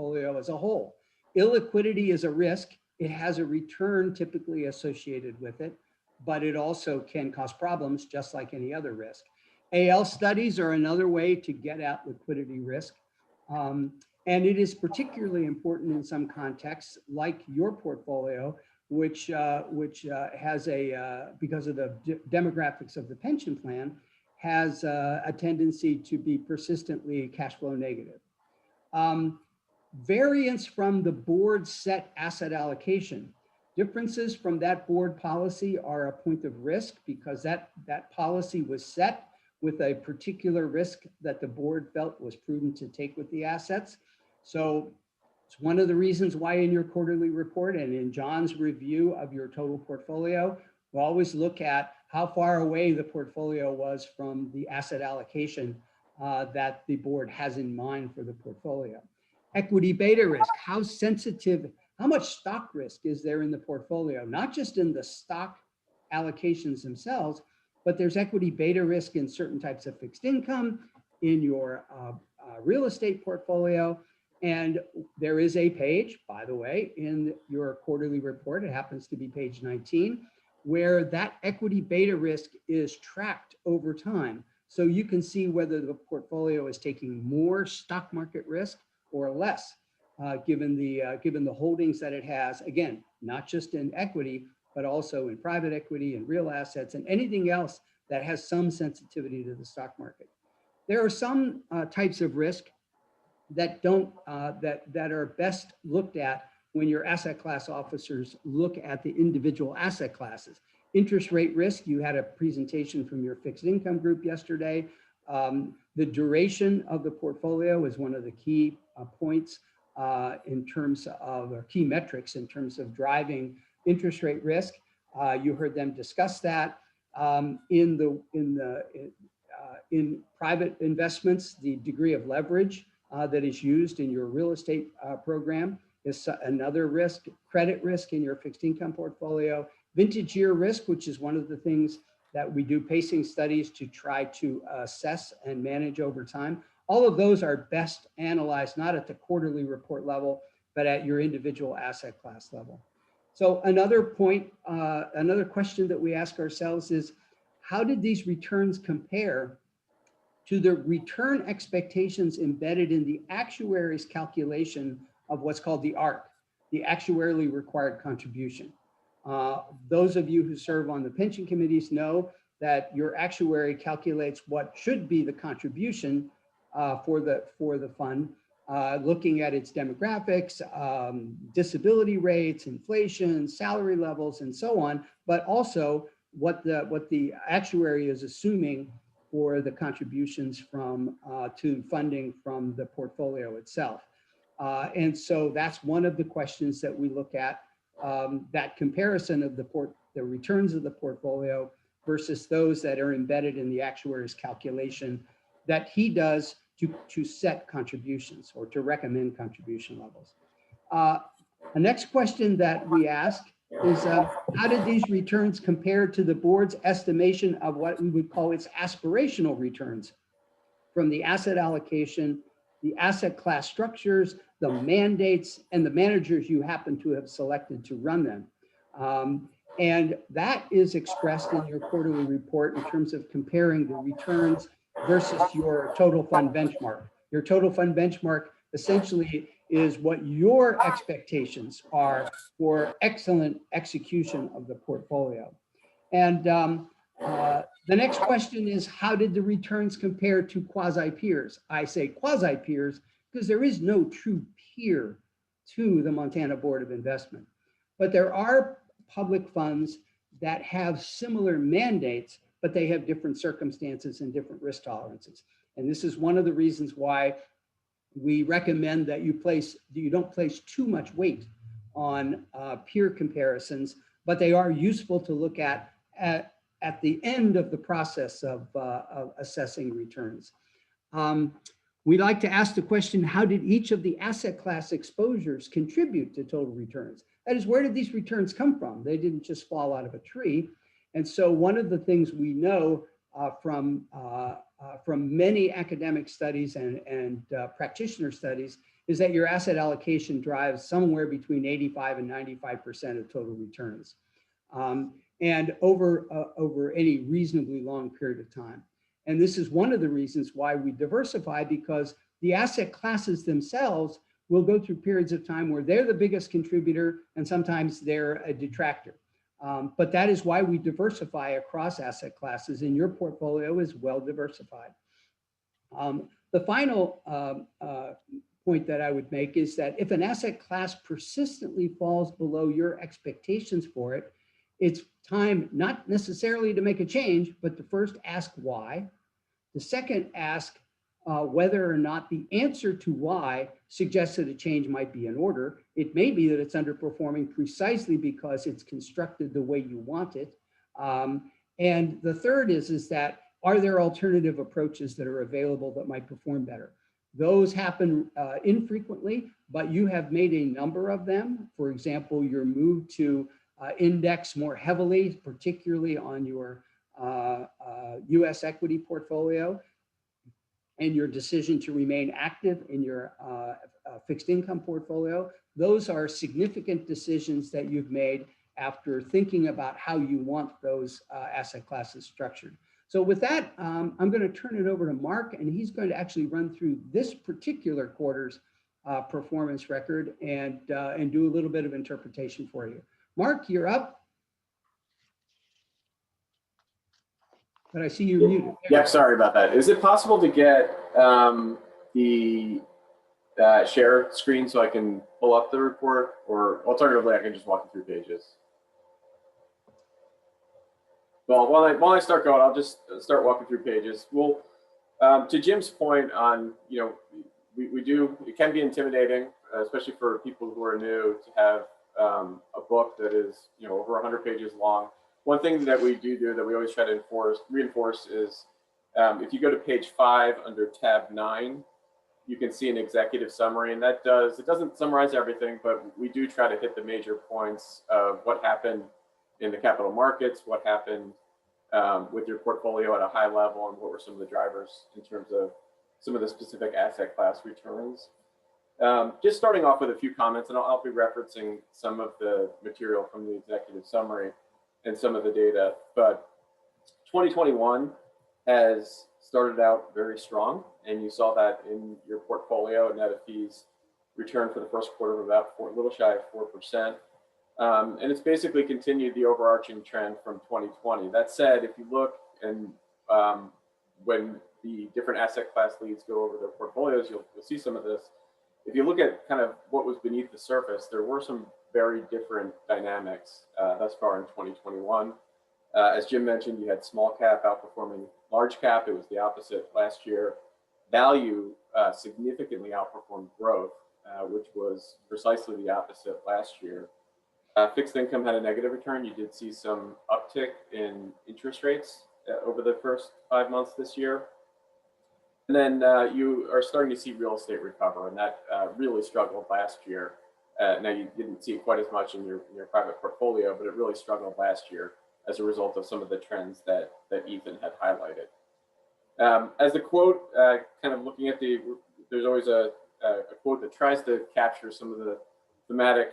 portfolio as a whole. Illiquidity is a risk. It has a return typically associated with it, but it also can cause problems just like any other risk. AL studies are another way to get at liquidity risk. And it is particularly important in some contexts, like your portfolio, which has because of the demographics of the pension plan, has a tendency to be persistently cash flow negative. Variance from the board set asset allocation. Differences from that board policy are a point of risk because that policy was set with a particular risk that the board felt was prudent to take with the assets. So it's one of the reasons why in your quarterly report and in John's review of your total portfolio, we'll always look at how far away the portfolio was from the asset allocation that the board has in mind for the portfolio. Equity beta risk, how sensitive, how much stock risk is there in the portfolio? Not just in the stock allocations themselves, but there's equity beta risk in certain types of fixed income, in your real estate portfolio. And there is a page, by the way, in your quarterly report, it happens to be page 19, where that equity beta risk is tracked over time. So you can see whether the portfolio is taking more stock market risk or less, given the holdings that it has, again, not just in equity, but also in private equity and real assets and anything else that has some sensitivity to the stock market. There are some types of risk that that are best looked at when your asset class officers look at the individual asset classes. Interest rate risk, you had a presentation from your fixed income group yesterday. The duration of the portfolio is one of the key points in terms of, or key metrics in terms of driving interest rate risk. You heard them discuss that. In private investments, the degree of leverage that is used in your real estate program is another risk. Credit risk in your fixed income portfolio. Vintage year risk, which is one of the things that we do pacing studies to try to assess and manage over time. All of those are best analyzed, not at the quarterly report level, but at your individual asset class level. So another point, another question that we ask ourselves is, how did these returns compare to the return expectations embedded in the actuary's calculation of what's called the ARC, the actuarially required contribution? Those of you who serve on the pension committees know that your actuary calculates what should be the contribution for the fund, looking at its demographics, disability rates, inflation, salary levels, and so on, but also what the actuary is assuming for the contributions from to funding from the portfolio itself. And so that's one of the questions that we look at, that comparison of the returns of the portfolio versus those that are embedded in the actuary's calculation that he does to set contributions or to recommend contribution levels. The next question that we ask is, how did these returns compare to the board's estimation of what we would call its aspirational returns from the asset allocation, the asset class structures, the mandates, and the managers you happen to have selected to run them? And that is expressed in your quarterly report in terms of comparing the returns versus your total fund benchmark. Your total fund benchmark essentially is what your expectations are for excellent execution of the portfolio. And the next question is, how did the returns compare to quasi-peers? I say quasi-peers because there is no true peer to the Montana Board of Investment. But there are public funds that have similar mandates, but they have different circumstances and different risk tolerances. And this is one of the reasons why we recommend that you don't place too much weight on peer comparisons, but they are useful to look at the end of the process of assessing returns. We like to ask the question, how did each of the asset class exposures contribute to total returns? That is, where did these returns come from? They didn't just fall out of a tree. And so one of the things we know from many academic studies and practitioner studies is that your asset allocation drives somewhere between 85 and 95% of total returns, and over any reasonably long period of time. And this is one of the reasons why we diversify, because the asset classes themselves will go through periods of time where they're the biggest contributor and sometimes they're a detractor. But that is why we diversify across asset classes, and your portfolio is well diversified. The final point that I would make is that if an asset class persistently falls below your expectations for it, it's time not necessarily to make a change, but to first ask why. The second, ask whether or not the answer to why suggests that a change might be in order. It may be that it's underperforming precisely because it's constructed the way you want it. And the third is that, are there alternative approaches that are available that might perform better? Those happen infrequently, but you have made a number of them. For example, your move to index more heavily, particularly on your US equity portfolio, and your decision to remain active in your fixed income portfolio. Those are significant decisions that you've made after thinking about how you want those asset classes structured. So with that, I'm going to turn it over to Mark, and he's going to actually run through this particular quarter's performance record and do a little bit of interpretation for you. Mark, you're up. But I see you're muted. Yeah, sorry about that. Is it possible to get the share screen so I can pull up the report, or alternatively, I can just walk you through pages? Well, while I start going, I'll just start walking through pages. Well, to Jim's point on, it can be intimidating, especially for people who are new, to have a book that is, over 100 pages long. One thing that we do that we always try to reinforce is if you go to page 5 under tab 9, you can see an executive summary, and it doesn't summarize everything, but we do try to hit the major points of what happened in the capital markets, what happened with your portfolio at a high level, and what were some of the drivers in terms of some of the specific asset class returns. Just starting off with a few comments, and I'll be referencing some of the material from the executive summary and some of the data, but 2021 has started out very strong, and you saw that in your portfolio. Net of fees return for the first quarter of about a little shy of 4%. And it's basically continued the overarching trend from 2020. That said, if you look and when the different asset class leads go over their portfolios, you'll see some of this. If you look at kind of what was beneath the surface, there were some very different dynamics thus far in 2021. As Jim mentioned, you had small cap outperforming large cap. It was the opposite last year. Value significantly outperformed growth, which was precisely the opposite last year. Fixed income had a negative return. You did see some uptick in interest rates over the first 5 months this year. And then you are starting to see real estate recover, and that really struggled last year. Now, you didn't see it quite as much in your private portfolio, but it really struggled last year as a result of some of the trends that Ethan had highlighted. As the quote, kind of looking at there's always a quote that tries to capture some of the thematic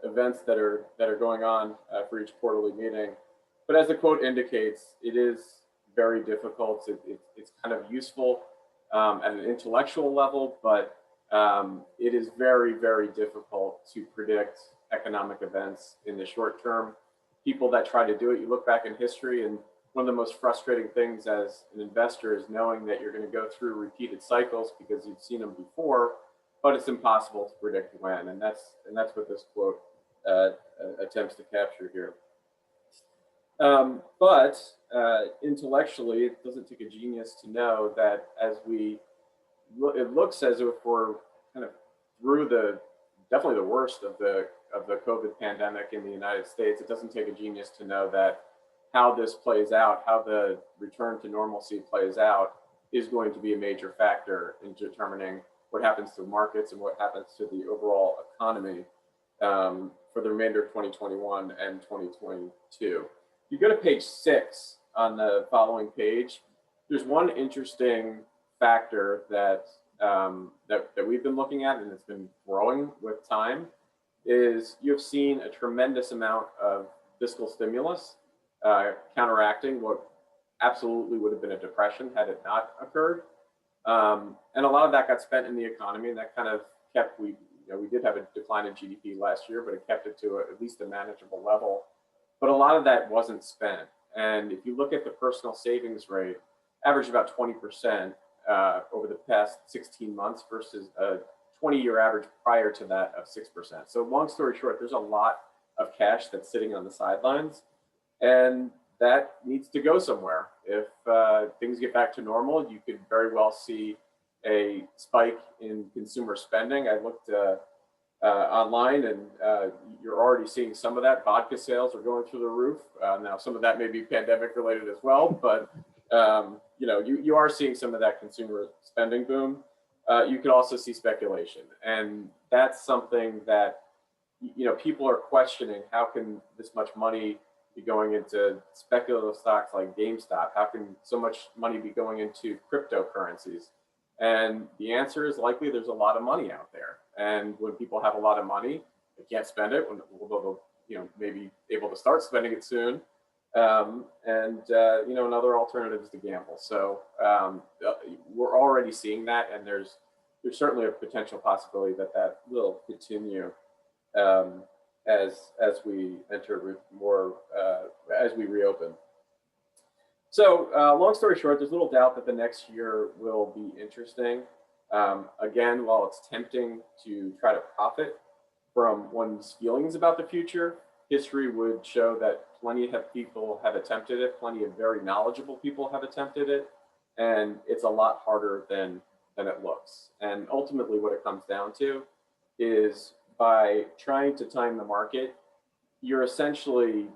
events that are going on for each quarterly meeting. But as the quote indicates, it is very difficult. It's kind of useful at an intellectual level, but it is very, very difficult to predict economic events in the short term. People that try to do it, you look back in history, and one of the most frustrating things as an investor is knowing that you're going to go through repeated cycles because you've seen them before, but it's impossible to predict when, and that's what this quote attempts to capture here. But intellectually, it doesn't take a genius to know that it looks as if we're kind of through definitely the worst of the COVID pandemic in the United States. It doesn't take a genius to know that how this plays out, how the return to normalcy plays out, is going to be a major factor in determining what happens to markets and what happens to the overall economy for the remainder of 2021 and 2022. If you go to page 6 on the following page, there's one interesting factor that that we've been looking at, and it's been growing with time, is you've seen a tremendous amount of fiscal stimulus counteracting what absolutely would have been a depression had it not occurred. And a lot of that got spent in the economy, and that kind of kept, we did have a decline in GDP last year, but it kept it to at least a manageable level. But a lot of that wasn't spent. And if you look at the personal savings rate, averaged about 20% over the past 16 months versus a 20-year average prior to that of 6%. So long story short, there's a lot of cash that's sitting on the sidelines, and that needs to go somewhere. If things get back to normal, you could very well see a spike in consumer spending. I looked online, and you're already seeing some of that. Vodka sales are going through the roof. Now, some of that may be pandemic related as well, but you are seeing some of that consumer spending boom. You could also see speculation, and that's something that people are questioning. How can this much money be going into speculative stocks like GameStop? How can so much money be going into cryptocurrencies? And the answer is likely there's a lot of money out there. And when people have a lot of money, they can't spend it, although they'll maybe able to start spending it soon. Another alternative is to gamble. So we're already seeing that, and there's certainly a potential possibility that will continue as we enter more, as we reopen. So long story short, there's little doubt that the next year will be interesting. Again, while it's tempting to try to profit from one's feelings about the future, history would show that plenty of people have attempted it, plenty of very knowledgeable people have attempted it, and it's a lot harder than it looks. And ultimately what it comes down to is, by trying to time the market, you're essentially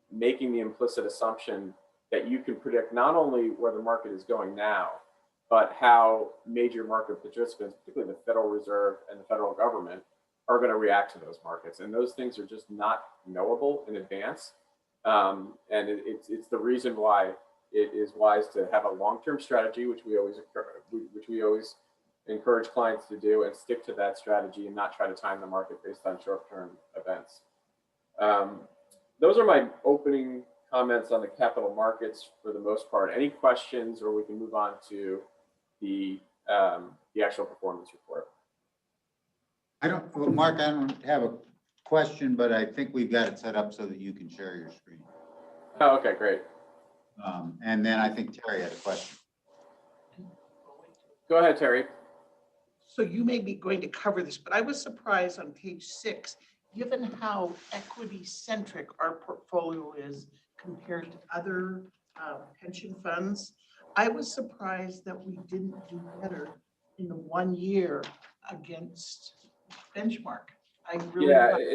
making the implicit assumption that you can predict not only where the market is going now, but how major market participants, particularly the Federal Reserve and the federal government, are going to react to those markets. And those things are just not knowable in advance. And it's the reason why it is wise to have a long-term strategy, which we always encourage clients to do, and stick to that strategy and not try to time the market based on short-term events. Those are my opening comments on the capital markets for the most part. Any questions, or we can move on to the actual performance report. Mark, I don't have a question, but I think we've got it set up so that you can share your screen. Oh, okay, great. And then I think Terry had a question. Go ahead, Terry. So you may be going to cover this, but I was surprised on page 6, given how equity-centric our portfolio is compared to other pension funds. I was surprised that we didn't do better in the 1 year against benchmark. I really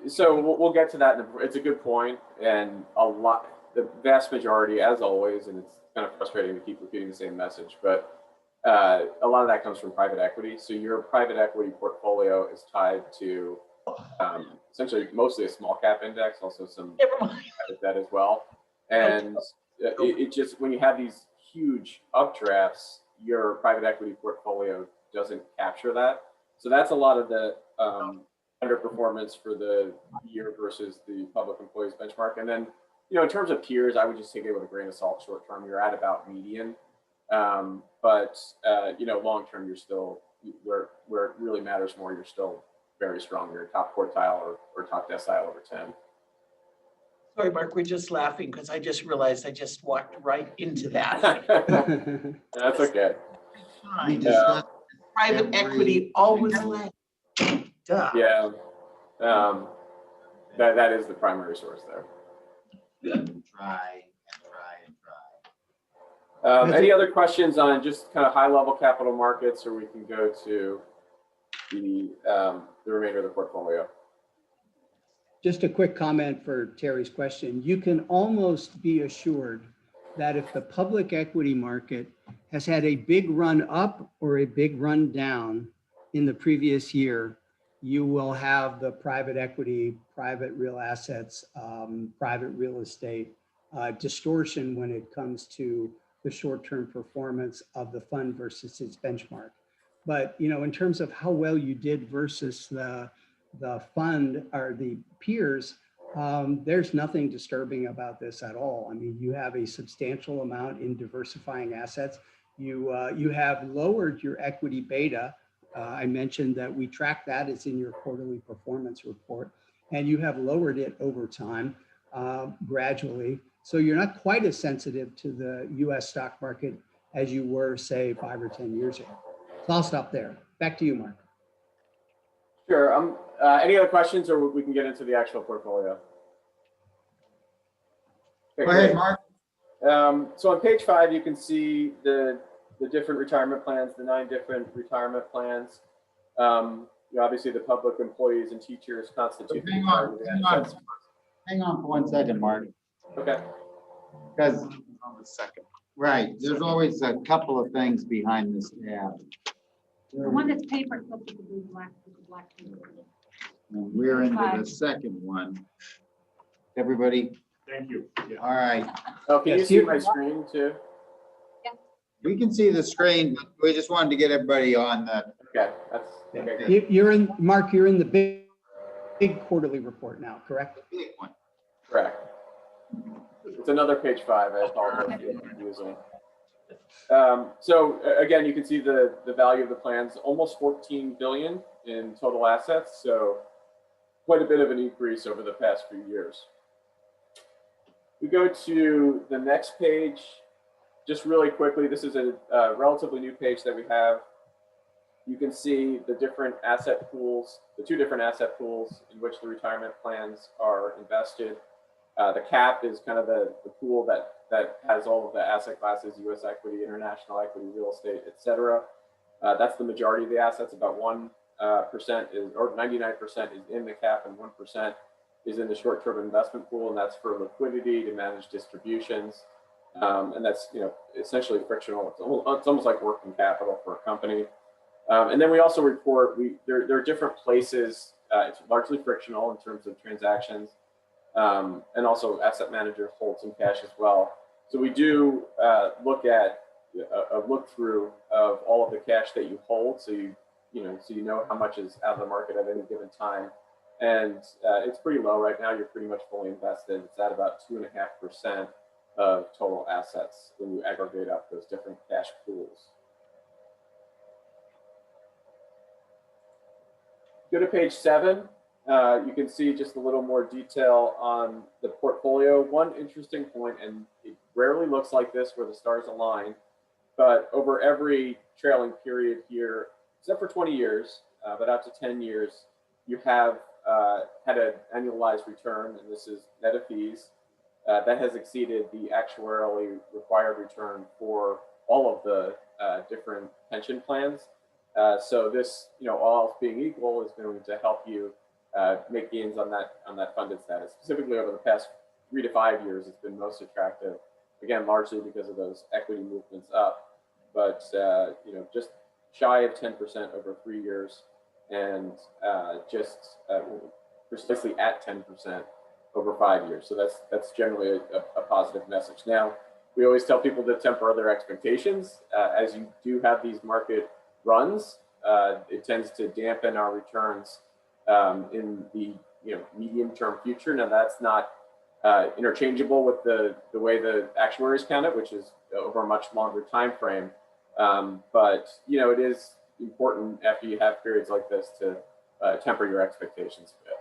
so we'll get to that. It's a good point, and the vast majority, as always, and it's kind of frustrating to keep repeating the same message, but a lot of that comes from private equity. So your private equity portfolio is tied to essentially mostly a small cap index, also some private debt as well. And it just, when you have these huge updrafts, your private equity portfolio doesn't capture that. So that's a lot of the underperformance for the year versus the public employees benchmark. And then, in terms of peers, I would just take it with a grain of salt. Short term, you're at about median. But long term, you're still where it really matters more. You're still very strong. You're top quartile or top decile over 10. Sorry, Mark, we're just laughing because I just realized I just walked right into that. That's okay. We discussed Private equity always led. Duh. Yeah, that is the primary source there. Try. Any other questions on just kind of high-level capital markets, or we can go to the remainder of the portfolio? Just a quick comment for Terry's question. You can almost be assured that if the public equity market has had a big run up or a big run down in the previous year, you will have the private equity, private real assets, private real estate distortion when it comes to the short-term performance of the fund versus its benchmark. But, you know, in terms of how well you did versus the fund or the peers, there's nothing disturbing about this at all. I mean, you have a substantial amount in diversifying assets. You have lowered your equity beta. I mentioned that we track that. It's in your quarterly performance report. And you have lowered it over time gradually. So you're not quite as sensitive to the US stock market as you were, say, 5 or 10 years ago. So I'll stop there. Back to you, Mark. Sure. Any other questions, or we can get into the actual portfolio? Okay, Go ahead, great. Mark. So on page 5, you can see the different retirement plans, the 9 different retirement plans. You know, obviously, the public employees and teachers constitute. Hang on for 1 second, Mark. Okay. Because, On the second. right, there's always a couple of things behind this tab. The one that's paper clipped with the blue black paper. And we're into the second one. Everybody, Thank you. Yeah. all right. Oh, can you Yes, see you- my screen too? We can see the screen, but we just wanted to get everybody on the, Okay, that's okay. Good. You're in, Mark, you're in the big quarterly report now, correct? big one. Correct. It's another page 5. I apologize for the confusing. So again, you can see the value of the plans, almost 14 billion in total assets. So quite a bit of an increase over the past few years. We go to the next page, just really quickly. This is a relatively new page that we have. You can see the different asset pools, the 2 different asset pools in which the retirement plans are invested. The cap is kind of the pool that has all of the asset classes: U.S. equity, international equity, real estate, et cetera. That's the majority of the assets. About 1% is, or 99% is in the cap, and 1% is in the short-term investment pool, and that's for liquidity to manage distributions. And that's, you know, essentially frictional. It's almost like working capital for a company. And then we also report, there are different places. It's largely frictional in terms of transactions. And also asset managers hold some cash as well. So we do look at a look through of all of the cash that you hold, so you know how much is out of the market at any given time. And it's pretty low right now. You're pretty much fully invested. It's at about 2.5% of total assets when you aggregate up those different cash pools. Go to page 7. You can see just a little more detail on the portfolio. One interesting point, and it rarely looks like this where the stars align, but over every trailing period here, except for 20 years, but out to 10 years, you have had an annualized return, and this is net of fees, that has exceeded the actuarially required return for all of the different pension plans. So this, you know, all else being equal, is going to help you make gains on that funded status. Specifically over the past 3 to 5 years, it's been most attractive. Again, largely because of those equity movements up, but you know, just shy of 10% over 3 years, and just precisely at 10% over 5 years. So that's generally a positive message. Now, we always tell people to temper their expectations. As you do have these market runs, it tends to dampen our returns in the medium-term future. Now, that's not interchangeable with the way the actuaries count it, which is over a much longer time frame. But you know, it is important after you have periods like this to temper your expectations a bit.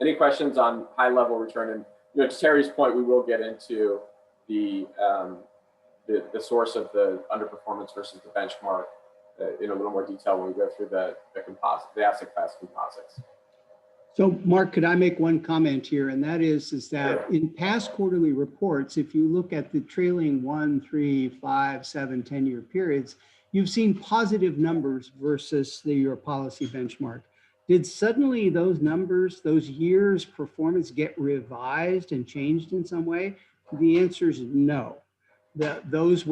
Any questions on high-level return? And you know, to Terry's point, we will get into the source of the underperformance versus the benchmark in a little more detail when we go through the asset class composites. So Mark, could I make one comment here? And that is that Sure. in past quarterly reports, if you look at the trailing 1, 3, 5, 7, 10-year periods, you've seen positive numbers versus your policy benchmark. Did suddenly those numbers, those years' performance get revised and changed in some way? The answer is no. Those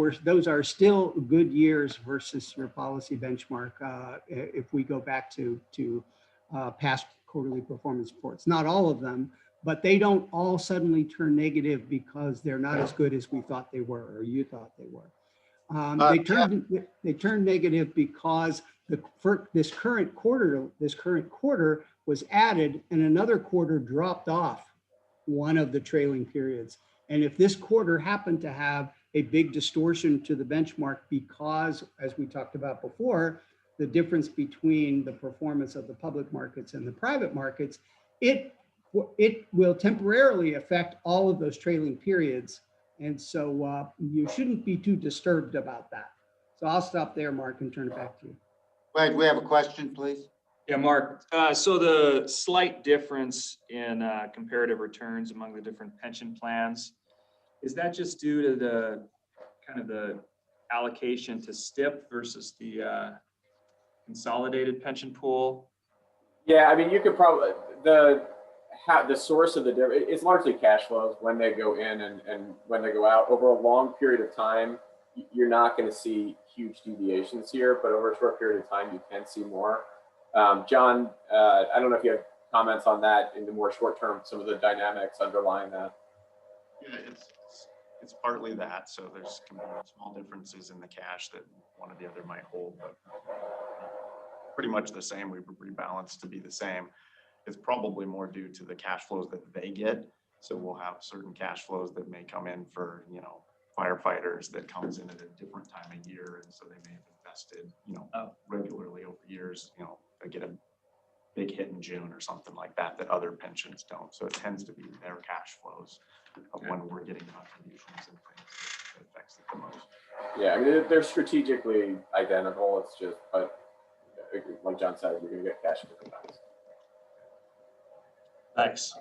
are still good years versus your policy benchmark if we go back to past quarterly performance reports. Not all of them, but they don't all suddenly turn negative because they're not as good as we thought they were, or you thought they were. They turned negative because this current quarter was added and another quarter dropped off one of the trailing periods. And if this quarter happened to have a big distortion to the benchmark because, as we talked about before, the difference between the performance of the public markets and the private markets, it will temporarily affect all of those trailing periods. And so you shouldn't be too disturbed about that. So I'll stop there, Mark, and turn it back to you. Wait, we have a question, please. Yeah, Mark, so the slight difference in comparative returns among the different pension plans, is that just due to the kind of the allocation to STIP versus the consolidated pension pool? Yeah, I mean, you could probably, the source of the difference, it's largely cash flows when they go in and when they go out. Over a long period of time, you're not going to see huge deviations here, but over a short period of time, you can see more. John, I don't know if you have comments on that in the more short term, some of the dynamics underlying that. Yeah, it's partly that. So there's small differences in the cash that one or the other might hold, but pretty much the same. We rebalance to be the same. It's probably more due to the cash flows that they get. So we'll have certain cash flows that may come in for, firefighters that comes in at a different time of year. And so they may have invested, regularly over years, they get a big hit in June or something like that other pensions don't. So it tends to be their cash flows of when we're getting contributions and things that affects it the most. Yeah, I mean, they're strategically identical. It's just, but like John said, you're going to get cash at different times. Thanks.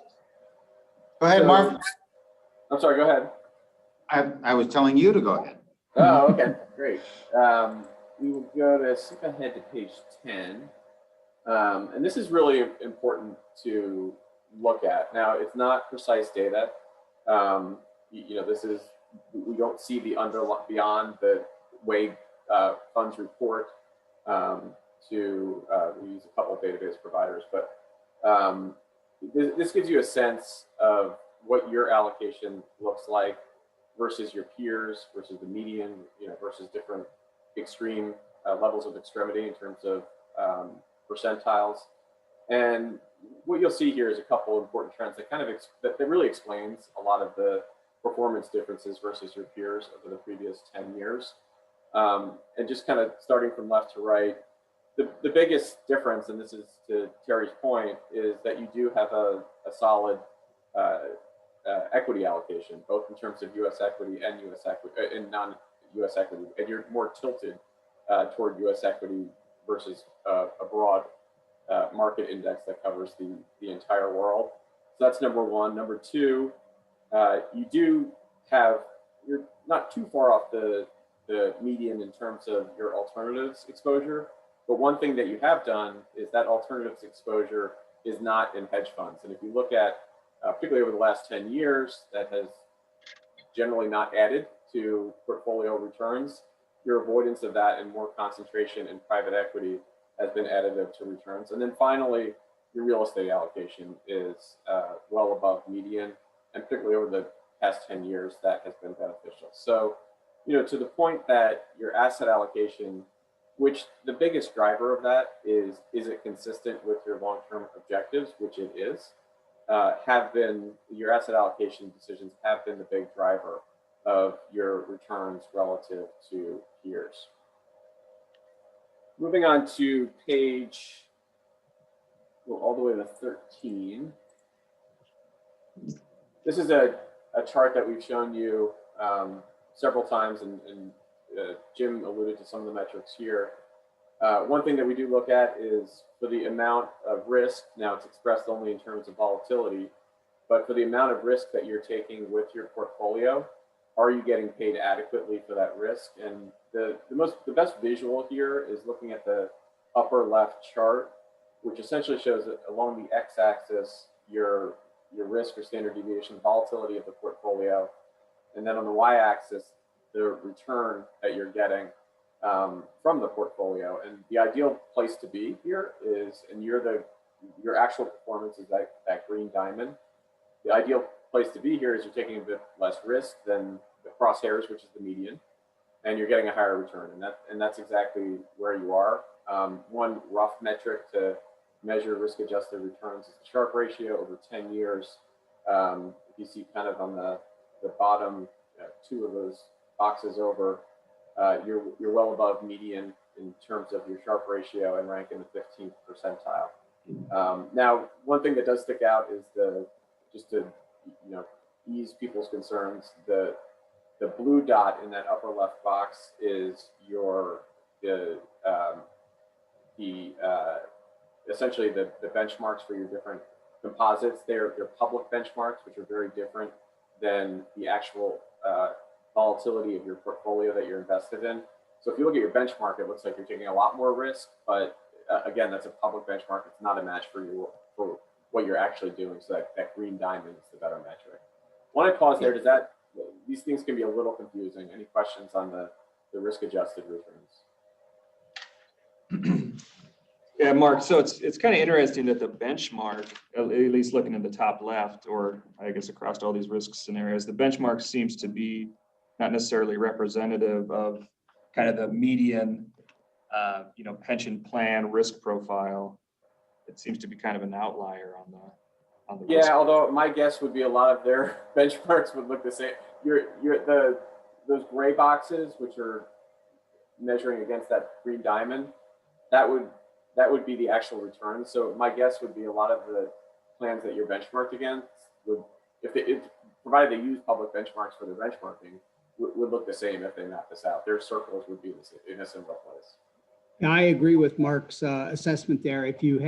Go ahead, Mark. I'm sorry, go ahead. I was telling you to go ahead. Oh, okay, great. We will go to skip ahead to page 10. And this is really important to look at. Now, it's not precise data. This is, we don't see the beyond the way funds report we use a couple of database providers, but this gives you a sense of what your allocation looks like versus your peers, versus the median, versus different extreme levels of extremity in terms of percentiles. And what you'll see here is a couple of important trends that kind of that really explains a lot of the performance differences versus your peers over the previous 10 years. And just kind of starting from left to right, the biggest difference, and this is to Terry's point, is that you do have a solid equity allocation, both in terms of U.S. equity and U.S. equity and non-U.S. equity, and you're more tilted toward U.S. equity versus a broad market index that covers the entire world. So that's number one. Number two, you're not too far off the median in terms of your alternatives exposure. But one thing that you have done is that alternatives exposure is not in hedge funds. And if you look at, particularly over the last 10 years, that has generally not added to portfolio returns. Your avoidance of that and more concentration in private equity has been additive to returns. And then finally, your real estate allocation is well above median, and particularly over the past 10 years, that has been beneficial. So, to the point that your asset allocation, which the biggest driver of that is it consistent with your long-term objectives, which it is, your asset allocation decisions have been the big driver of your returns relative to peers. Moving on to page, all the way to 13. This is a chart that we've shown you several times, and Jim alluded to some of the metrics here. One thing that we do look at is for the amount of risk. Now it's expressed only in terms of volatility, but for the amount of risk that you're taking with your portfolio, are you getting paid adequately for that risk? And the best visual here is looking at the upper left chart, which essentially shows that along the x-axis, your risk or standard deviation volatility of the portfolio, and then on the y-axis, the return that you're getting from the portfolio. And the ideal place to be here is, and your actual performance is that green diamond. the ideal place to be here is you're taking a bit less risk than the crosshairs, which is the median, and you're getting a higher return. And that's exactly where you are. One rough metric to measure risk-adjusted returns is the Sharpe ratio over 10 years. If you see kind of on the bottom two of those boxes over, you're well above median in terms of your Sharpe ratio and rank in the 15th percentile. Now, one thing that does stick out is just to ease people's concerns, the blue dot in that upper left box is essentially the benchmarks for your different composites. They're public benchmarks, which are very different than the actual volatility of your portfolio that you're invested in. So if you look at your benchmark, it looks like you're taking a lot more risk, but again, that's a public benchmark. It's not a match for what you're actually doing. So that green diamond is the better metric. When I pause there, these things can be a little confusing. Any questions on the risk-adjusted returns? Yeah, Mark, so it's kind of interesting that the benchmark, at least looking at the top left, or I guess across all these risk scenarios, the benchmark seems to be not necessarily representative of kind of the median, pension plan risk profile. It seems to be kind of an outlier on the risk. Yeah, although my guess would be a lot of their benchmarks would look the same. Those gray boxes, which are measuring against that green diamond, that would be the actual return. So my guess would be a lot of the plans that you're benchmarked against would, if provided they use public benchmarks for their benchmarking, would look the same if they map this out. Their circles would be in a similar place. Yeah, I agree with Mark's assessment there. If you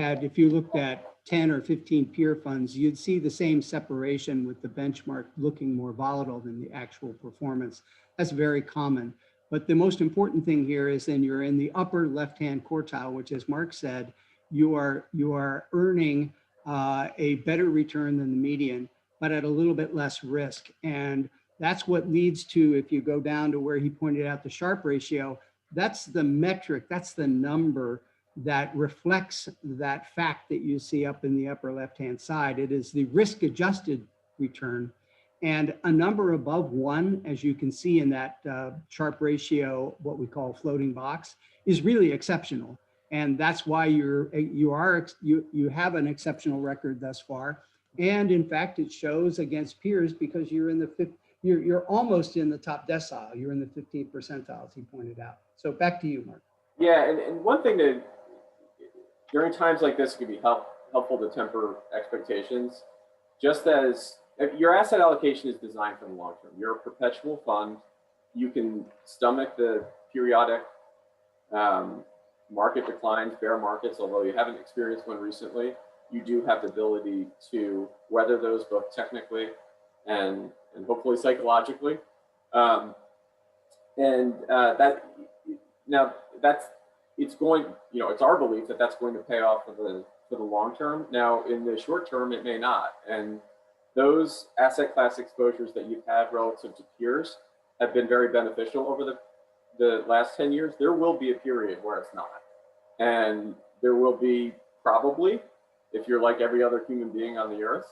looked at 10 or 15 peer funds, you'd see the same separation with the benchmark looking more volatile than the actual performance. That's very common. But the most important thing here is then you're in the upper left-hand quartile, which, as Mark said, you are earning a better return than the median, but at a little bit less risk. And that's what leads to, if you go down to where he pointed out the Sharpe ratio, that's the metric, that's the number that reflects that fact that you see up in the upper left-hand side. It is the risk-adjusted return. And a number above 1, as you can see in that Sharpe ratio, what we call floating box, is really exceptional. And that's why you have an exceptional record thus far. And in fact, it shows against peers because you're you're almost in the top decile. You're in the 15th percentile, as he pointed out. So back to you, Mark. Yeah, and one thing that during times like this can be helpful to temper expectations. Just as your asset allocation is designed for the long term. You're a perpetual fund. You can stomach the periodic market declines, bear markets, although you haven't experienced one recently. You do have the ability to weather those both technically and hopefully psychologically. It's our belief that that's going to pay off for the long term. Now, in the short term, it may not. And those asset class exposures that you've had relative to peers have been very beneficial over the last 10 years. There will be a period where it's not. And there will be probably, if you're like every other human being on the earth,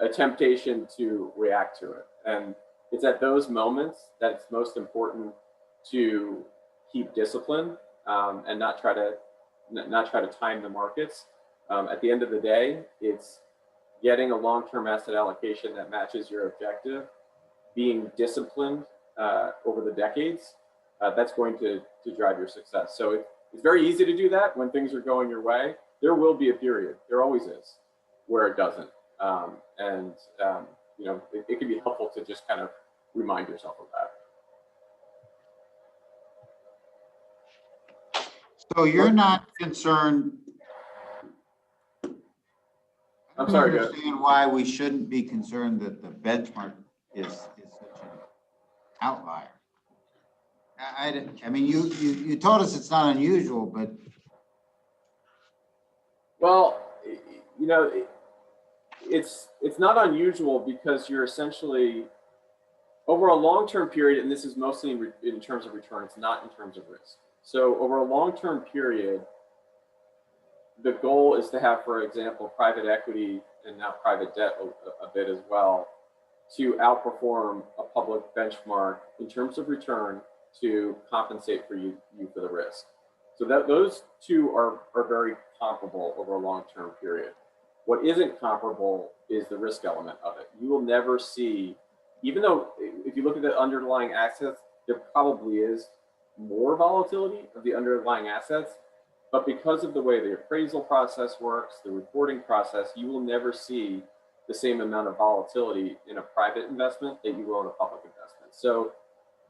a temptation to react to it. And it's at those moments that it's most important to keep discipline and not try to time the markets. At the end of the day, it's getting a long-term asset allocation that matches your objective, being disciplined over the decades. That's going to drive your success. So it's very easy to do that when things are going your way. There will be a period, there always is, where it doesn't. It can be helpful to just kind of remind yourself of that. So you're not concerned? I'm sorry, I don't understand why we shouldn't be concerned that the benchmark is such an outlier. I mean, you told us it's not unusual, but. Well, it's not unusual because you're essentially over a long-term period, and this is mostly in terms of return, it's not in terms of risk. So over a long-term period, the goal is to have, for example, private equity and now private debt a bit as well, to outperform a public benchmark in terms of return to compensate for you for the risk. So that those two are very comparable over a long-term period. What isn't comparable is the risk element of it. You will never see, even though if you look at the underlying assets, there probably is more volatility of the underlying assets, but because of the way the appraisal process works, the reporting process, you will never see the same amount of volatility in a private investment that you will in a public investment. So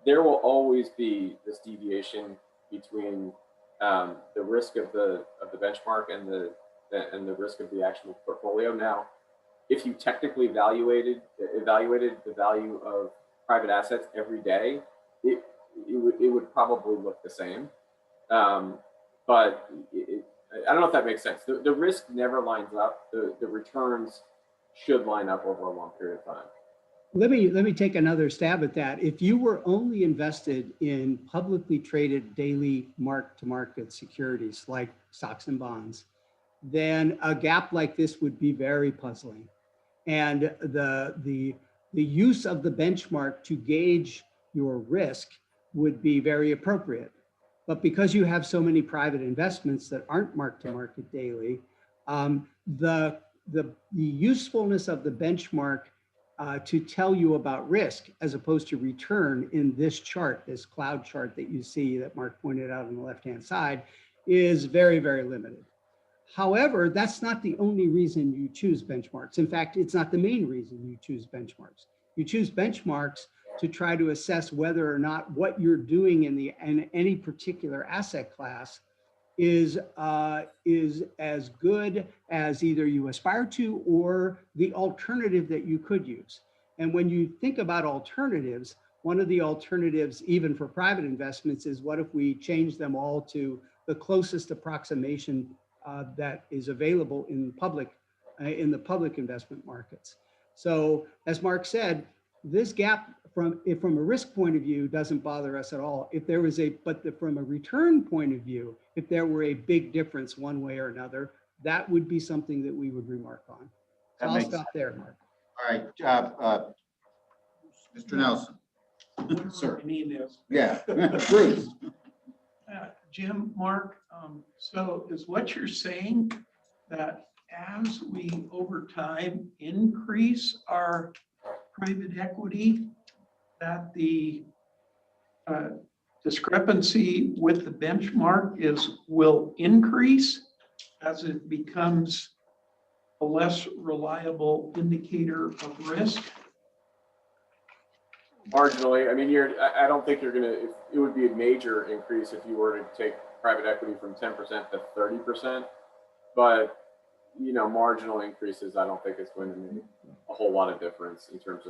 there will always be this deviation between the risk of the benchmark and the risk of the actual portfolio. Now, if you technically evaluated the value of private assets every day, it would probably look the same. But I don't know if that makes sense. The risk never lines up. The returns should line up over a long period of time. Let me take another stab at that. If you were only invested in publicly traded daily mark-to-market securities like stocks and bonds, then a gap like this would be very puzzling. And the use of the benchmark to gauge your risk would be very appropriate. But because you have so many private investments that aren't mark-to-market daily, the usefulness of the benchmark to tell you about risk as opposed to return in this chart, this cloud chart that you see that Mark pointed out on the left-hand side, is very, very limited. However, that's not the only reason you choose benchmarks. In fact, it's not the main reason you choose benchmarks. You choose benchmarks to try to assess whether or not what you're doing in any particular asset class is as good as either you aspire to or the alternative that you could use. And when you think about alternatives, one of the alternatives, even for private investments, is what if we change them all to the closest approximation that is available in the public investment markets. So as Mark said, this gap from a risk point of view doesn't bother us at all. If there was from a return point of view, if there were a big difference one way or another, that would be something that we would remark on. So I'll stop there, Mark. All right, Mr. Nelson. Sir. I mean, is Yeah, Bruce. Jim, Mark, so is what you're saying that as we over time increase our private equity, that the discrepancy with the benchmark will increase as it becomes a less reliable indicator of risk? Marginally, I mean, I don't think you're gonna. It would be a major increase if you were to take private equity from 10% to 30%, but marginal increases, I don't think it's going to make a whole lot of difference in terms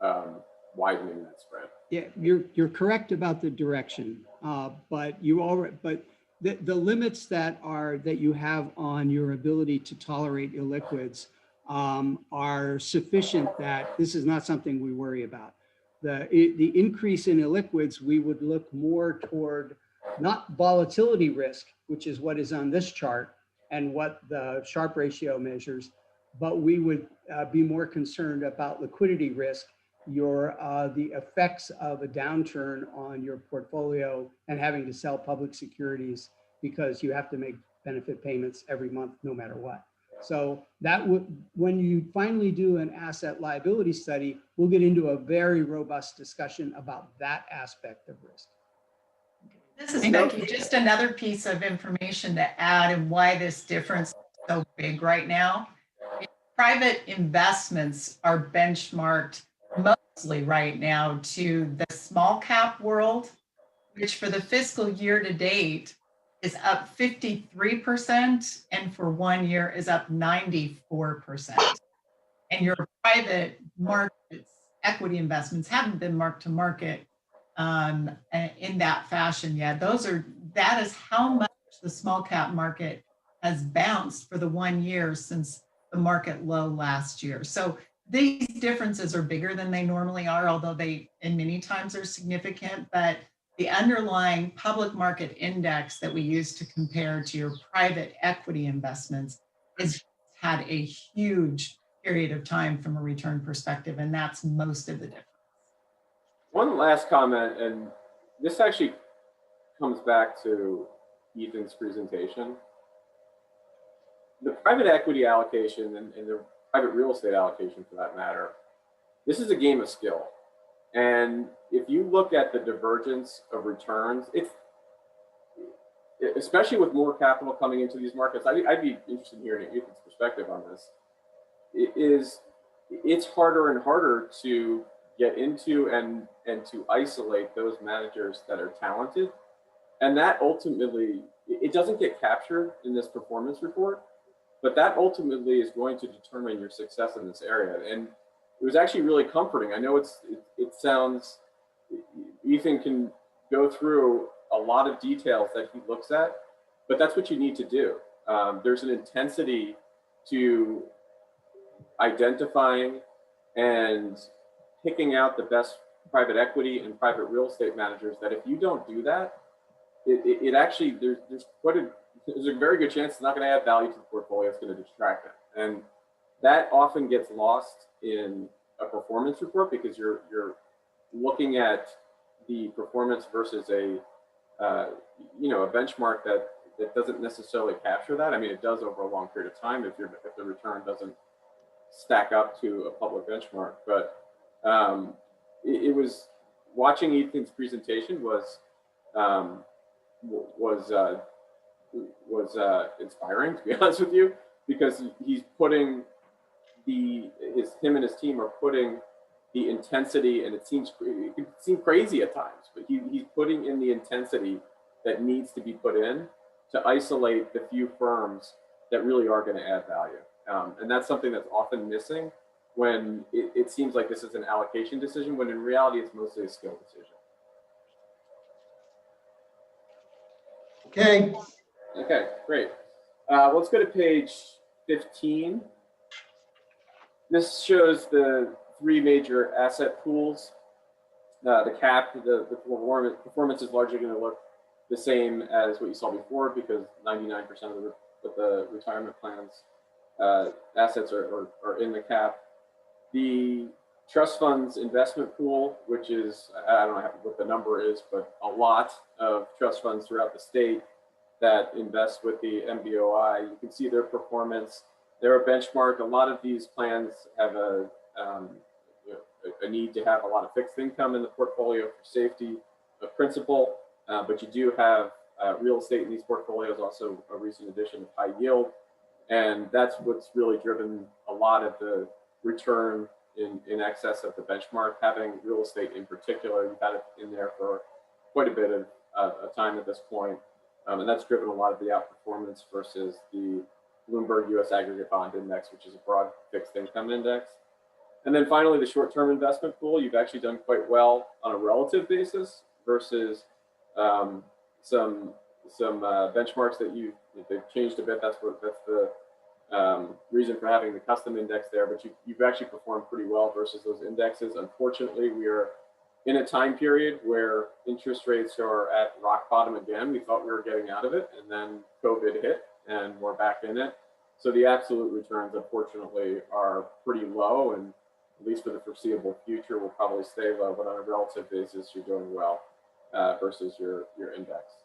of widening that spread. Yeah, you're correct about the direction, but the limits that you have on your ability to tolerate illiquids are sufficient that this is not something we worry about. The increase in illiquids, we would look more toward not volatility risk, which is what is on this chart and what the Sharpe ratio measures, but we would be more concerned about liquidity risk, the effects of a downturn on your portfolio and having to sell public securities because you have to make benefit payments every month, no matter what. So that when you finally do an asset liability study, we'll get into a very robust discussion about that aspect of risk. This is Becky. Just another piece of information to add and why this difference is so big right now. Private investments are benchmarked mostly right now to the small cap world, which for the fiscal year to date is up 53%, and for 1 year is up 94%. And your private markets, equity investments haven't been marked to market in that fashion yet. That is how much the small cap market has bounced for the 1 year since the market low last year. So these differences are bigger than they normally are, although they in many times are significant, but the underlying public market index that we use to compare to your private equity investments has had a huge period of time from a return perspective, and that's most of the difference. One last comment, and this actually comes back to Ethan's presentation. The private equity allocation and the private real estate allocation for that matter, this is a game of skill. And if you look at the divergence of returns, it's, especially with more capital coming into these markets, I'd be interested in hearing Ethan's perspective on this. It's harder and harder to get into and to isolate those managers that are talented. And that ultimately, it doesn't get captured in this performance report, but that ultimately is going to determine your success in this area. And it was actually really comforting. I know it sounds, Ethan can go through a lot of details that he looks at, but that's what you need to do. There's an intensity to identifying and picking out the best private equity and private real estate managers that if you don't do that, it actually, there's a very good chance it's not going to add value to the portfolio. It's going to distract it. And that often gets lost in a performance report because you're looking at the performance versus a benchmark that doesn't necessarily capture that. I mean, it does over a long period of time if the return doesn't stack up to a public benchmark. But it was, watching Ethan's presentation was inspiring, to be honest with you, because he's putting him and his team are putting the intensity, and it can seem crazy at times, but he's putting in the intensity that needs to be put in to isolate the few firms that really are going to add value. And that's something that's often missing when it seems like this is an allocation decision, when in reality it's mostly a skill decision. Okay, Okay, great. Let's go to page 15. This shows the three major asset pools. The cap, the performance is largely going to look the same as what you saw before because 99% of the retirement plans assets are in the cap. The trust funds investment pool, which is, I don't know what the number is, but a lot of trust funds throughout the state that invest with the MBOI. You can see their performance. They're a benchmark. A lot of these plans have a need to have a lot of fixed income in the portfolio for safety of principal, but you do have real estate in these portfolios, also a recent addition of high yield. And that's what's really driven a lot of the return in excess of the benchmark. Having real estate in particular, you've had it in there for quite a bit of time at this point. And that's driven a lot of the outperformance versus the Bloomberg US Aggregate Bond Index, which is a broad fixed income index. And then finally, the short-term investment pool, you've actually done quite well on a relative basis versus some benchmarks that they've changed a bit. That's the reason for having the custom index there, but you've actually performed pretty well versus those indexes. Unfortunately, we are in a time period where interest rates are at rock bottom again. We thought we were getting out of it, and then COVID hit, and we're back in it. So the absolute returns, unfortunately, are pretty low, and at least for the foreseeable future, will probably stay low. But on a relative basis, you're doing well versus your index.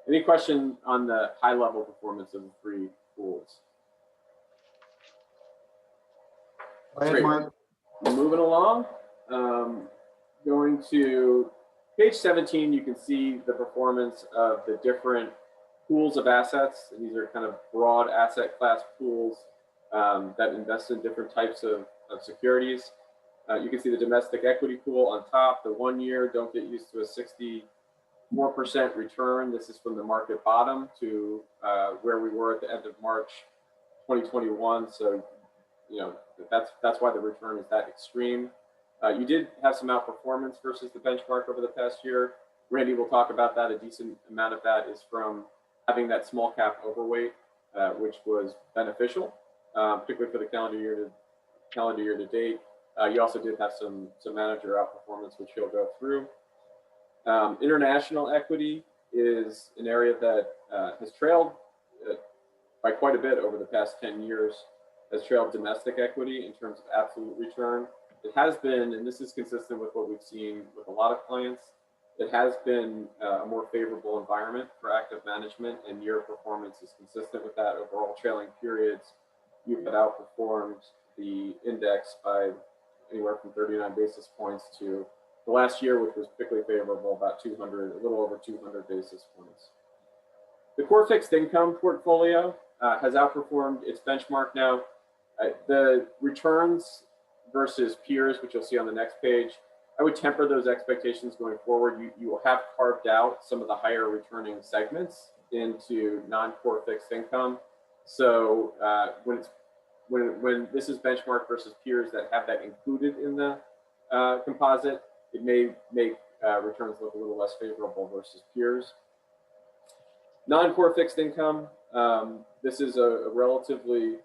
Any question on the high-level performance of the three pools? go ahead, Mark. Moving along, going to page 17, you can see the performance of the different pools of assets. And these are kind of broad asset class pools that invest in different types of securities. You can see the domestic equity pool on top, the 1 year, don't get used to a 64% return. This is from the market bottom to where we were at the end of March 2021. So, that's why the return is that extreme. You did have some outperformance versus the benchmark over the past year. Randy will talk about that. A decent amount of that is from having that small cap overweight, which was beneficial, particularly for the calendar year to date. You also did have some manager outperformance, which he'll go through. International equity is an area that has trailed by quite a bit over the past 10 years, has trailed domestic equity in terms of absolute return. It has been, and this is consistent with what we've seen with a lot of clients, it has been a more favorable environment for active management, and your performance is consistent with that. Overall trailing periods, you have outperformed the index by anywhere from 39 basis points to the last year, which was particularly favorable, about 200, a little over 200 basis points. The core fixed income portfolio has outperformed its benchmark now. The returns versus peers, which you'll see on the next page, I would temper those expectations going forward. You will have carved out some of the higher returning segments into non-core fixed income. So when this is benchmark versus peers that have that included in the composite, it may make returns look a little less favorable versus peers. Non-core fixed income, this is a relatively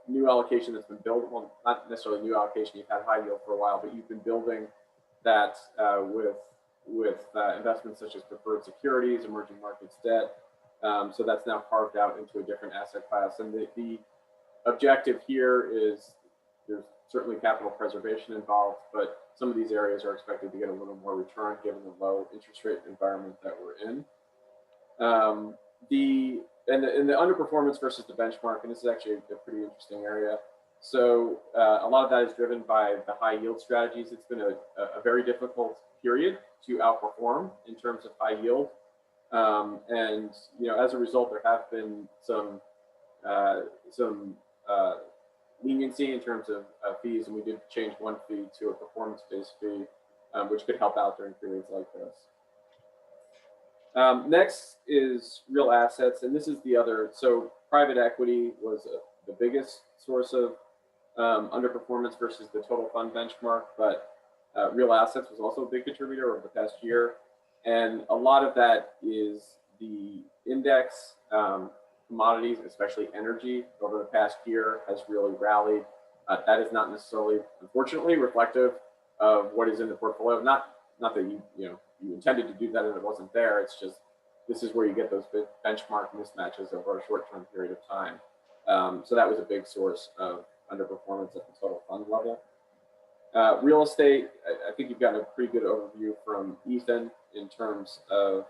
new allocation that's been built. Well, not necessarily new allocation, you've had high yield for a while, but you've been building that with investments such as preferred securities, emerging markets debt. So that's now carved out into a different asset class. And the objective here is there's certainly capital preservation involved, but some of these areas are expected to get a little more return given the low interest rate environment that we're in. The underperformance versus the benchmark, and this is actually a pretty interesting area. So a lot of that is driven by the high yield strategies. It's been a very difficult period to outperform in terms of high yield. And as a result, there have been some leniency in terms of fees, and we did change one fee to a performance-based fee, which could help out during periods like this. Next is real assets, and this is the other. So private equity was the biggest source of underperformance versus the total fund benchmark, but real assets was also a big contributor over the past year. And a lot of that is the index commodities, especially energy, over the past year has really rallied. That is not necessarily, unfortunately, reflective of what is in the portfolio. Not that you intended to do that and it wasn't there. It's just this is where you get those big benchmark mismatches over a short-term period of time. So that was a big source of underperformance at the total fund level. Real estate, I think you've got a pretty good overview from Ethan in terms of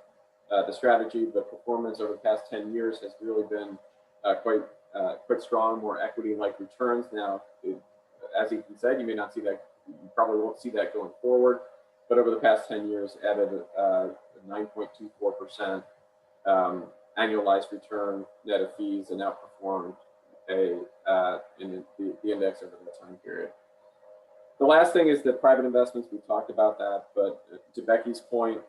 the strategy, but performance over the past 10 years has really been quite strong, more equity-like returns. Now, as Ethan said, you may not see that, you probably won't see that going forward, but over the past 10 years, added a 9.24% annualized return net of fees and outperformed in the index over that time period. The last thing is the private investments. We've talked about that, but to Becky's point,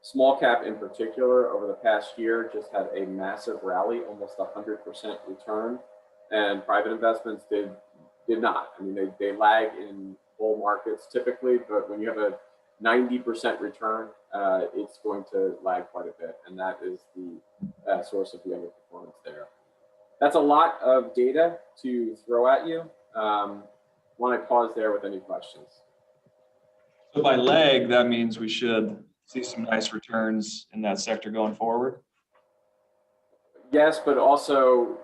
small cap in particular over the past year just had a massive rally, almost 100% return, and private investments did not. I mean, they lag in bull markets typically, but when you have a 90% return, it's going to lag quite a bit, and that is the source of the underperformance there. That's a lot of data to throw at you. Want to pause there with any questions? So by lag, that means we should see some nice returns in that sector going forward? Yes, but also,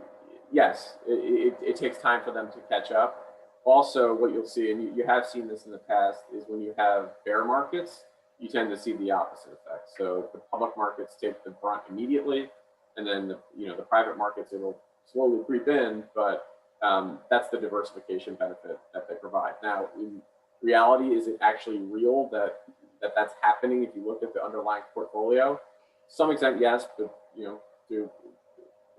yes, it takes time for them to catch up. Also, what you'll see, and you have seen this in the past, is when you have bear markets, you tend to see the opposite effect. So the public markets take the brunt immediately, and then the private markets, it'll slowly creep in, but that's the diversification benefit that they provide. Now, in reality, is it actually real that that's happening if you look at the underlying portfolio? To some extent, yes, but to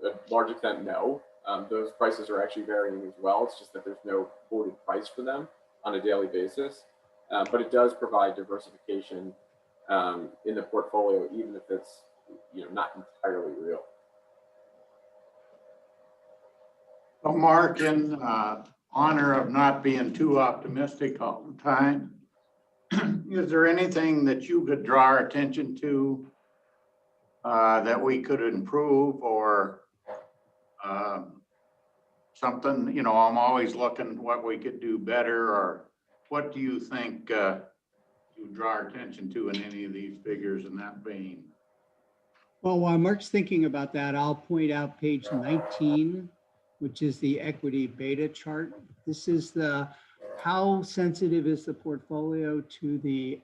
a large extent, no. Those prices are actually varying as well. It's just that there's no quoted price for them on a daily basis. But it does provide diversification in the portfolio, even if it's not entirely real. Well, Mark, in honor of not being too optimistic all the time, is there anything that you could draw our attention to that we could improve, or something? I'm always looking what we could do better, or what do you think you draw our attention to in any of these figures in that vein? Well, while Mark's thinking about that, I'll point out page 19, which is the equity beta chart. This is the how sensitive is the portfolio to the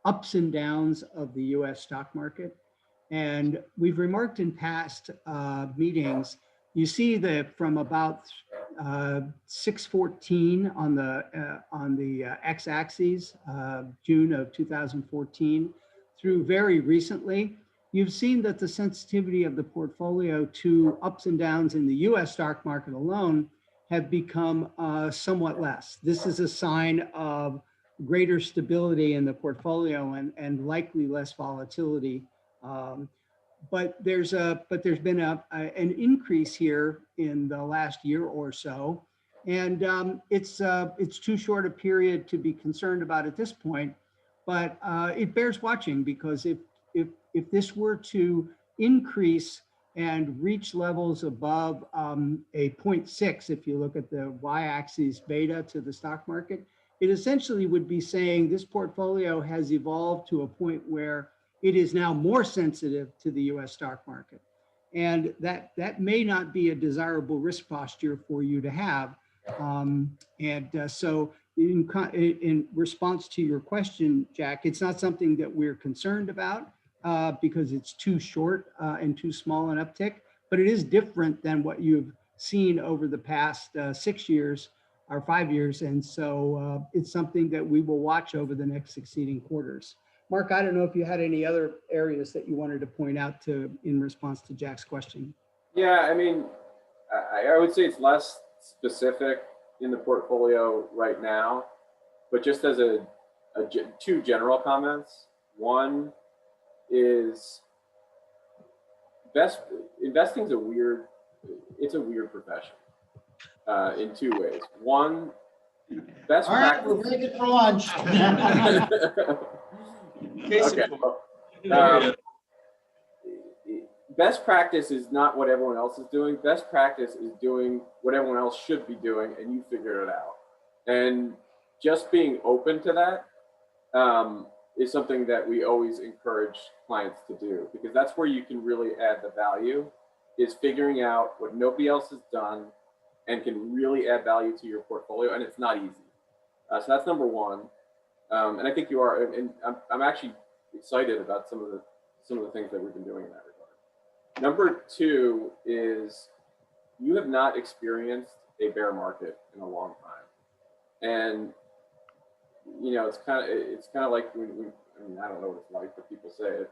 ups and downs of the U.S. stock market. And we've remarked in past meetings, you see that from about 614 on the x-axis, June of 2014, through very recently, you've seen that the sensitivity of the portfolio to ups and downs in the US stock market alone have become somewhat less. This is a sign of greater stability in the portfolio and likely less volatility. But there's been an increase here in the last year or so, and it's too short a period to be concerned about at this point. But it bears watching, because if this were to increase and reach levels above a 0.6, if you look at the y-axis beta to the stock market, it essentially would be saying this portfolio has evolved to a point where it is now more sensitive to the US stock market. And that may not be a desirable risk posture for you to have. So in response to your question, Jack, it's not something that we're concerned about because it's too short and too small an uptick, but it is different than what you've seen over the past 6 years or 5 years. And so it's something that we will watch over the next succeeding quarters. Mark, I don't know if you had any other areas that you wanted to point out in response to Jack's question. Yeah, I mean, I would say it's less specific in the portfolio right now, but just as two general comments. One is investing is a weird profession in two ways. One, best All right, practice. we're breaking for lunch. Okay. Best practice is not what everyone else is doing. Best practice is doing what everyone else should be doing, and you figure it out. And just being open to that is something that we always encourage clients to do, because that's where you can really add the value, is figuring out what nobody else has done and can really add value to your portfolio, and it's not easy. So that's number one. And I think you are, and I'm actually excited about some of the things that we've been doing in that regard. Number two is you have not experienced a bear market in a long time, and you know it's kind of like when I mean, I don't know what it's like, but people say it.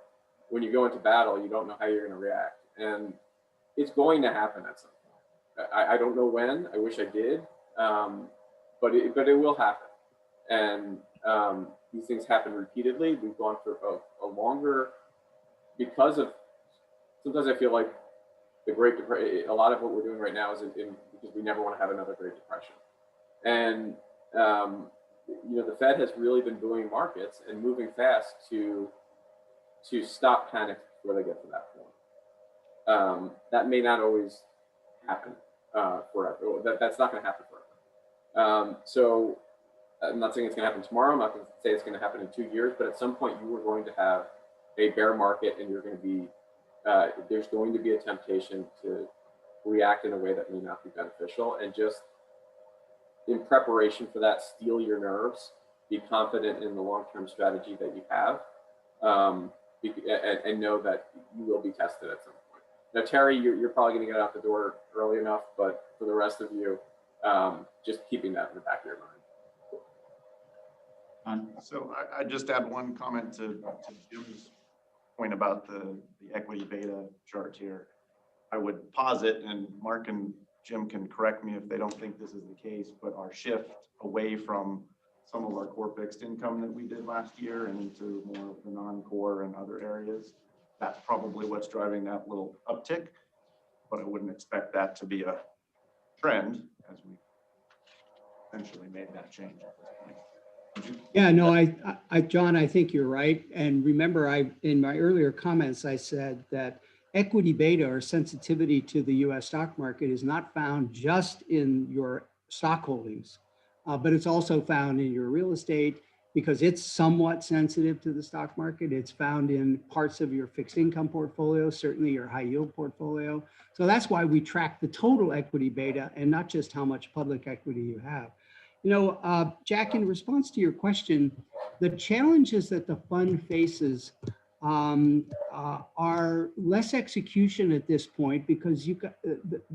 When you go into battle, you don't know how you're going to react, and it's going to happen at some point. I don't know when. I wish I did, but it will happen, and these things happen repeatedly. We've gone through a longer, because of, sometimes I feel like the Great Depression, a lot of what we're doing right now is because we never want to have another Great Depression. And, you know, the Fed has really been buoying markets and moving fast to stop panic before they get to that point. That may not always happen forever. That's not going to happen forever. So I'm not saying it's going to happen tomorrow. I'm not going to say it's going to happen in 2 years, but at some point you are going to have a bear market, and you're going to be, there's going to be a temptation to react in a way that may not be beneficial. And just in preparation for that, steel your nerves, be confident in the long-term strategy that you have, and know that you will be tested at some point. Now, Terry, you're probably going to get out the door early enough, but for the rest of you, just keeping that in the back of your mind. So I just add one comment to Jim's point about the equity beta chart here. I would posit, and Mark and Jim can correct me if they don't think this is the case, but our shift away from some of our core fixed income that we did last year and into more of the non-core and other areas, that's probably what's driving that little uptick. But I wouldn't expect that to be a trend, as we essentially made that change at this point. Yeah, no, John, I think you're right. And remember, in my earlier comments, I said that equity beta, or sensitivity to the US stock market, is not found just in your stock holdings, but it's also found in your real estate, because it's somewhat sensitive to the stock market. It's found in parts of your fixed income portfolio, certainly your high yield portfolio. So that's why we track the total equity beta and not just how much public equity you have. You know, Jack, in response to your question, the challenges that the fund faces are less execution at this point, because you got,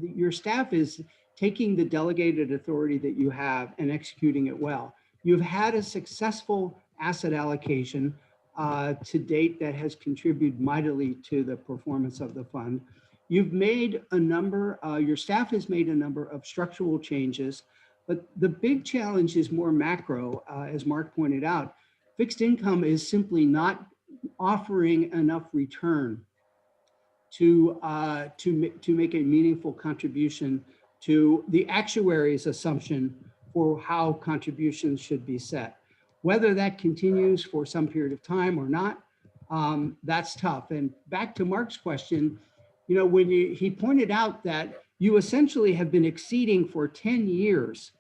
your staff is taking the delegated authority that you have and executing it well. You've had a successful asset allocation to date that has contributed mightily to the performance of the fund. You've made a number, your staff has made a number of structural changes, but the big challenge is more macro, as Mark pointed out. Fixed income is simply not offering enough return to make a meaningful contribution to the actuary's assumption for how contributions should be set. Whether that continues for some period of time or not, that's tough. And back to Mark's question, you know, when he pointed out that you essentially have been exceeding for 10 years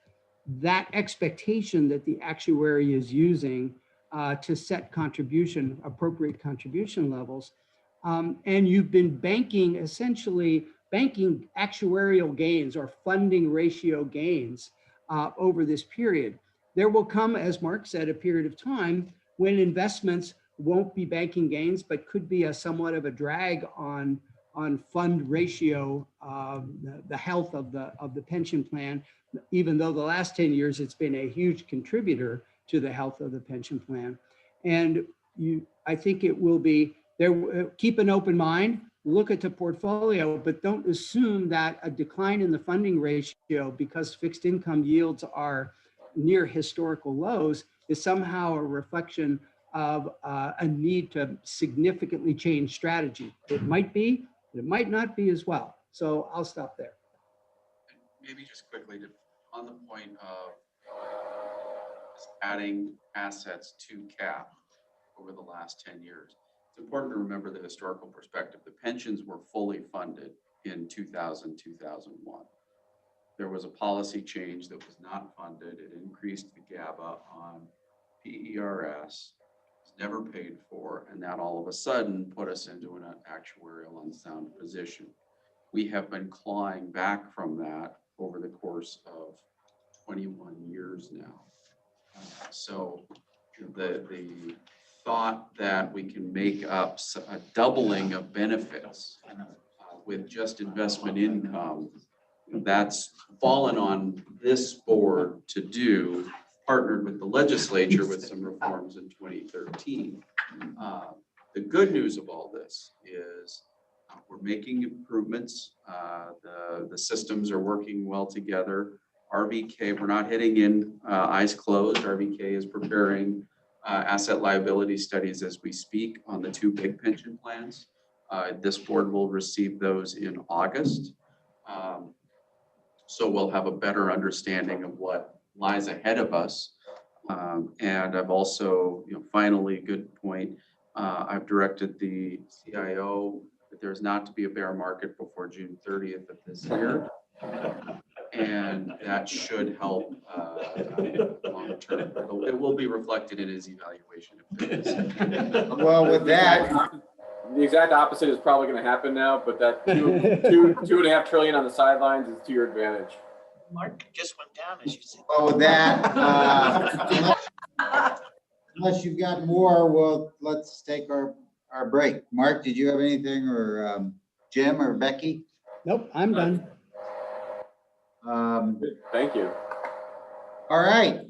that expectation that the actuary is using to set appropriate contribution levels. And you've been essentially banking actuarial gains or funding ratio gains over this period. There will come, as Mark said, a period of time when investments won't be banking gains, but could be somewhat of a drag on fund ratio, the health of the pension plan, even though the last 10 years it's been a huge contributor to the health of the pension plan. And I think it will be there. Keep an open mind, look at the portfolio, but don't assume that a decline in the funding ratio because fixed income yields are near historical lows is somehow a reflection of a need to significantly change strategy. It might be, but it might not be as well. So I'll stop there. Maybe just quickly on the point of adding assets to CAP over the last 10 years. It's important to remember the historical perspective. The pensions were fully funded in 2000, 2001. There was a policy change that was not funded. It increased the GABA on PERS, was never paid for, and that all of a sudden put us into an actuarial unsound position. We have been clawing back from that over the course of 21 years now. So the thought that we can make up a doubling of benefits with just investment income, that's fallen on this board to do, partnered with the legislature with some reforms in 2013. The good news of all this is we're making improvements. The systems are working well together. RBK, we're not hitting in eyes closed. RBK is preparing asset liability studies as we speak on the two big pension plans. This board will receive those in August. So we'll have a better understanding of what lies ahead of us. And I've also, finally, good point, I've directed the CIO that there's not to be a bear market before June 30th of this year. And that should help long term. It will be reflected in his evaluation. Well, with that, The exact opposite is probably going to happen now, but that $2.5 trillion on the sidelines is to your advantage. Mark just went down, as you said. well, with that, unless you've got more, let's take our break. Mark, did you have anything, or Jim or Becky? Nope, I'm done. Thank you. All right.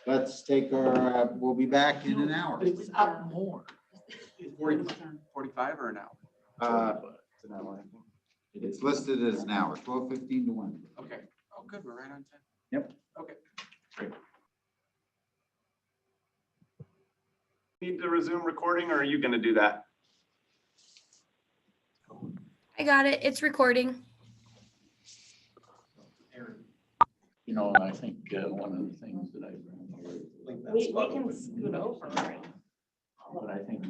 Let's take our, we'll be back in an hour. But it was up more. 45 or an hour? It's an hour, I think. It's listed as an hour, 12:15 to 1. Okay. Oh, good. We're right on time. Yep. Okay. Great. Need to resume recording, or are you going to do that? I got it. It's recording. You know, and I think one of the things that I We can scoot over. but I think.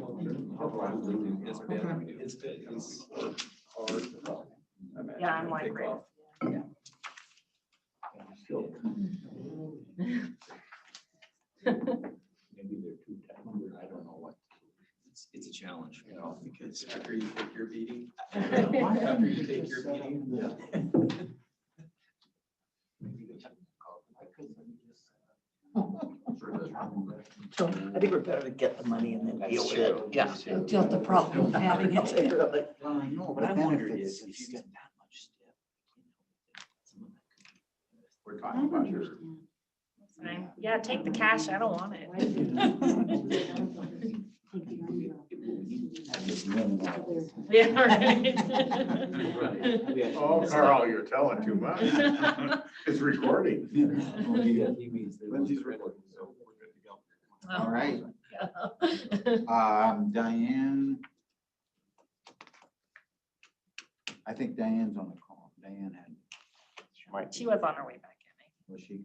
Yeah, I'm like, great. Maybe they're too tender, I don't know what. It's a challenge, you know, because after you take your beating. After you take your beating. So I think we're better to get the money and then deal with it. Yeah. And deal with the problem of having it. Well, I know, What but I then wondered if is it's, if you get that much step. Some of that could be- We're talking about your. Fine. Yeah, take the cash. I don't want it. Yeah, right. Oh, Carl, you're telling too much. It's recording. Lindsay's recording, so we're good to go. all right. Diane. I think Diane's on the call. Diane had, She was on her way back in. was she?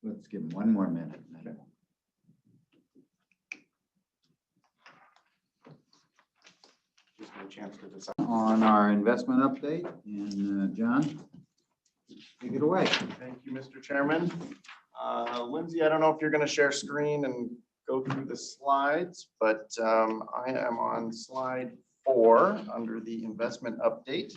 Let's give him one more minute. and then- Just get a chance to decide. On our investment update, and John, take it away. Thank you, Mr. Chairman. Lindsay, I don't know if you're going to share screen and go through the slides, but I am on slide 4 under the investment update.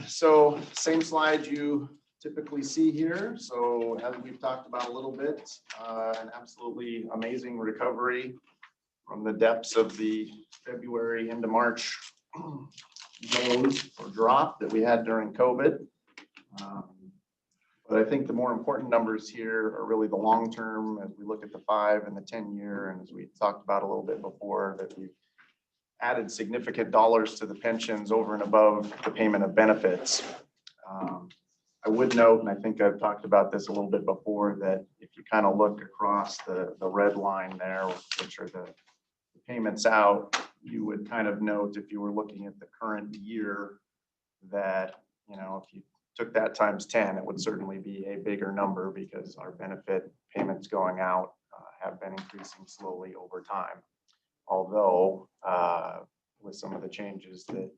So same slide you typically see here. So as we've talked about a little bit, an absolutely amazing recovery from the depths of the February into March lows or drop that we had during COVID. But I think the more important numbers here are really the long term as we look at the 5 and the 10-year. And as we talked about a little bit before, that we've added significant dollars to the pensions over and above the payment of benefits. I would note, and I think I've talked about this a little bit before, that if you kind of look across the red line there, which are the payments out, you would kind of note if you were looking at the current year that, you know, if you took that times 10, it would certainly be a bigger number because our benefit payments going out have been increasing slowly over time. Although with some of the changes that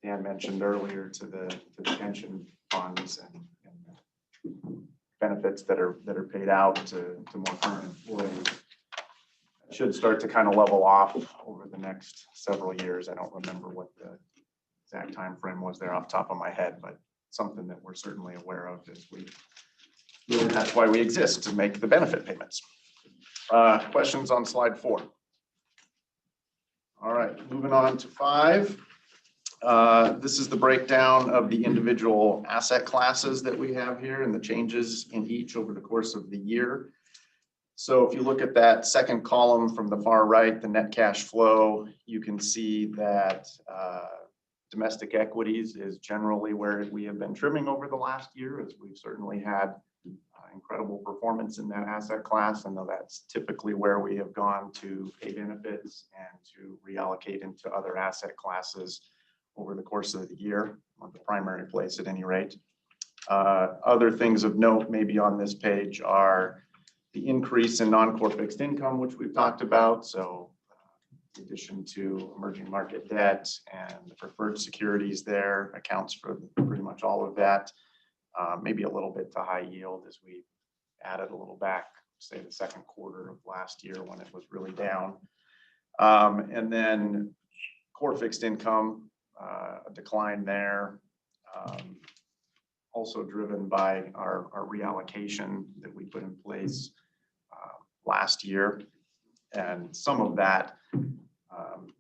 Dan mentioned earlier to the pension funds and benefits that are paid out to more current employees, should start to kind of level off over the next several years. I don't remember what the exact time frame was there off the top of my head, but something that we're certainly aware of as that's why we exist, to make the benefit payments. Questions on slide 4? All right, moving on to 5. This is the breakdown of the individual asset classes that we have here and the changes in each over the course of the year. So if you look at that second column from the far right, the net cash flow, you can see that domestic equities is generally where we have been trimming over the last year, as we've certainly had incredible performance in that asset class. And though that's typically where we have gone to pay benefits and to reallocate into other asset classes over the course of the year, or the primary place at any rate. Other things of note maybe on this page are the increase in non-core fixed income, which we've talked about. So in addition to emerging market debt and the preferred securities there accounts for pretty much all of that. Maybe a little bit to high yield as we added a little back, say the second quarter of last year when it was really down. And then core fixed income, a decline there. Also driven by our reallocation that we put in place last year. And some of that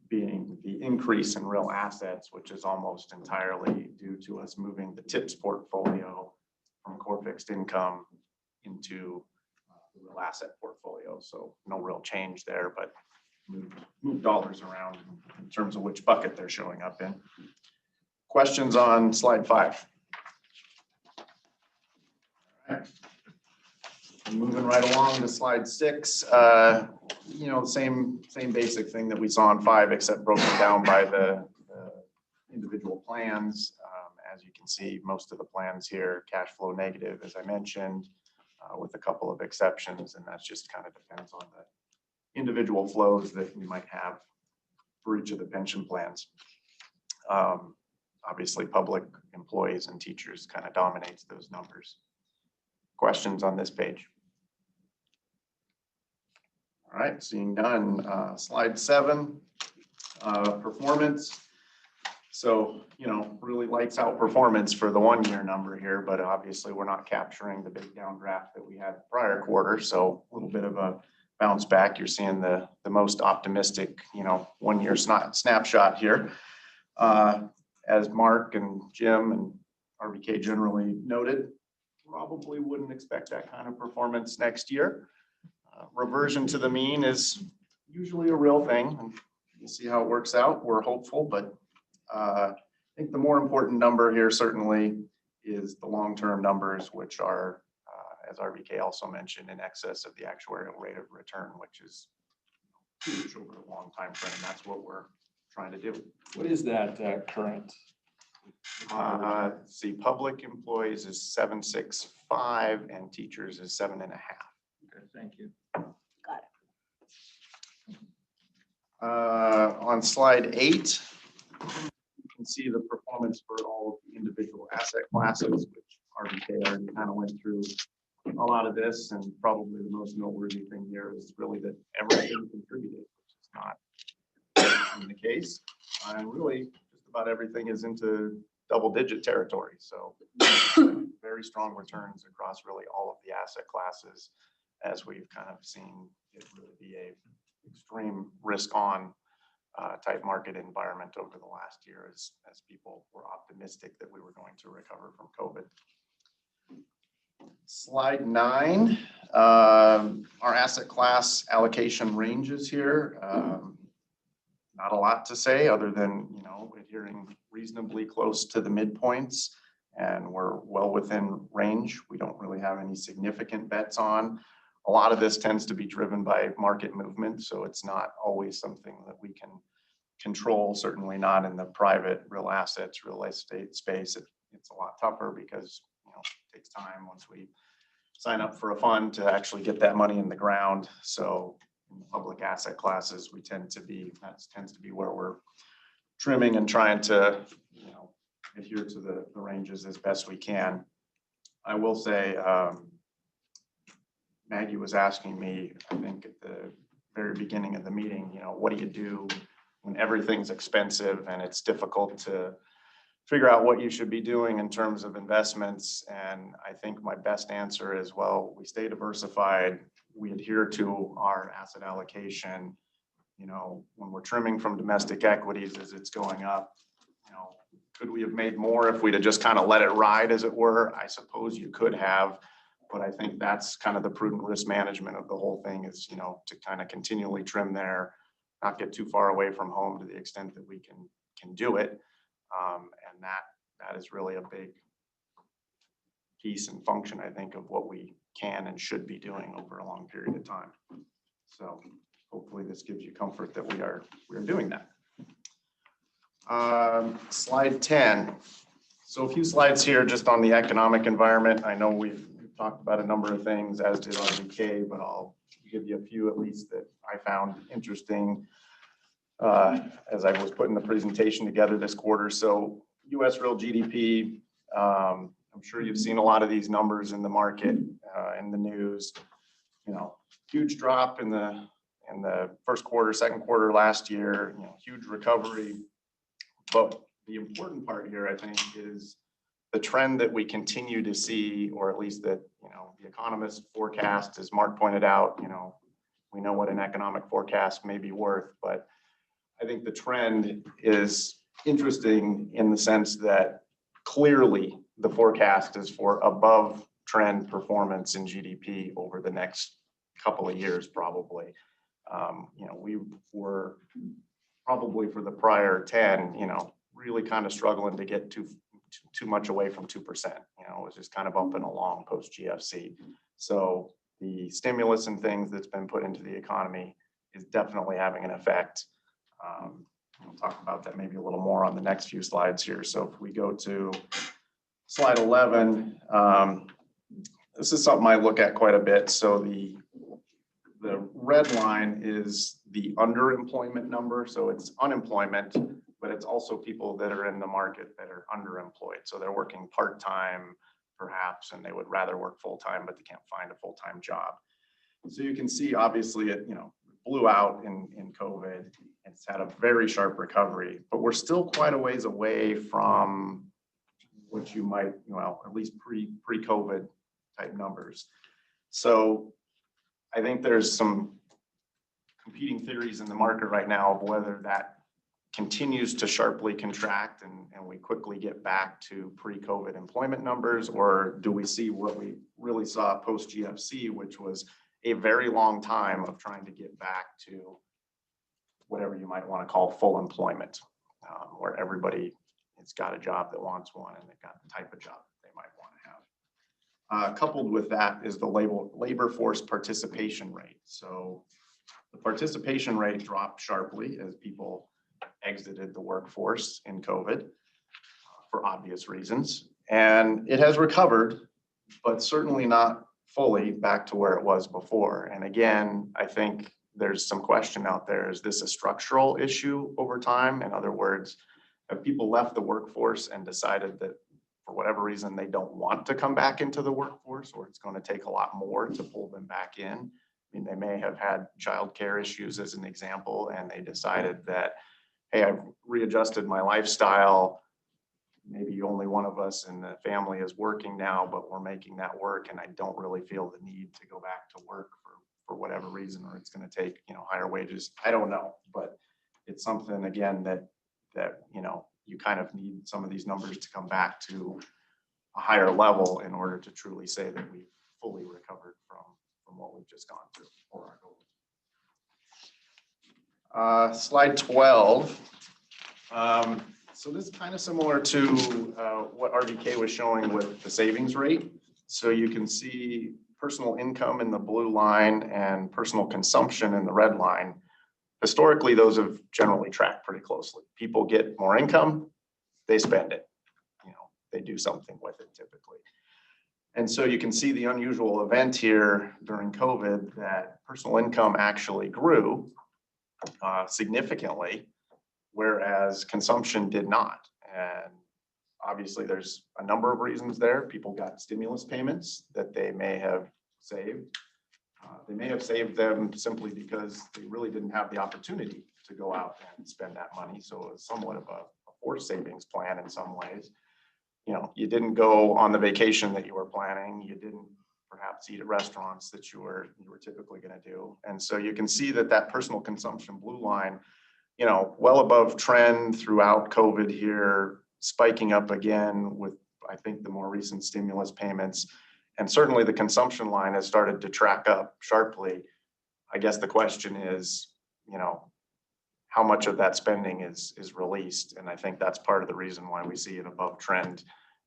being the increase in real assets, which is almost entirely due to us moving the TIPS portfolio from core fixed income into the real asset portfolio. So no real change there, but move dollars around in terms of which bucket they're showing up in. Questions on slide 5? All right. Moving right along to slide 6, you know, same basic thing that we saw on 5, except broken down by the individual plans. As you can see, most of the plans here, cash flow negative, as I mentioned, with a couple of exceptions, and that's just kind of depends on the individual flows that we might have for each of the pension plans. Obviously, public employees and teachers kind of dominates those numbers. questions on this page? All right, seeing none. Slide 7, performance. So, really lights out performance for the 1-year number here, but obviously we're not capturing the big downdraft that we had prior quarter. So a little bit of a bounce back. You're seeing the most optimistic, 1-year snapshot here. As Mark and Jim and RBK generally noted, probably wouldn't expect that kind of performance next year. Reversion to the mean is usually a real thing, and we'll see how it works out. We're hopeful, but I think the more important number here certainly is the long-term numbers, which are, as RBK also mentioned, in excess of the actuarial rate of return, which is huge over a long time frame. That's what we're trying to do. What is that current? See, public employees is 7.65 and teachers is 7.5. Okay, thank you. On slide 8, you can see the performance for all of the individual asset classes, which RBK already kind of went through a lot of this, and probably the most noteworthy thing here is really that everything contributed, which is not the case. And really, just about everything is into double-digit territory. So very strong returns across really all of the asset classes, as we've kind of seen it really be a extreme risk on type market environment over the last year as people were optimistic that we were going to recover from COVID. Slide 9, our asset class allocation ranges here. Not a lot to say other than, adhering reasonably close to the midpoints, and we're well within range. We don't really have any significant bets on. A lot of this tends to be driven by market movement, so it's not always something that we can control, certainly not in the private real assets, real estate space. It's a lot tougher because it takes time once we sign up for a fund to actually get that money in the ground. So in the public asset classes, that tends to be where we're trimming and trying to adhere to the ranges as best we can. I will say, Maggie was asking me, I think at the very beginning of the meeting, what do you do when everything's expensive and it's difficult to figure out what you should be doing in terms of investments? And I think my best answer is, well, we stay diversified. We adhere to our asset allocation. When we're trimming from domestic equities as it's going up, could we have made more if we'd have just kind of let it ride, as it were? I suppose you could have, but I think that's kind of the prudent risk management of the whole thing is, to kind of continually trim there, not get too far away from home to the extent that we can do it. And that is really a big piece and function, I think, of what we can and should be doing over a long period of time. So hopefully this gives you comfort that we are doing that. Slide 10. So a few slides here just on the economic environment. I know we've talked about a number of things, as did RBK, but I'll give you a few at least that I found interesting as I was putting the presentation together this quarter. So U.S. real GDP, I'm sure you've seen a lot of these numbers in the market, in the news. Huge drop in the first quarter, second quarter last year. Huge recovery. But the important part here, I think, is the trend that we continue to see, or at least that the economists forecast, as Mark pointed out. We know what an economic forecast may be worth, but I think the trend is interesting in the sense that clearly the forecast is for above trend performance in GDP over the next couple of years, probably. We were probably for the prior 10, really kind of struggling to get too much away from 2%. It was just kind of up and along post GFC. So the stimulus and things that's been put into the economy is definitely having an effect. We'll talk about that maybe a little more on the next few slides here. So if we go to slide 11, this is something I look at quite a bit. So the red line is the underemployment number. So it's unemployment, but it's also people that are in the market that are underemployed. So they're working part-time, perhaps, and they would rather work full-time, but they can't find a full-time job. So you can see, obviously, it, blew out in COVID. It's had a very sharp recovery, but we're still quite a ways away from what you might, at least pre-COVID type numbers. So I think there's some competing theories in the market right now of whether that continues to sharply contract and we quickly get back to pre-COVID employment numbers, or do we see what we really saw post-GFC, which was a very long time of trying to get back to whatever you might want to call full employment, where everybody has got a job that wants one and they've got the type of job that they might want to have. Coupled with that is the labor force participation rate. So the participation rate dropped sharply as people exited the workforce in COVID for obvious reasons. And it has recovered, but certainly not fully back to where it was before. And again, I think there's some question out there. Is this a structural issue over time? In other words, have people left the workforce and decided that for whatever reason, they don't want to come back into the workforce, or it's going to take a lot more to pull them back in? I mean, they may have had childcare issues as an example, and they decided that, hey, I've readjusted my lifestyle. Maybe only one of us in the family is working now, but we're making that work, and I don't really feel the need to go back to work for whatever reason, or it's going to take, higher wages. I don't know, but it's something, again, that you kind of need some of these numbers to come back to a higher level in order to truly say that we've fully recovered from what we've just gone through or our goals. Slide 12. So this is kind of similar to what RVK was showing with the savings rate. So you can see personal income in the blue line and personal consumption in the red line. Historically, those have generally tracked pretty closely. People get more income, they spend it. They do something with it typically. And so you can see the unusual event here during COVID that personal income actually grew significantly, whereas consumption did not. And obviously there's a number of reasons there. People got stimulus payments that they may have saved. They may have saved them simply because they really didn't have the opportunity to go out and spend that money. So it was somewhat of a forced savings plan in some ways. You didn't go on the vacation that you were planning. You didn't perhaps eat at restaurants that you were typically going to do. And so you can see that personal consumption blue line, well above trend throughout COVID here, spiking up again with, I think, the more recent stimulus payments. And certainly the consumption line has started to track up sharply. I guess the question is, how much of that spending is released? And I think that's part of the reason why we see an above trend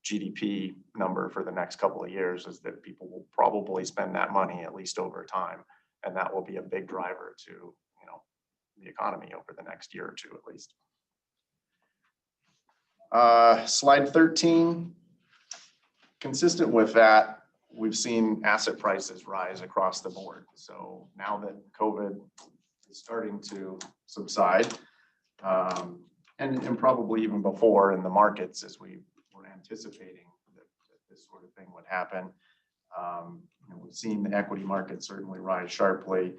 GDP number for the next couple of years, is that people will probably spend that money at least over time. And that will be a big driver to, the economy over the next year or two at least. Slide 13. Consistent with that, we've seen asset prices rise across the board. So now that COVID is starting to subside, and probably even before in the markets, as we were anticipating that this sort of thing would happen, we've seen the equity market certainly rise sharply.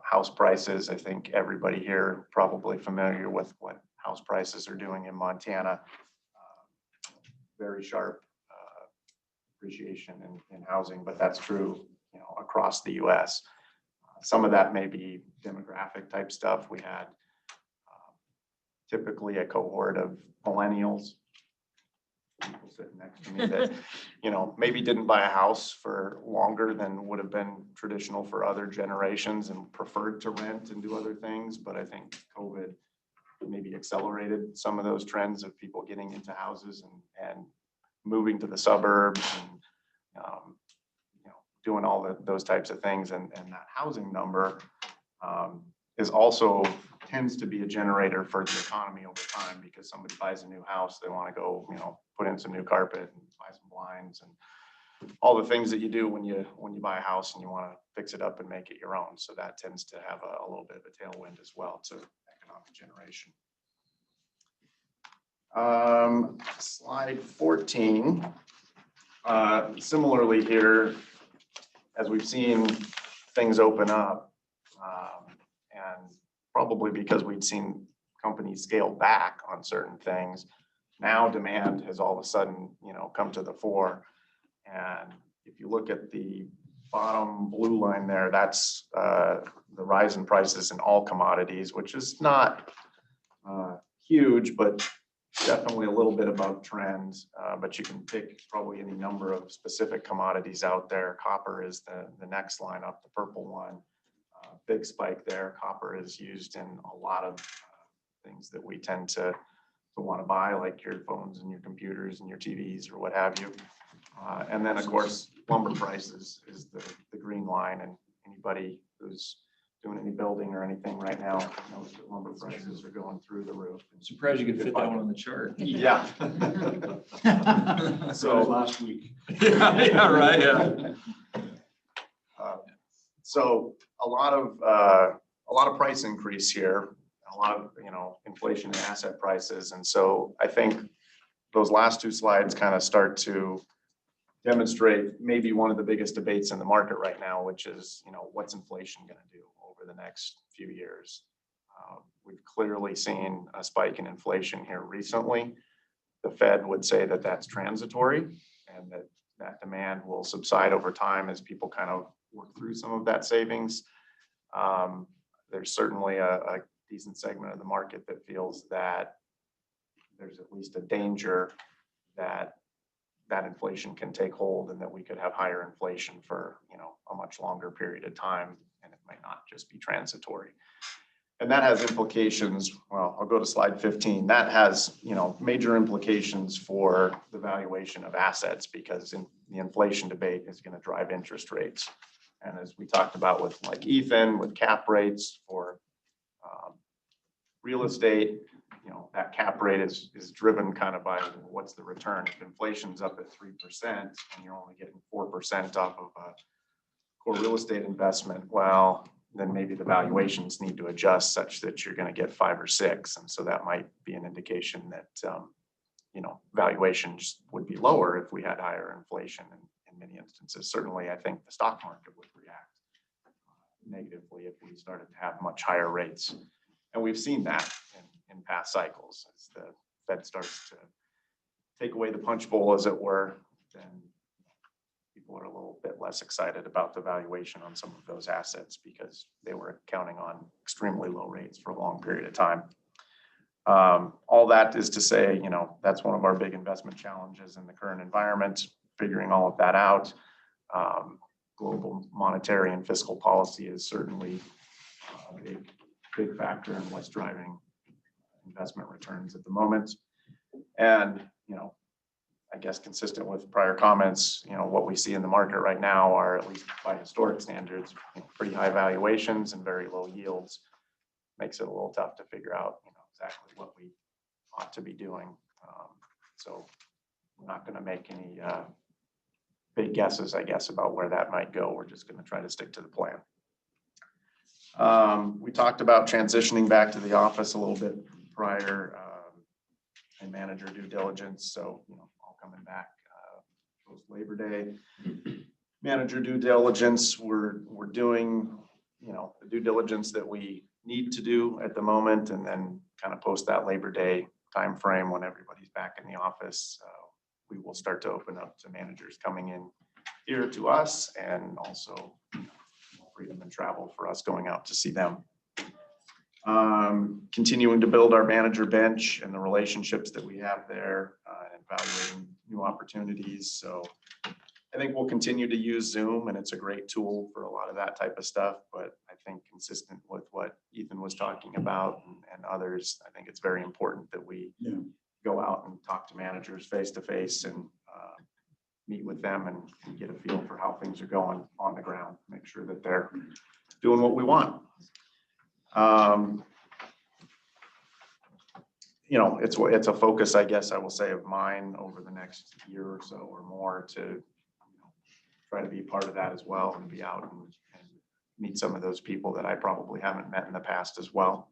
House prices, I think everybody here probably familiar with what house prices are doing in Montana. Very sharp appreciation in housing, but that's true, across the U.S. Some of that may be demographic type stuff. We had typically a cohort of millennials, people sitting next to me that, maybe didn't buy a house for longer than would have been traditional for other generations and preferred to rent and do other things. But I think COVID maybe accelerated some of those trends of people getting into houses and moving to the suburbs and doing all those types of things. And that housing number is also tends to be a generator for the economy over time, because somebody buys a new house, they want to go, put in some new carpet and buy some blinds and all the things that you do when you buy a house and you want to fix it up and make it your own. So that tends to have a little bit of a tailwind as well to economic generation. Slide 14. Similarly here, as we've seen things open up, and probably because we'd seen companies scale back on certain things, now demand has all of a sudden, come to the fore. And if you look at the bottom blue line there, that's the rise in prices in all commodities, which is not huge, but definitely a little bit above trend. But you can pick probably any number of specific commodities out there. Copper is the next line up, the purple one. Big spike there. Copper is used in a lot of things that we tend to want to buy, like your phones and your computers and your TVs or what have you. And then, of course, lumber prices is the green line, and anybody who's doing any building or anything right now knows that lumber prices are going through the roof. I'm surprised you could fit that one on the chart. Yeah. So last week. Yeah, right, yeah. So a lot of price increase here, a lot of, inflation in asset prices. And so I think those last two slides kind of start to demonstrate maybe one of the biggest debates in the market right now, which is, what's inflation going to do over the next few years? We've clearly seen a spike in inflation here recently. The Fed would say that that's transitory and that demand will subside over time as people kind of work through some of that savings. There's certainly a decent segment of the market that feels that there's at least a danger that inflation can take hold and that we could have higher inflation for, a much longer period of time, and it might not just be transitory. And that has implications. Well, I'll go to slide 15. That has, major implications for the valuation of assets, because the inflation debate is going to drive interest rates. And as we talked about with like Ethan, with cap rates for real estate, that cap rate is driven kind of by what's the return. If inflation's up at 3% and you're only getting 4% off of a core real estate investment, well, then maybe the valuations need to adjust such that you're going to get 5 or 6. And so that might be an indication that, valuations would be lower if we had higher inflation in many instances. Certainly, I think the stock market would react negatively if we started to have much higher rates. And we've seen that in past cycles. As the Fed starts to take away the punch bowl, as it were, then people are a little bit less excited about the valuation on some of those assets because they were counting on extremely low rates for a long period of time. All that is to say, that's one of our big investment challenges in the current environment, figuring all of that out. Global monetary and fiscal policy is certainly a big factor in what's driving investment returns at the moment. And, I guess consistent with prior comments, what we see in the market right now are, at least by historic standards, pretty high valuations and very low yields. Makes it a little tough to figure out, exactly what we ought to be doing. So we're not going to make any big guesses, I guess, about where that might go. We're just going to try to stick to the plan. We talked about transitioning back to the office a little bit prior, and manager due diligence. So, all coming back post Labor Day. Manager due diligence, we're doing, the due diligence that we need to do at the moment, and then kind of post that Labor Day timeframe when everybody's back in the office, we will start to open up to managers coming in here to us, and also freedom and travel for us going out to see them. Continuing to build our manager bench and the relationships that we have there, and evaluating new opportunities. So I think we'll continue to use Zoom, and it's a great tool for a lot of that type of stuff. But I think consistent with what Ethan was talking about and others, I think it's very important that we go out and talk to managers face to face and meet with them and get a feel for how things are going on the ground, make sure that they're doing what we want. It's a focus, I guess I will say, of mine over the next year or so or more to try to be part of that as well, and be out and meet some of those people that I probably haven't met in the past as well.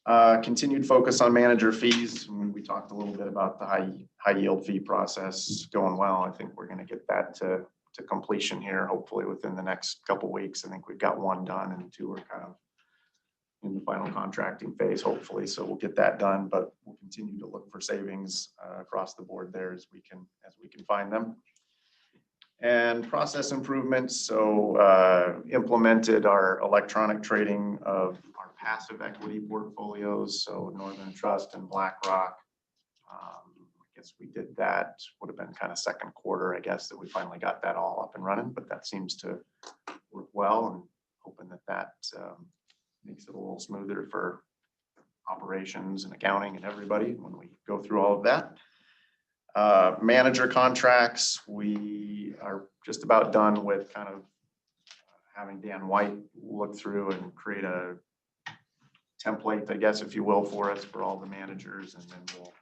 Continued focus on manager fees. When we talked a little bit about the high yield fee process going well, I think we're going to get that to completion here, hopefully within the next couple of weeks. I think we've got one done and two are kind of in the final contracting phase, hopefully. So we'll get that done, but we'll continue to look for savings across the board there as we can find them. And process improvements. So implemented our electronic trading of our passive equity portfolios. So Northern Trust and BlackRock. I guess we did that, would have been kind of second quarter, I guess, that we finally got that all up and running, but that seems to work well, and hoping that makes it a little smoother for operations and accounting and everybody when we go through all of that. Manager contracts, we are just about done with kind of having Dan White look through and create a template, I guess, if you will, for us for all the managers, and then we'll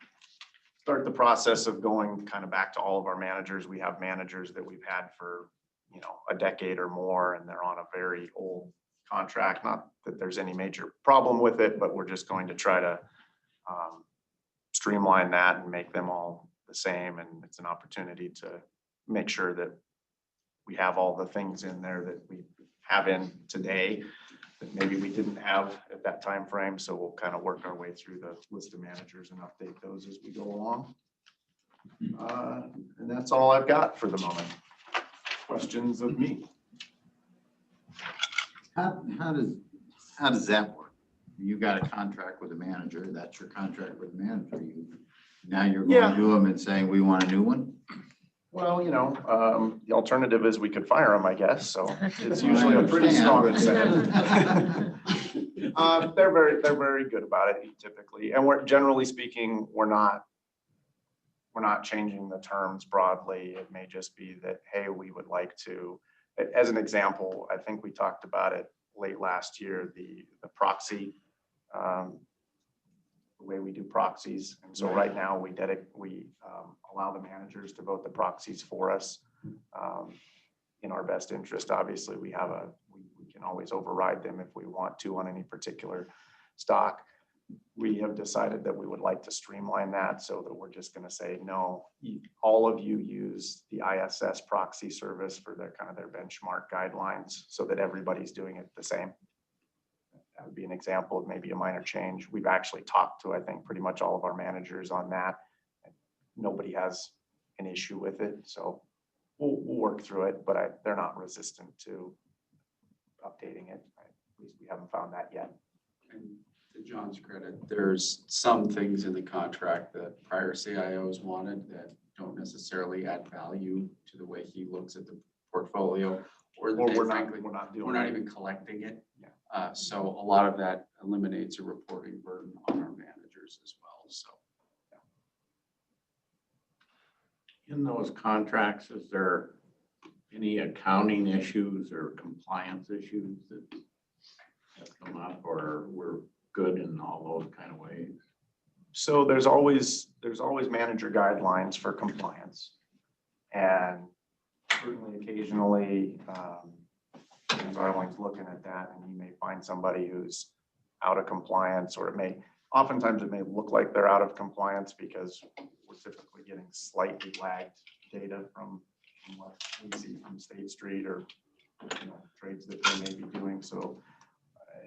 start the process of going kind of back to all of our managers. We have managers that we've had for, a decade or more, and they're on a very old contract. Not that there's any major problem with it, but we're just going to try to streamline that and make them all the same. And it's an opportunity to make sure that we have all the things in there that we have in today that maybe we didn't have at that time frame. So we'll kind of work our way through the list of managers and update those as we go along. And that's all I've got for the moment. Questions of me? How does that work? You got a contract with the manager, that's your contract with the manager. Now you're going to them and saying, we want a new one? Well, the alternative is we could fire them, I guess. So it's usually a pretty strong incentive. They're very good about it typically. And we're generally speaking, we're not changing the terms broadly. It may just be that, hey, we would like to, as an example, I think we talked about it late last year, the proxy, the way we do proxies. And so right now we allow the managers to vote the proxies for us in our best interest. Obviously, we can always override them if we want to on any particular stock. We have decided that we would like to streamline that so that we're just going to say, no, all of you use the ISS proxy service for their benchmark guidelines so that everybody's doing it the same. That would be an example of maybe a minor change. We've actually talked to, I think, pretty much all of our managers on that. Nobody has an issue with it. So we'll work through it, but they're not resistant to updating it. At least we haven't found that yet. And to John's credit, there's some things in the contract that prior CIOs wanted that don't necessarily add value to the way he looks at the portfolio, or that we're not even collecting it. Yeah. So a lot of that eliminates a reporting burden on our managers as well. So in those contracts, is there any accounting issues or compliance issues that have come up, or we're good in all those kind of ways? So there's always manager guidelines for compliance, and certainly occasionally Darling's looking at that, and you may find somebody who's out of compliance, or oftentimes it may look like they're out of compliance because we're typically getting slightly lagged data from what we see from State Street or trades that they may be doing. So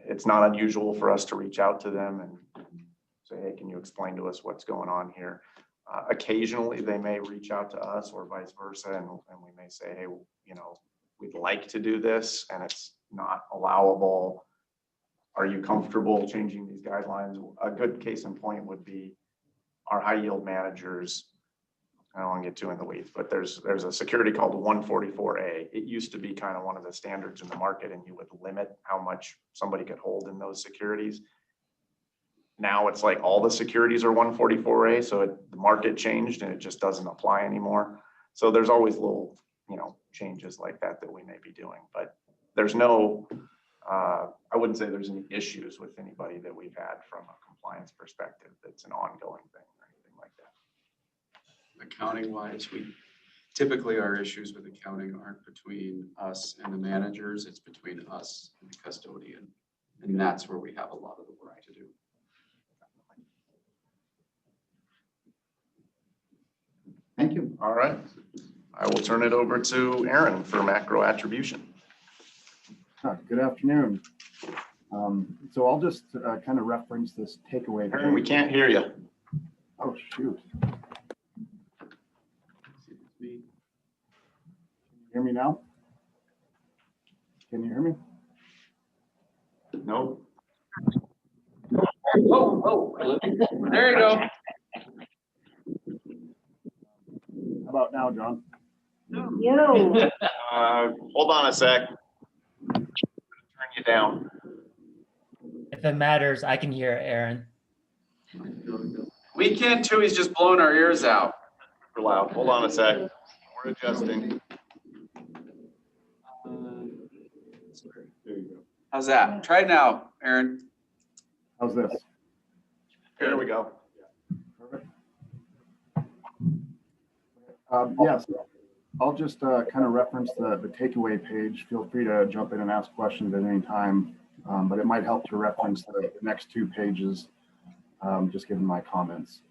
it's not unusual for us to reach out to them and say, hey, can you explain to us what's going on here? Occasionally they may reach out to us or vice versa, and we may say, hey, we'd like to do this and it's not allowable. Are you comfortable changing these guidelines? A good case in point would be our high yield managers. I don't want to get too in the weeds, but there's a security called 144A. It used to be kind of one of the standards in the market, and you would limit how much somebody could hold in those securities. Now it's like all the securities are 144A, so the market changed and it just doesn't apply anymore. So there's always little, changes like that we may be doing, but there's no, I wouldn't say there's any issues with anybody that we've had from a compliance perspective that's an ongoing thing or anything like that. accounting wise, typically our issues with accounting aren't between us and the managers, it's between us and the custodian. And that's where we have a lot of the work to do. All right. I will turn it over to Aaron for macro attribution. Good afternoon. So I'll just kind of reference this takeaway. Aaron, we can't hear you. Oh, shoot. Can you hear me now? Can you hear me? Nope. Oh, there you go. How about now, John? Yo. Hold on a sec. Turn you down. If it matters, I can hear Aaron. We can too. He's just blowing our ears out. We're loud. Hold on a sec. We're adjusting. There you go. How's that? Try it now, Aaron. How's this? There we go. Perfect. Yes, I'll just kind of reference the takeaway page. Feel free to jump in and ask questions at any time, but it might help to reference the next 2 pages, just given my comments.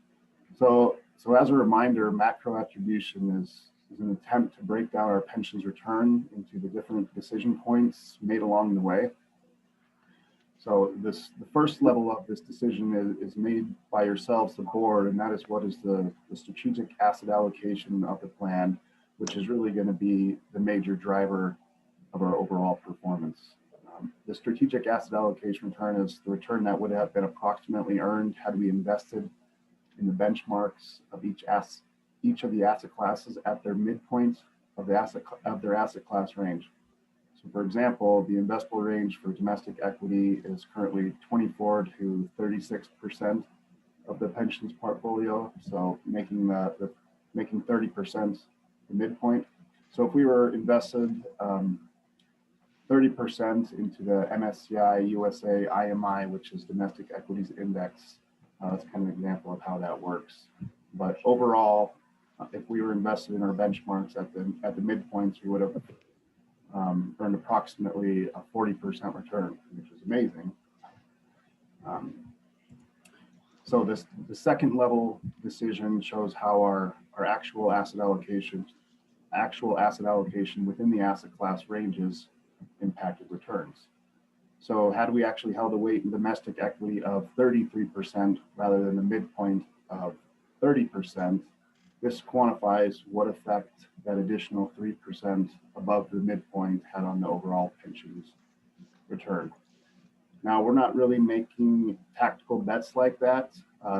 So as a reminder, macro attribution is an attempt to break down our pension's return into the different decision points made along the way. So the first level of this decision is made by yourselves, the board, and that is what is the strategic asset allocation of the plan, which is really going to be the major driver of our overall performance. The strategic asset allocation return is the return that would have been approximately earned had we invested in the benchmarks of each of the asset classes at their midpoint of their asset class range. So for example, the investable range for domestic equity is currently 24 to 36% of the pensions portfolio. So making 30% the midpoint. So if we were invested 30% into the MSCI USA IMI, which is domestic equities index, that's kind of an example of how that works. But overall, if we were invested in our benchmarks at the midpoints, we would have earned approximately a 40% return, which is amazing. So the second level decision shows how our actual asset allocation within the asset class ranges impacted returns. So had we actually held a weight in domestic equity of 33% rather than the midpoint of 30%, this quantifies what effect that additional 3% above the midpoint had on the overall pensions return. Now, we're not really making tactical bets like that.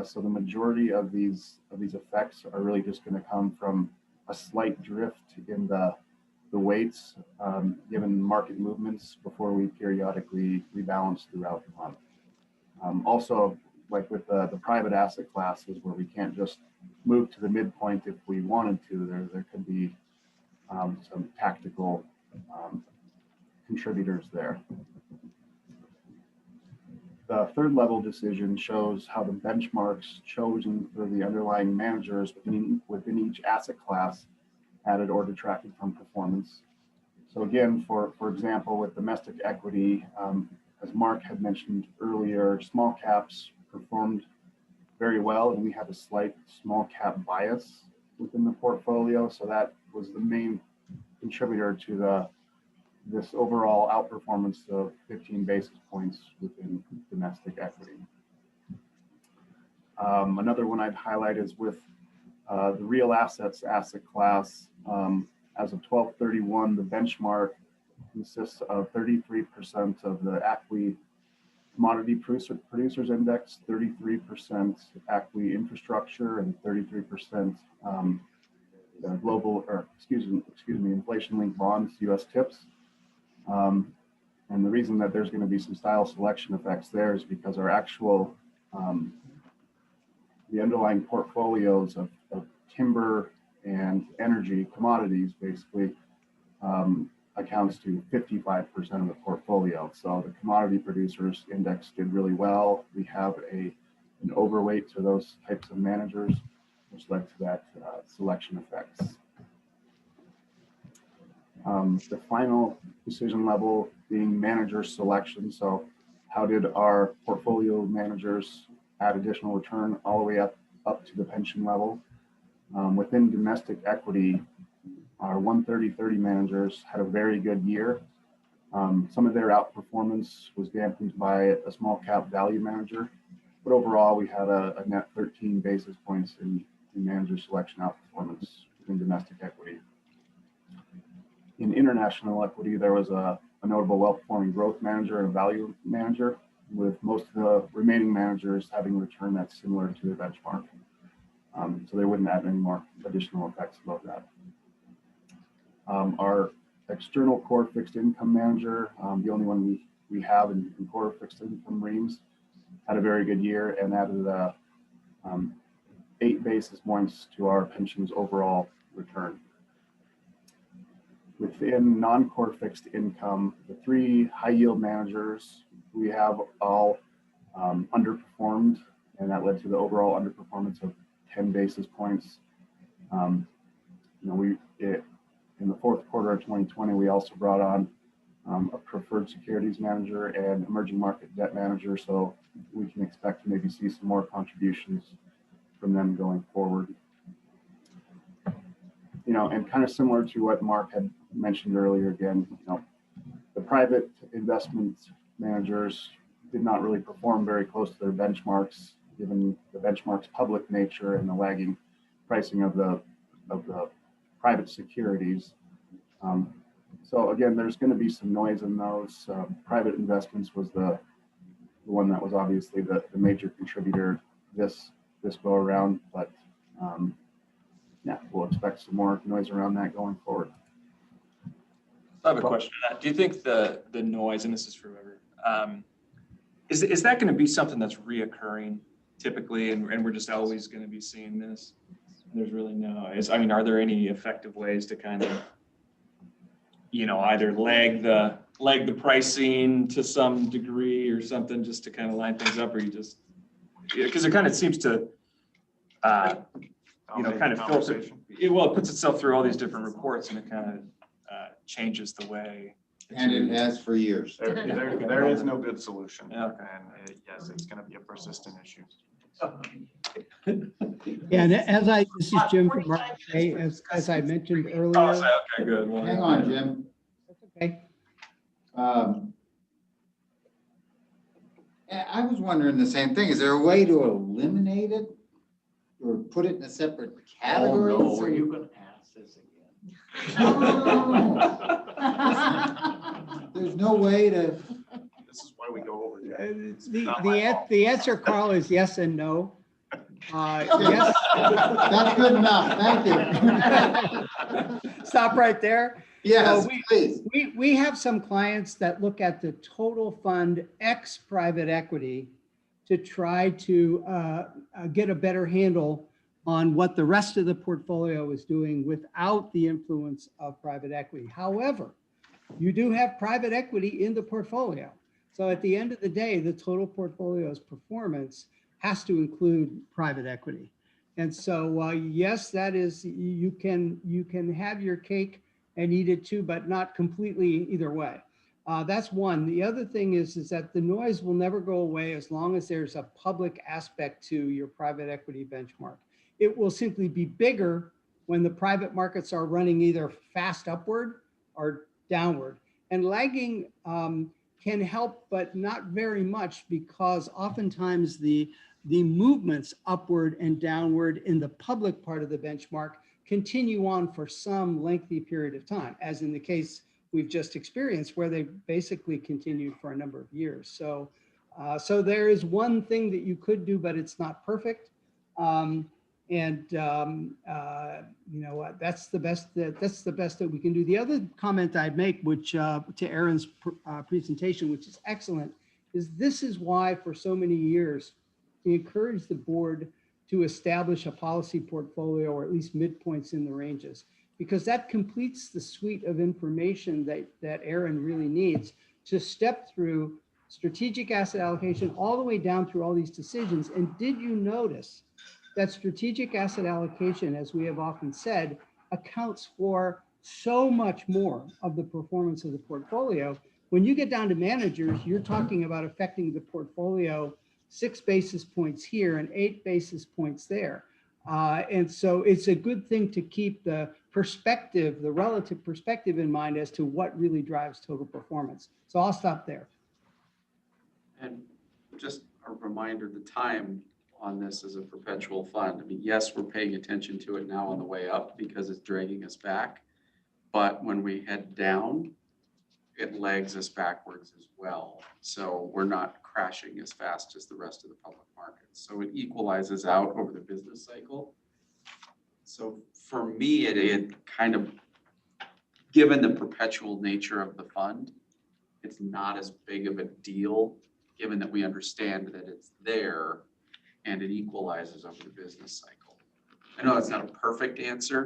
So the majority of these effects are really just going to come from a slight drift in the weights given market movements before we periodically rebalance throughout the month. Also, like with the private asset classes where we can't just move to the midpoint if we wanted to, there could be some tactical contributors there. The third level decision shows how the benchmarks chosen for the underlying managers within each asset class added or detracted from performance. So again, for example, with domestic equity, as Mark had mentioned earlier, small caps performed very well, and we have a slight small cap bias within the portfolio. So that was the main contributor to this overall outperformance of 15 basis points within domestic equity. Another one I'd highlight is with the real assets asset class. As of 12/31, the benchmark consists of 33% of the ACWI Commodity Producers Index, 33% ACWI Infrastructure, and 33% inflation-linked bonds, U.S. TIPS. And the reason that there's going to be some style selection effects there is because our actual, the underlying portfolios of timber and energy commodities basically accounts to 55% of the portfolio. So the commodity producers index did really well. We have an overweight to those types of managers, which led to that selection effects. The final decision level being manager selection. So how did our portfolio managers add additional return all the way up to the pension level? Within domestic equity, our 130/30 managers had a very good year. Some of their outperformance was dampened by a small cap value manager, but overall we had a net 13 basis points in manager selection outperformance in domestic equity. In international equity, there was a notable well-performing growth manager and a value manager, with most of the remaining managers having a return that's similar to the benchmark. So they wouldn't add any more additional effects above that. Our external core fixed income manager, the only one we have in core fixed income reams, had a very good year and added 8 basis points to our pension's overall return. Within non-core fixed income, the 3 high yield managers we have all underperformed, and that led to the overall underperformance of 10 basis points. In the fourth quarter of 2020, we also brought on a preferred securities manager and emerging market debt manager, so we can expect to maybe see some more contributions from them going forward. And kind of similar to what Mark had mentioned earlier, again, the private investment managers did not really perform very close to their benchmarks, given the benchmark's public nature and the lagging pricing of the private securities. So again, there's going to be some noise in those. Private investments was the one that was obviously the major contributor this go around, but yeah, we'll expect some more noise around that going forward. I have a question on that. Do you think the noise, and this is for whoever, is that going to be something that's reoccurring typically, and we're just always going to be seeing this? There's really no noise. I mean, are there any effective ways to kind of, either lag the pricing to some degree or something, just to kind of line things up, or you just, because it kind of seems to, kind of filter. It puts itself through all these different reports, and it kind of changes the way. And it has for years. There is no good solution. Yeah. And yes, it's going to be a persistent issue. Yeah, and this is Jim from RSA, as I mentioned earlier. Okay, good. Well, Hang on, Jim. That's okay. I was wondering the same thing. Is there a way to eliminate it or put it in a separate category? Oh, no, are you going to ask this again? No. There's no way to. This is why we go over here. The answer, Carl, is yes and no. Yes. That's good enough. Thank you. Stop right there. Yes, please. We have some clients that look at the total fund X private equity to try to get a better handle on what the rest of the portfolio is doing without the influence of private equity. However, you do have private equity in the portfolio. So at the end of the day, the total portfolio's performance has to include private equity. And so yes, that is, you can have your cake and eat it too, but not completely either way. That's one. The other thing is that the noise will never go away as long as there's a public aspect to your private equity benchmark. It will simply be bigger when the private markets are running either fast upward or downward. And lagging can help, but not very much, because oftentimes the movements upward and downward in the public part of the benchmark continue on for some lengthy period of time, as in the case we've just experienced, where they basically continued for a number of years. So, so there is one thing that you could do, but it's not perfect. That's the best that we can do. The other comment I'd make, which to Aaron's presentation, which is excellent, is this is why for so many years we encouraged the board to establish a policy portfolio, or at least midpoints in the ranges, because that completes the suite of information that Aaron really needs to step through strategic asset allocation all the way down through all these decisions. And did you notice that strategic asset allocation, as we have often said, accounts for so much more of the performance of the portfolio? When you get down to managers, you're talking about affecting the portfolio 6 basis points here and 8 basis points there. And so it's a good thing to keep the perspective, the relative perspective in mind as to what really drives total performance. So I'll stop there. And just a reminder, the time on this is a perpetual fund. I mean, yes, we're paying attention to it now on the way up because it's dragging us back. But when we head down, it lags us backwards as well. So we're not crashing as fast as the rest of the public markets. So it equalizes out over the business cycle. So for me, it kind of, given the perpetual nature of the fund, it's not as big of a deal, given that we understand that it's there and it equalizes over the business cycle. I know that's not a perfect answer,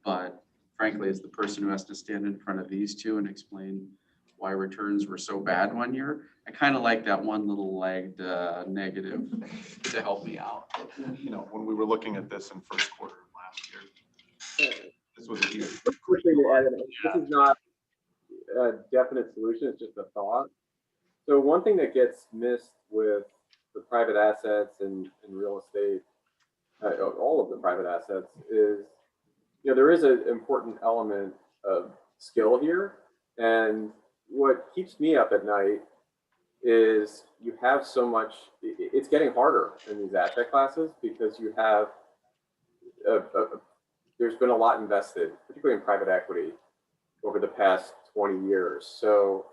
but frankly, as the person who has to stand in front of these two and explain why returns were so bad one year, I kind of like that one little lagged negative to help me out. You know, when we were looking at this in first quarter of last year, this was a huge. Quick thing to add, this is not a definite solution, it's just a thought. So one thing that gets missed with the private assets and real estate, all of the private assets is, there is an important element of skill here. And what keeps me up at night is you have so much, it's getting harder in these asset classes because you have, there's been a lot invested, particularly in private equity over the past 20 years. So,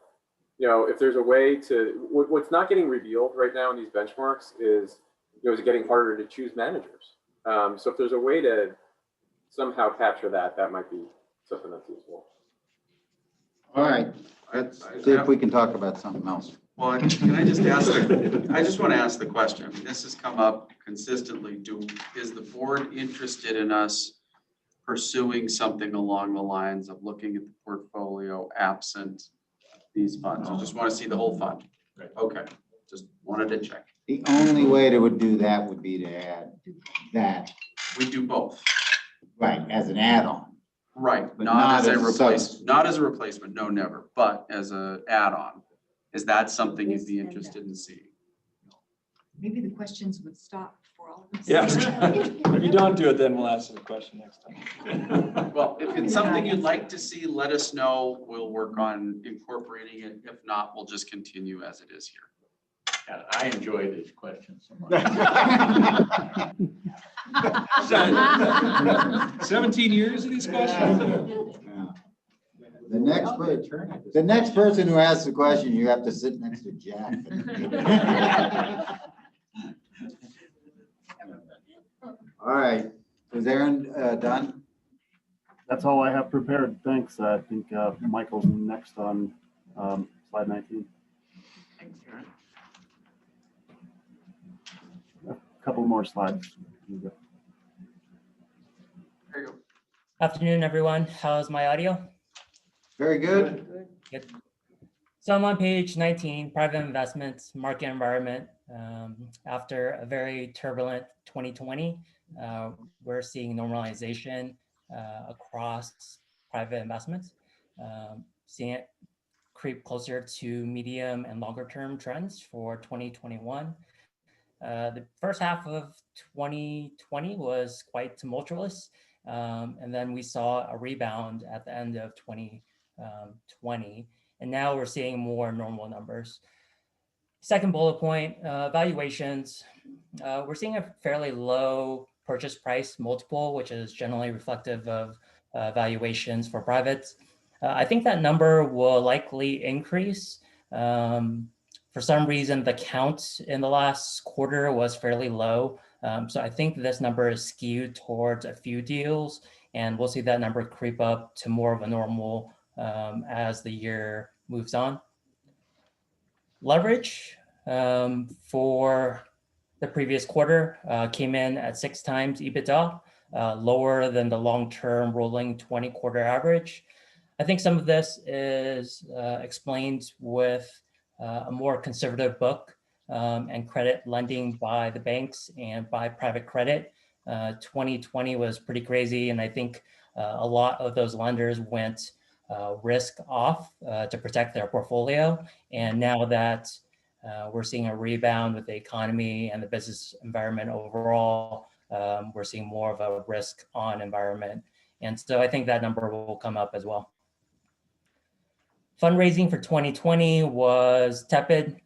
if there's a way to, what's not getting revealed right now in these benchmarks is, is it getting harder to choose managers? So if there's a way to somehow capture that, that might be something that's useful. All right, let's see if we can talk about something else. Well, can I just ask, I just want to ask the question. I mean, this has come up consistently. Is the board interested in us pursuing something along the lines of looking at the portfolio absent these funds? I just want to see the whole fund. Right. Okay, just wanted to check. The only way to would do that would be to add that, We do both. right, as an add-on. Right, But not as a replacement, substitute. not as a replacement, no, never, but as a add-on. Is that something you'd be interested in seeing? Maybe the questions would stop for all of us. Yeah. If you don't do it, then we'll ask the question next time. Well, if it's something you'd like to see, let us know. We'll work on incorporating it. If not, we'll just continue as it is here. Yeah, I enjoy these questions so much. 17 years of these questions? Yeah. The next person who asks the question, you have to sit next to Jack. All right, is Aaron done? That's all I have prepared. Thanks. I think Michael's next on slide 19. Thanks, Aaron. A couple more slides. There you go. Afternoon, everyone. How's my audio? Very good. Good. So I'm on page 19, private investments, market environment. After a very turbulent 2020, we're seeing normalization across private investments, seeing it creep closer to medium and longer term trends for 2021. The first half of 2020 was quite tumultuous, and then we saw a rebound at the end of 2020, and now we're seeing more normal numbers. Second bullet point, valuations. We're seeing a fairly low purchase price multiple, which is generally reflective of valuations for privates. I think that number will likely increase. For some reason, the count in the last quarter was fairly low. So I think this number is skewed towards a few deals, and we'll see that number creep up to more of a normal as the year moves on. Leverage for the previous quarter came in at 6 times EBITDA, lower than the long-term rolling 20-quarter average. I think some of this is explained with a more conservative book and credit lending by the banks and by private credit. 2020 was pretty crazy, and I think a lot of those lenders went risk off to protect their portfolio. And now that we're seeing a rebound with the economy and the business environment overall, we're seeing more of a risk on environment. And so I think that number will come up as well. Fundraising for 2020 was tepid.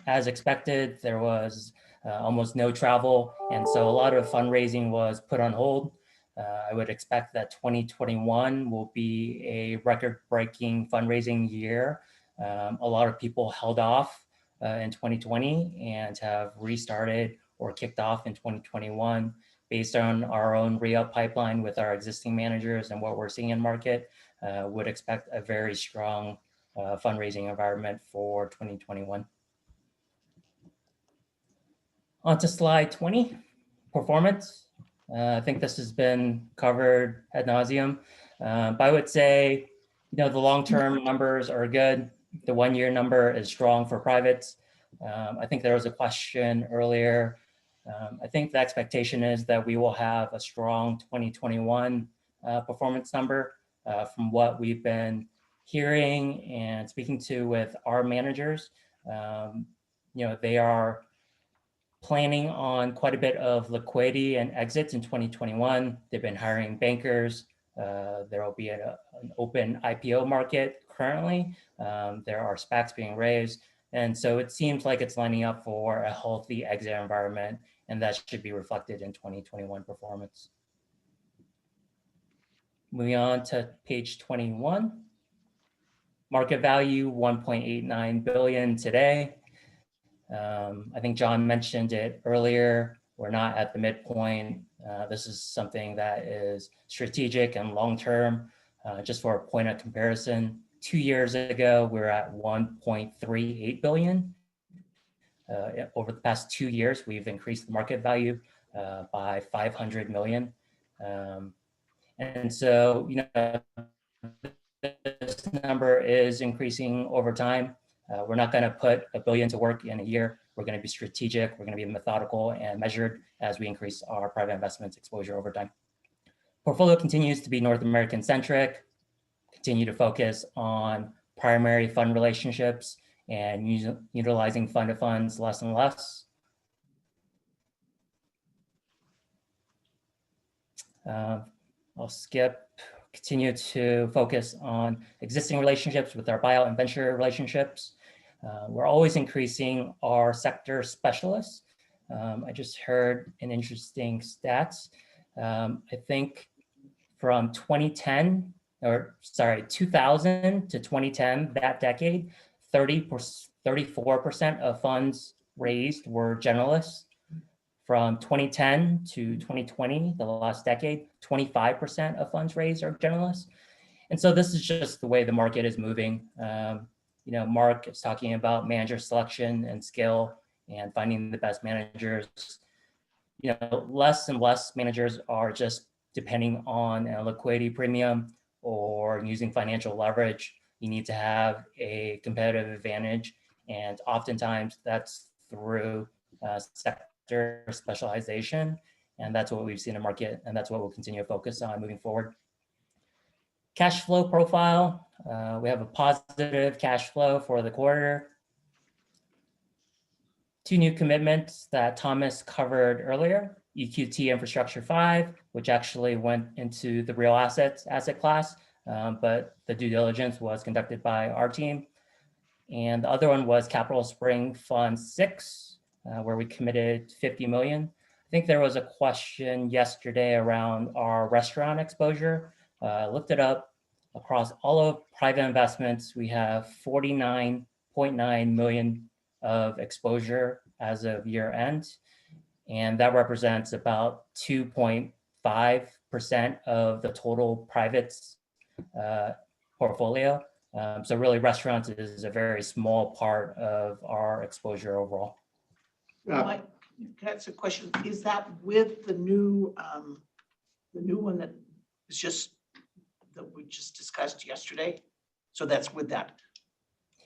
As expected, there was almost no travel. And so a lot of fundraising was put on hold. I would expect that 2021 will be a record-breaking fundraising year. A lot of people held off in 2020 and have restarted or kicked off in 2021 based on our own re-up pipeline with our existing managers and what we're seeing in market. Would expect a very strong fundraising environment for 2021. On to slide 20, performance. I think this has been covered ad nauseum, but I would say, the long-term numbers are good. The one-year number is strong for privates. I think there was a question earlier. I think the expectation is that we will have a strong 2021 performance number from what we've been hearing and speaking to with our managers. They are planning on quite a bit of liquidity and exits in 2021. They've been hiring bankers. There will be an open IPO market currently. There are SPACs being raised. And so it seems like it's lining up for a healthy exit environment, and that should be reflected in 2021 performance. Moving on to page 21. Market value, 1.89 billion today. I think John mentioned it earlier. We're not at the midpoint. This is something that is strategic and long-term. Just for a point of comparison, 2 years ago, we were at 1.38 billion. Over the past 2 years, we've increased the market value by 500 million. And so, this number is increasing over time. We're not going to put $1 billion to work in a year. We're going to be strategic. We're going to be methodical and measured as we increase our private investments exposure over time. Portfolio continues to be North American centric, continue to focus on primary fund relationships and utilizing fund of funds less and less. I'll skip. Continue to focus on existing relationships with our buyout and venture relationships. We're always increasing our sector specialists. I just heard an interesting stats. I think from 2000 to 2010, that decade, 34% of funds raised were generalists. From 2010 to 2020, the last decade, 25% of funds raised are generalists. And so this is just the way the market is moving. Mark is talking about manager selection and skill and finding the best managers. Less and less managers are just depending on a liquidity premium or using financial leverage. You need to have a competitive advantage. And oftentimes that's through sector specialization. And that's what we've seen in the market. And that's what we'll continue to focus on moving forward. Cash flow profile. We have a positive cash flow for the quarter. 2 new commitments that Thomas covered earlier. EQT Infrastructure 5, which actually went into the real asset class, but the due diligence was conducted by our team. And the other one was Capital Spring Fund 6, where we committed 50 million. I think there was a question yesterday around our restaurant exposure. I looked it up. Across all of private investments, we have 49.9 million of exposure as of year end. And that represents about 2.5% of the total privates portfolio. So really restaurants is a very small part of our exposure overall. Mike, can I ask a question? Is that with the new one that is just that we just discussed yesterday? So that's with that.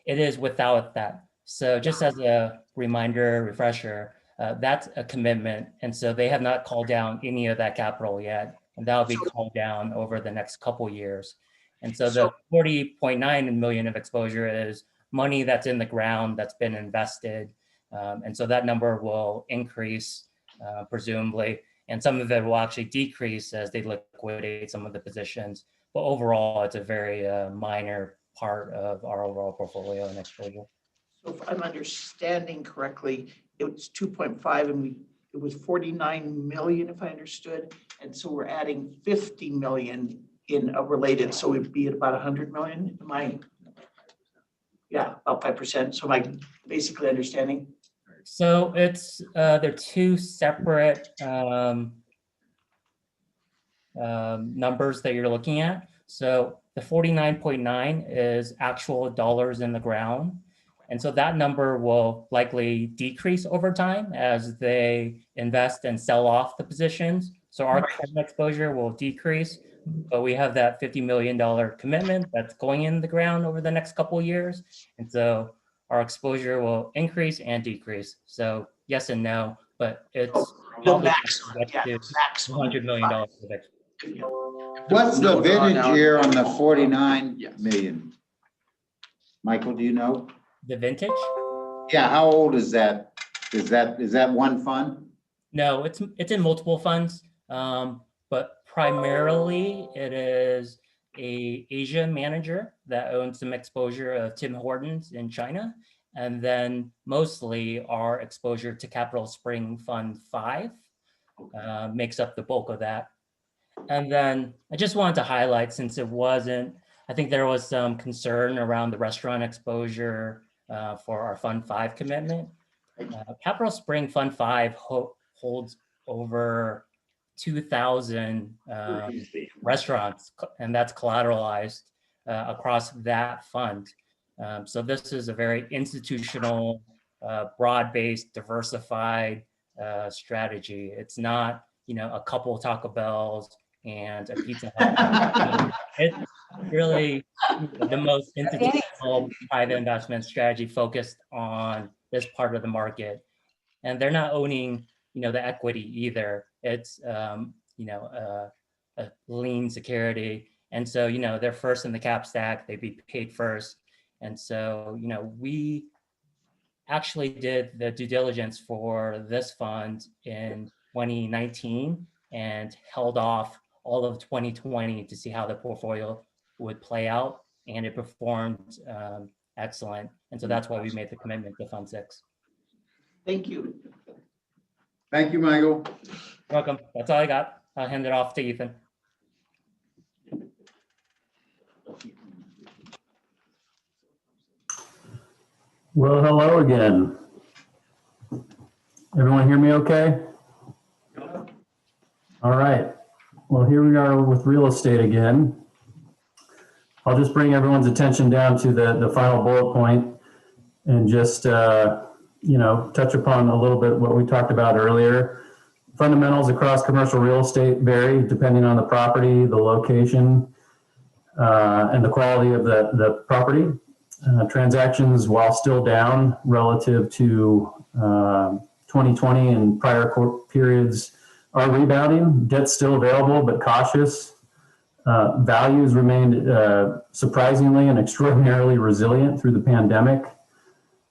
It is without that. So just as a reminder, refresher, that's a commitment. And so they have not called down any of that capital yet. And that'll be called down over the next couple years. And so the 40.9 million of exposure is money that's in the ground that's been invested. And so that number will increase presumably. and some of it will actually decrease as they liquidate some of the positions. But overall, it's a very minor part of our overall portfolio and exposure. So if I'm understanding correctly, it was 2.5 and it was 49 million, if I understood. And so we're adding 50 million in a related, so it'd be at about 100 million. Am I? Yeah, about 5%. So am I basically understanding? So it's they're two separate numbers that you're looking at. So the 49.9 is actual dollars in the ground. And so that number will likely decrease over time as they invest and sell off the positions. So our current exposure will decrease, but we have that $50 million commitment that's going in the ground over the next couple of years. And so our exposure will increase and decrease. So yes and no, but it's maximum, $100 million. What's the Notes on vintage now. year on the 49 Yes. million? Michael, do you know? The vintage? Yeah, how old is that? Is that one fund? No, it's in multiple funds, but primarily it is a Asia manager that owns some exposure of Tim Hortons in China, and then mostly our exposure to Capital Spring Fund 5 makes up the bulk of that. And then I just wanted to highlight, since it wasn't, I think there was some concern around the restaurant exposure for our Fund 5 commitment. Capital Spring Fund 5 holds over 2,000 restaurants, and that's collateralized across that fund. So this is a very institutional, broad-based, diversified strategy. It's not, a couple of Taco Bells and a Pizza Hut. It's really the most institutional private investment strategy focused on this part of the market. And they're not owning, the equity either. It's, a lean security. And so, they're first in the cap stack, they'd be paid first. And so, we actually did the due diligence for this fund in 2019 and held off all of 2020 to see how the portfolio would play out. And it performed excellent. And so that's why we made the commitment to Fund 6. Thank you. Thank you, Michael. Welcome. That's all I got. I'll hand it off to Ethan. Well, hello again. Everyone hear me okay? All right. Well, here we are with real estate again. I'll just bring everyone's attention down to the final bullet point and just, touch upon a little bit what we talked about earlier. Fundamentals across commercial real estate vary depending on the property, the location, and the quality of the property. Transactions, while still down relative to 2020 and prior periods, are rebounding. Debt's still available, but cautious. Values remained surprisingly and extraordinarily resilient through the pandemic.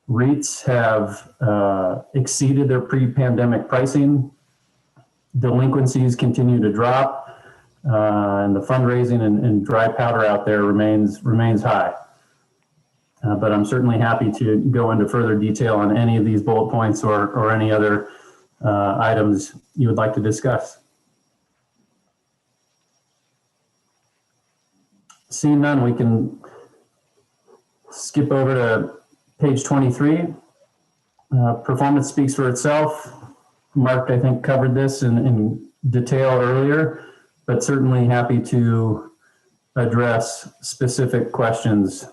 REITs have exceeded their pre-pandemic pricing. Delinquencies continue to drop, and the fundraising and dry powder out there remains high. But I'm certainly happy to go into further detail on any of these bullet points or any other items you would like to discuss. Seeing none, we can skip over to page 23. Performance speaks for itself. Mark, I think, covered this in detail earlier, but certainly happy to address specific questions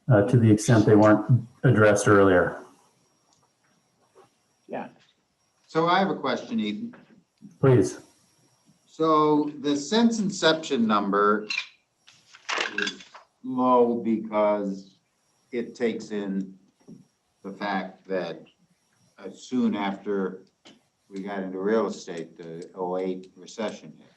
to the extent they weren't addressed earlier. Yeah. So I have a question, Ethan. Please. So the since inception number is low because it takes in the fact that soon after we got into real estate, the 08 recession hit.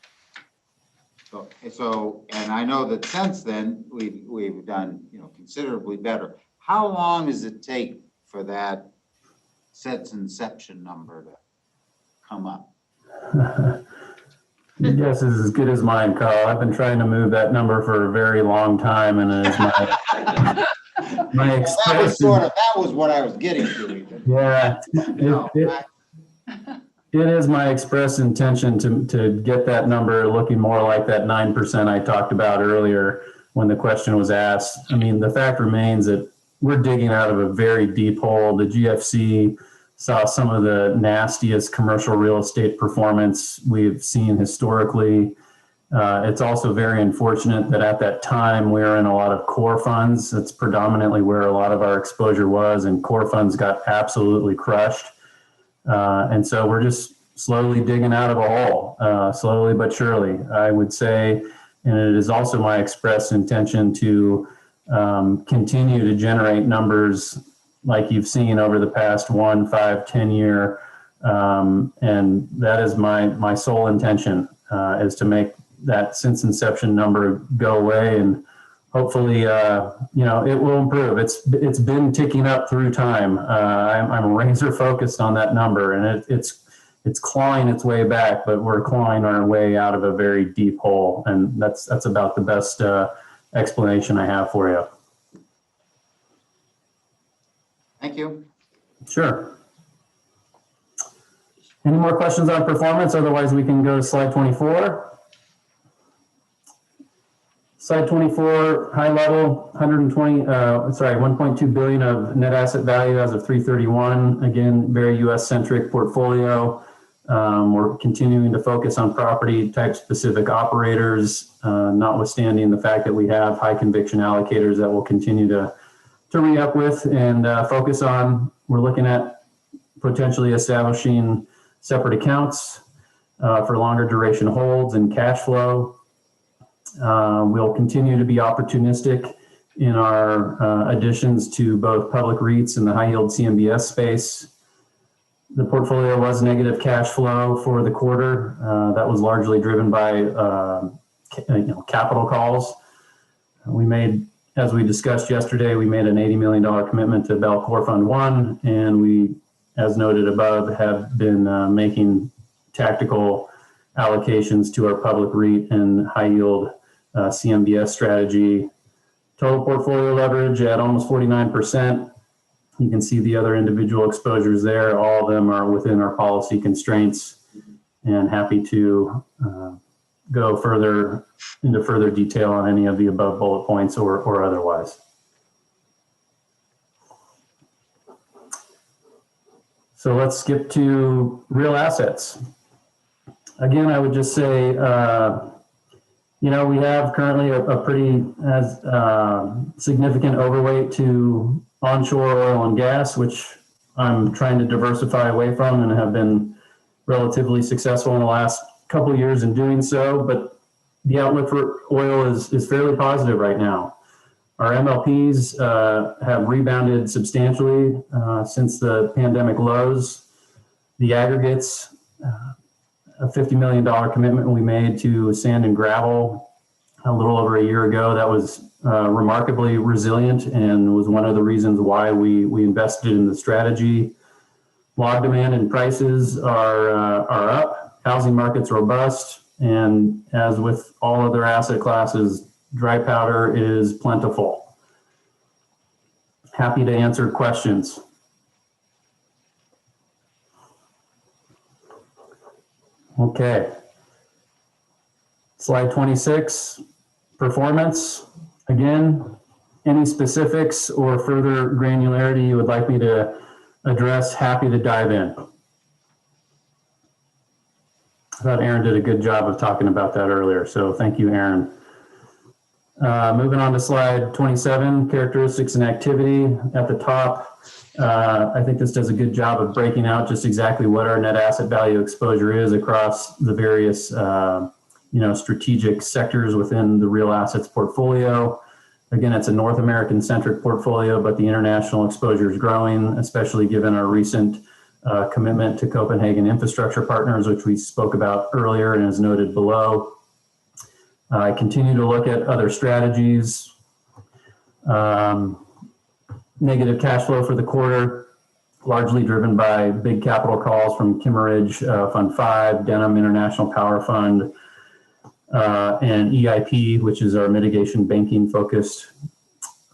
So, and I know that since then we've done, considerably better. How long does it take for that since inception number to come up? Your guess is as good as mine, Carl. I've been trying to move that number for a very long time, and it is my That was what I was getting to. Ethan. Yeah, No, it is my express intention to get that number looking more like that 9% I talked about earlier when the question was asked. I mean, the fact remains that we're digging out of a very deep hole. The GFC saw some of the nastiest commercial real estate performance we've seen historically. It's also very unfortunate that at that time we were in a lot of core funds. That's predominantly where a lot of our exposure was, and core funds got absolutely crushed. And so we're just slowly digging out of a hole, slowly but surely, I would say. And it is also my express intention to continue to generate numbers like you've seen over the past 1, 5, 10 year. And that is my sole intention, is to make that since inception number go away, and hopefully, it will improve. It's been ticking up through time. I'm razor focused on that number, and it's clawing its way back, but we're clawing our way out of a very deep hole, and that's about the best explanation I have for you. Thank you. Sure. Any more questions on performance? Otherwise, we can go to slide 24. Slide 24, high level, 1.2 billion of net asset value as of 3/31. Again, very US centric portfolio. We're continuing to focus on property type specific operators, notwithstanding the fact that we have high conviction allocators that will continue to re-up with and focus on. We're looking at potentially establishing separate accounts for longer duration holds and cash flow. We'll continue to be opportunistic in our additions to both public REITs and the high yield CMBS space. The portfolio was negative cash flow for the quarter. That was largely driven by capital calls. We made, as we discussed yesterday, we made an $80 million commitment to Bell Core Fund 1, and we, as noted above, have been making tactical allocations to our public REIT and high yield CMBS strategy. Total portfolio leverage at almost 49%. You can see the other individual exposures there. All of them are within our policy constraints, and happy to go further into further detail on any of the above bullet points or otherwise. So let's skip to real assets. Again, I would just say, we have currently a pretty significant overweight to onshore oil and gas, which I'm trying to diversify away from and have been relatively successful in the last couple of years in doing so. But the outlook for oil is fairly positive right now. Our MLPs have rebounded substantially since the pandemic lows. The aggregates, a $50 million commitment we made to sand and gravel a little over a year ago. That was remarkably resilient and was one of the reasons why we invested in the strategy. Log demand and prices are up. Housing market's robust. And as with all other asset classes, dry powder is plentiful. Happy to answer questions. Okay. Slide 26, performance. Again, any specifics or further granularity you would like me to address, happy to dive in. I thought Aaron did a good job of talking about that earlier, so thank you, Aaron. Moving on to slide 27, characteristics and activity at the top. I think this does a good job of breaking out just exactly what our net asset value exposure is across the various strategic sectors within the real assets portfolio. Again, it's a North American centric portfolio, but the international exposure is growing, especially given our recent commitment to Copenhagen Infrastructure Partners, which we spoke about earlier and is noted below. I continue to look at other strategies. Negative cash flow for the quarter, largely driven by big capital calls from Kimmeridge Fund 5, Denham International Power Fund, and EIP, which is our mitigation banking focused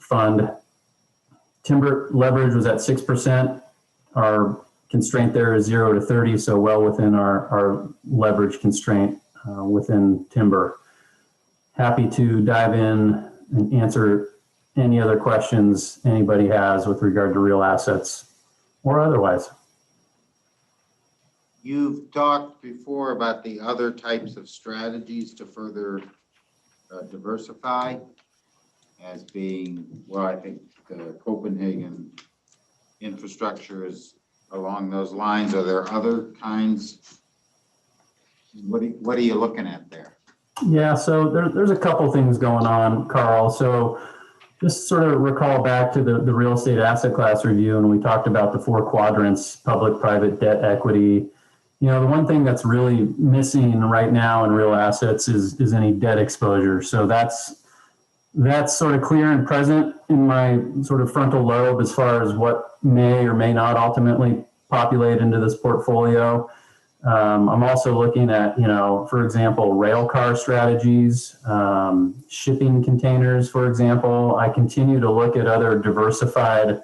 fund. Timber leverage was at 6%. Our constraint there is 0 to 30, so well within our leverage constraint within timber. Happy to dive in and answer any other questions anybody has with regard to real assets or otherwise. You've talked before about the other types of strategies to further diversify as being, well, I think Copenhagen infrastructure is along those lines. Are there other kinds? What are you looking at there? Yeah, so there's a couple things going on, Carl. So just sort of recall back to the real estate asset class review, and we talked about the 4 quadrants: public, private, debt, equity. You know, the one thing that's really missing right now in real assets is any debt exposure. So that's sort of clear and present in my sort of frontal lobe as far as what may or may not ultimately populate into this portfolio. I'm also looking at, you know, for example, rail car strategies, shipping containers, for example. I continue to look at other diversified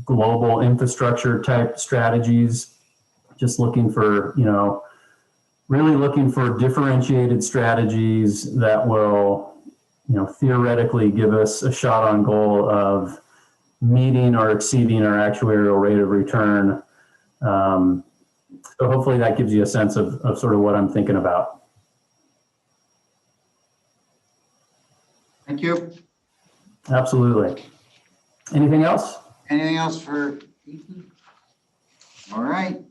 global infrastructure type strategies, just looking for, you know, really looking for differentiated strategies that will, you know, theoretically give us a shot on goal of meeting or exceeding our actuarial rate of return. So hopefully that gives you a sense of sort of what I'm thinking about. Thank you. Absolutely. Anything else? Anything else for Ethan? All right.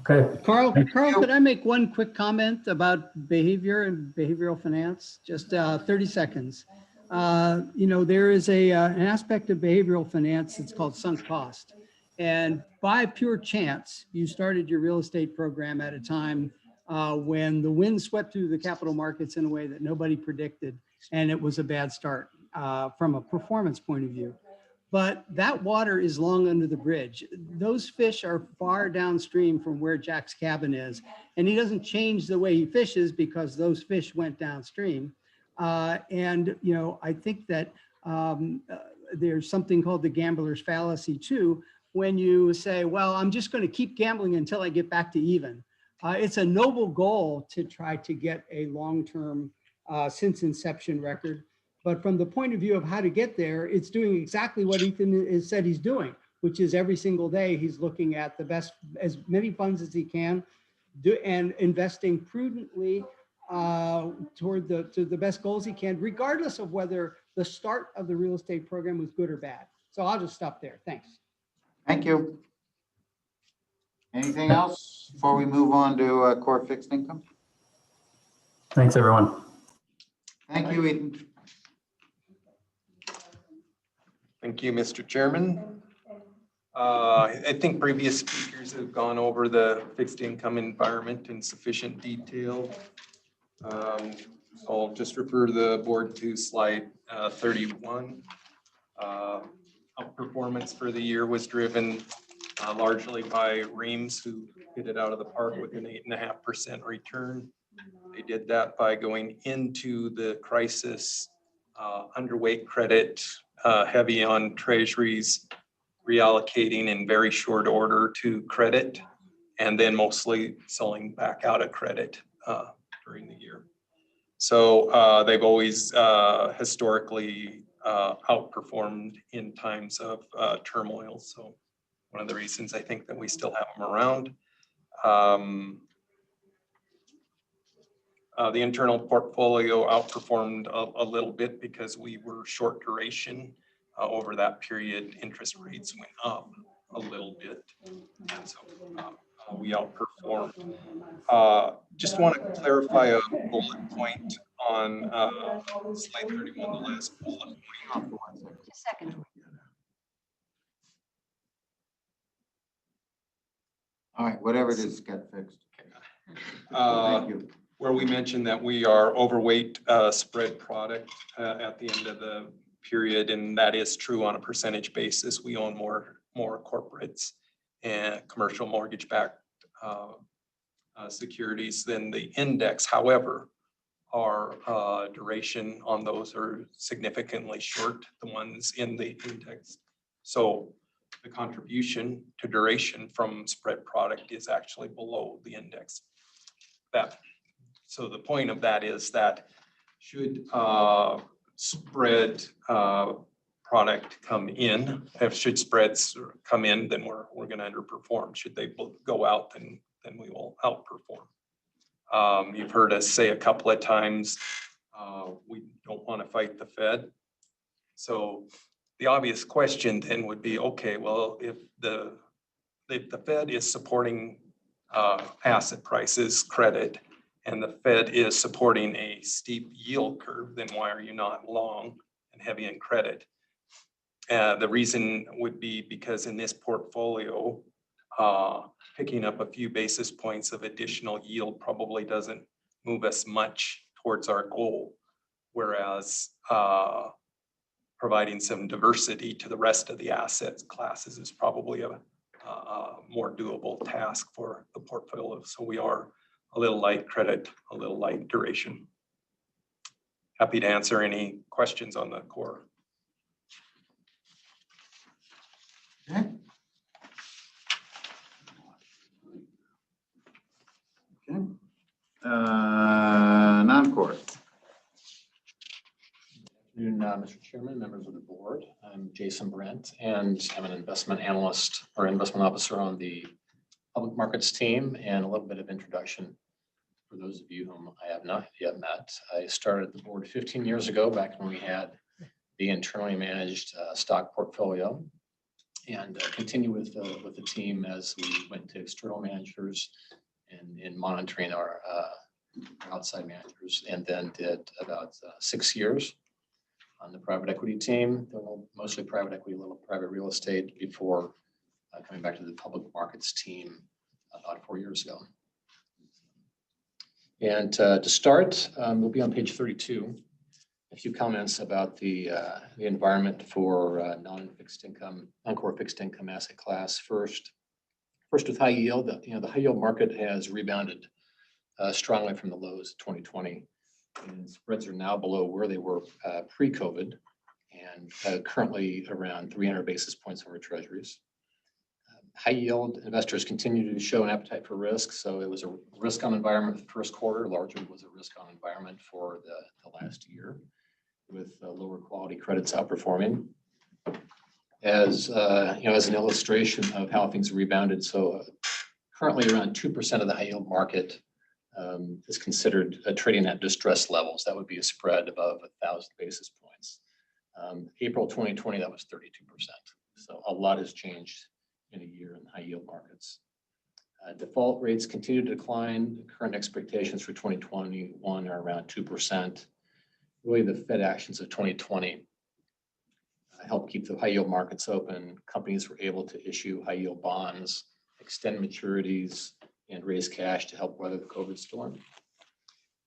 Okay. Carl, could I make one quick comment about behavior and behavioral finance? Just 30 seconds. You know, there is an aspect of behavioral finance that's called sunk cost. And by pure chance, you started your real estate program at a time when the wind swept through the capital markets in a way that nobody predicted. And it was a bad start from a performance point of view. But that water is long under the bridge. Those fish are far downstream from where Jack's cabin is. And he doesn't change the way he fishes because those fish went downstream. And, you know, I think that there's something called the gambler's fallacy too, when you say, well, I'm just going to keep gambling until I get back to even. It's a noble goal to try to get a long-term since inception record. But from the point of view of how to get there, it's doing exactly what Ethan has said he's doing, which is every single day he's looking at the best, as many funds as he can, and investing prudently toward the best goals he can, regardless of whether the start of the real estate program was good or bad. So I'll just stop there. Thanks. Thank you. Anything else before we move on to core fixed income? Thanks, everyone. Thank you, Ethan. Thank you, Mr. Chairman. I think previous speakers have gone over the fixed income environment in sufficient detail. I'll just refer the board to slide 31. Outperformance for the year was driven largely by Reams, who hit it out of the park with an 8.5% return. They did that by going into the crisis underweight credit, heavy on treasuries, reallocating in very short order to credit, and then mostly selling back out of credit during the year. So they've always historically outperformed in times of turmoil. So one of the reasons I think that we still have them around. The internal portfolio outperformed a little bit because we were short duration. Over that period, interest rates went up a little bit. And so we outperformed. Just want to clarify a bullet point on slide 31, the last bullet point. Just a second. All right, whatever it is, get fixed. Thank you. Where we mentioned that we are overweight spread product at the end of the period, and that is true on a percentage basis. We own more corporates and commercial mortgage-backed securities than the index. However, our duration on those are significantly short, the ones in the index. So the contribution to duration from spread product is actually below the index. So the point of that is that should spread product come in, should spreads come in, then we're going to underperform. Should they go out, then we will outperform. You've heard us say a couple of times, we don't want to fight the Fed. So the obvious question then would be, okay, well, if the Fed is supporting asset prices, credit, and the Fed is supporting a steep yield curve, then why are you not long and heavy in credit? The reason would be because in this portfolio, picking up a few basis points of additional yield probably doesn't move us much towards our goal, whereas providing some diversity to the rest of the asset classes is probably a more doable task for the portfolio. So we are a little light credit, a little light duration. Happy to answer any questions on the core. Okay. Okay. Non-core. Mr. Chairman, members of the board. I'm Jason Brent, and I'm an investment analyst or investment officer on the public markets team. And a little bit of introduction for those of you whom I have not yet met. I started the board 15 years ago, back when we had the internally managed stock portfolio, and continue with the team as we went to external managers and in monitoring our outside managers, and then did about 6 years on the private equity team, mostly private equity, a little private real estate, before coming back to the public markets team about 4 years ago. And to start, we'll be on page 32. A few comments about the environment for non-fixed income, non-core fixed income asset class. First with high yield, the high yield market has rebounded strongly from the lows of 2020. And spreads are now below where they were pre-COVID, and currently around 300 basis points over treasuries. High yield investors continue to show an appetite for risk. So it was a risk on environment the first quarter, largely was a risk on environment for the last year, with lower quality credits outperforming. As as an illustration of how things rebounded, so currently around 2% of the high yield market is considered trading at distress levels. That would be a spread above 1,000 basis points. April 2020, that was 32%. So a lot has changed in a year in high yield markets. Default rates continue to decline. The current expectations for 2021 are around 2%. Really, the Fed actions of 2020 helped keep the high yield markets open. Companies were able to issue high yield bonds, extend maturities, and raise cash to help weather the COVID storm.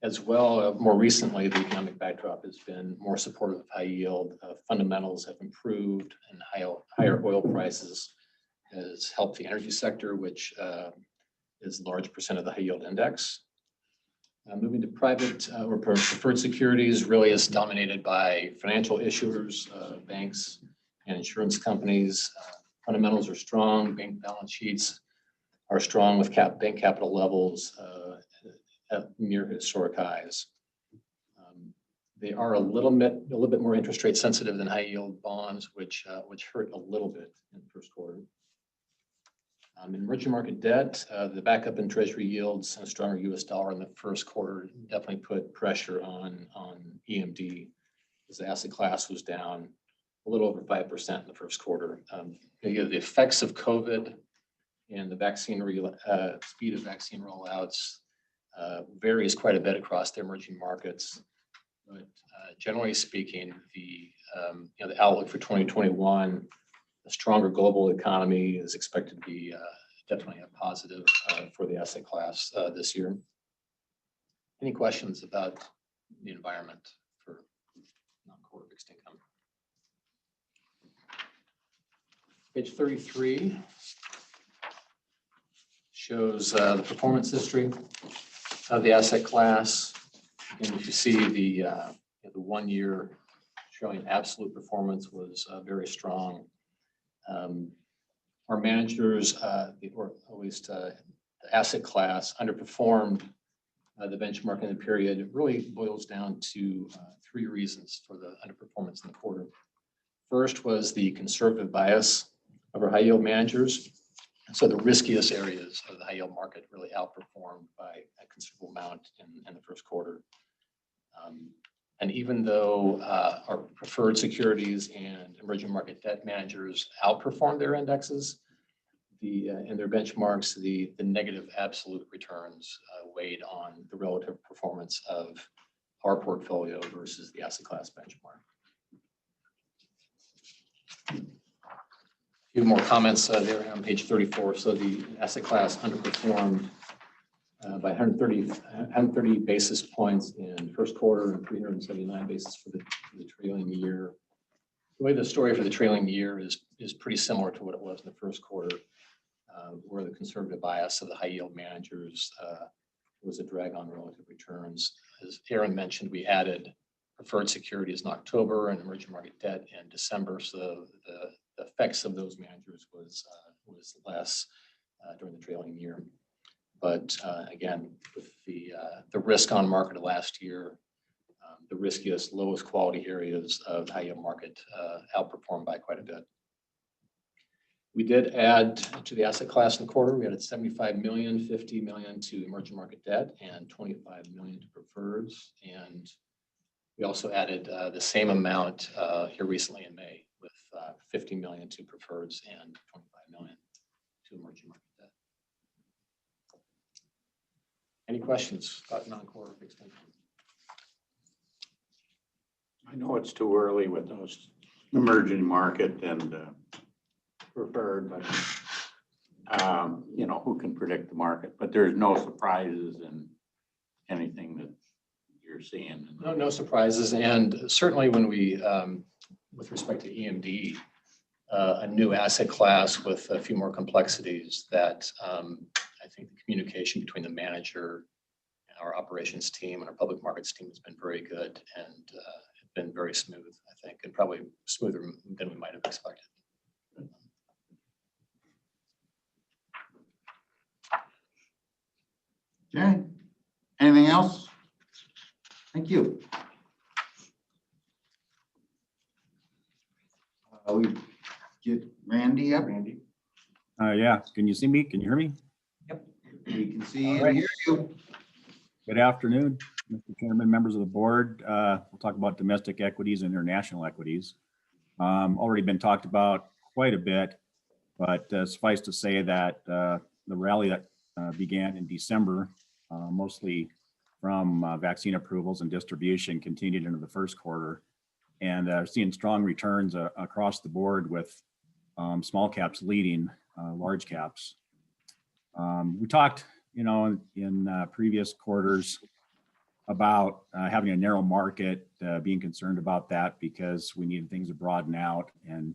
As well, more recently, the economic backdrop has been more supportive of high yield. Fundamentals have improved, and higher oil prices has helped the energy sector, which is a large percent of the high yield index. Moving to private or preferred securities really is dominated by financial issuers, banks, and insurance companies. Fundamentals are strong. Bank balance sheets are strong, with bank capital levels at near historic highs. They are a little bit more interest rate sensitive than high yield bonds, which hurt a little bit in the first quarter. In emerging market debt, the backup in treasury yields and a stronger US dollar in the first quarter definitely put pressure on EMD, as the asset class was down a little over 5% in the first quarter. The effects of COVID and the vaccine speed of vaccine rollouts varies quite a bit across the emerging markets. But generally speaking, the outlook for 2021, a stronger global economy is expected to be definitely a positive for the asset class this year. Any questions about the environment for non-core fixed income? Page 33 shows the performance history of the asset class. And you see the 1 year showing absolute performance was very strong. Our managers, or at least the asset class, underperformed the benchmark in the period. It really boils down to 3 reasons for the underperformance in the quarter. First was the conservative bias of our high yield managers. So the riskiest areas of the high yield market really outperformed by a considerable amount in the first quarter. And even though our preferred securities and emerging market debt managers outperformed their indexes, in their benchmarks, the negative absolute returns weighed on the relative performance of our portfolio versus the asset class benchmark. A few more comments there on page 34. So the asset class underperformed by 130 basis points in first quarter and 379 basis for the trailing year. The way the story for the trailing year is pretty similar to what it was in the first quarter, where the conservative bias of the high yield managers was a drag on relative returns. As Aaron mentioned, we added preferred securities in October and emerging market debt in December. So the effects of those managers was less during the trailing year. But again, with the risk on market of last year, the riskiest, lowest quality areas of the high yield market outperformed by quite a bit. We did add to the asset class in the quarter. We added 75 million, 50 million to emerging market debt and 25 million to preferreds. And we also added the same amount here recently in May with 50 million to preferreds and 25 million to emerging market debt. Any questions about non-core fixed income? I know it's too early with those emerging market and preferred, but you know, who can predict the market? But there's no surprises in anything that you're seeing. No surprises. And certainly when we, with respect to EMD, a new asset class with a few more complexities that I think the communication between the manager and our operations team and our public markets team has been very good and been very smooth, I think, and probably smoother than we might have expected. Okay, anything else? Thank you. We get Randy up. Randy. Yeah, can you see me? Can you hear me? Yep. We can see and hear you. Good afternoon, Mr. Chairman, members of the board. We'll talk about domestic equities and international equities. Already been talked about quite a bit, but suffice to say that the rally that began in December, mostly from vaccine approvals and distribution, continued into the first quarter. And seeing strong returns across the board with small caps leading large caps. We talked, you know, in previous quarters about having a narrow market, being concerned about that because we needed things to broaden out, and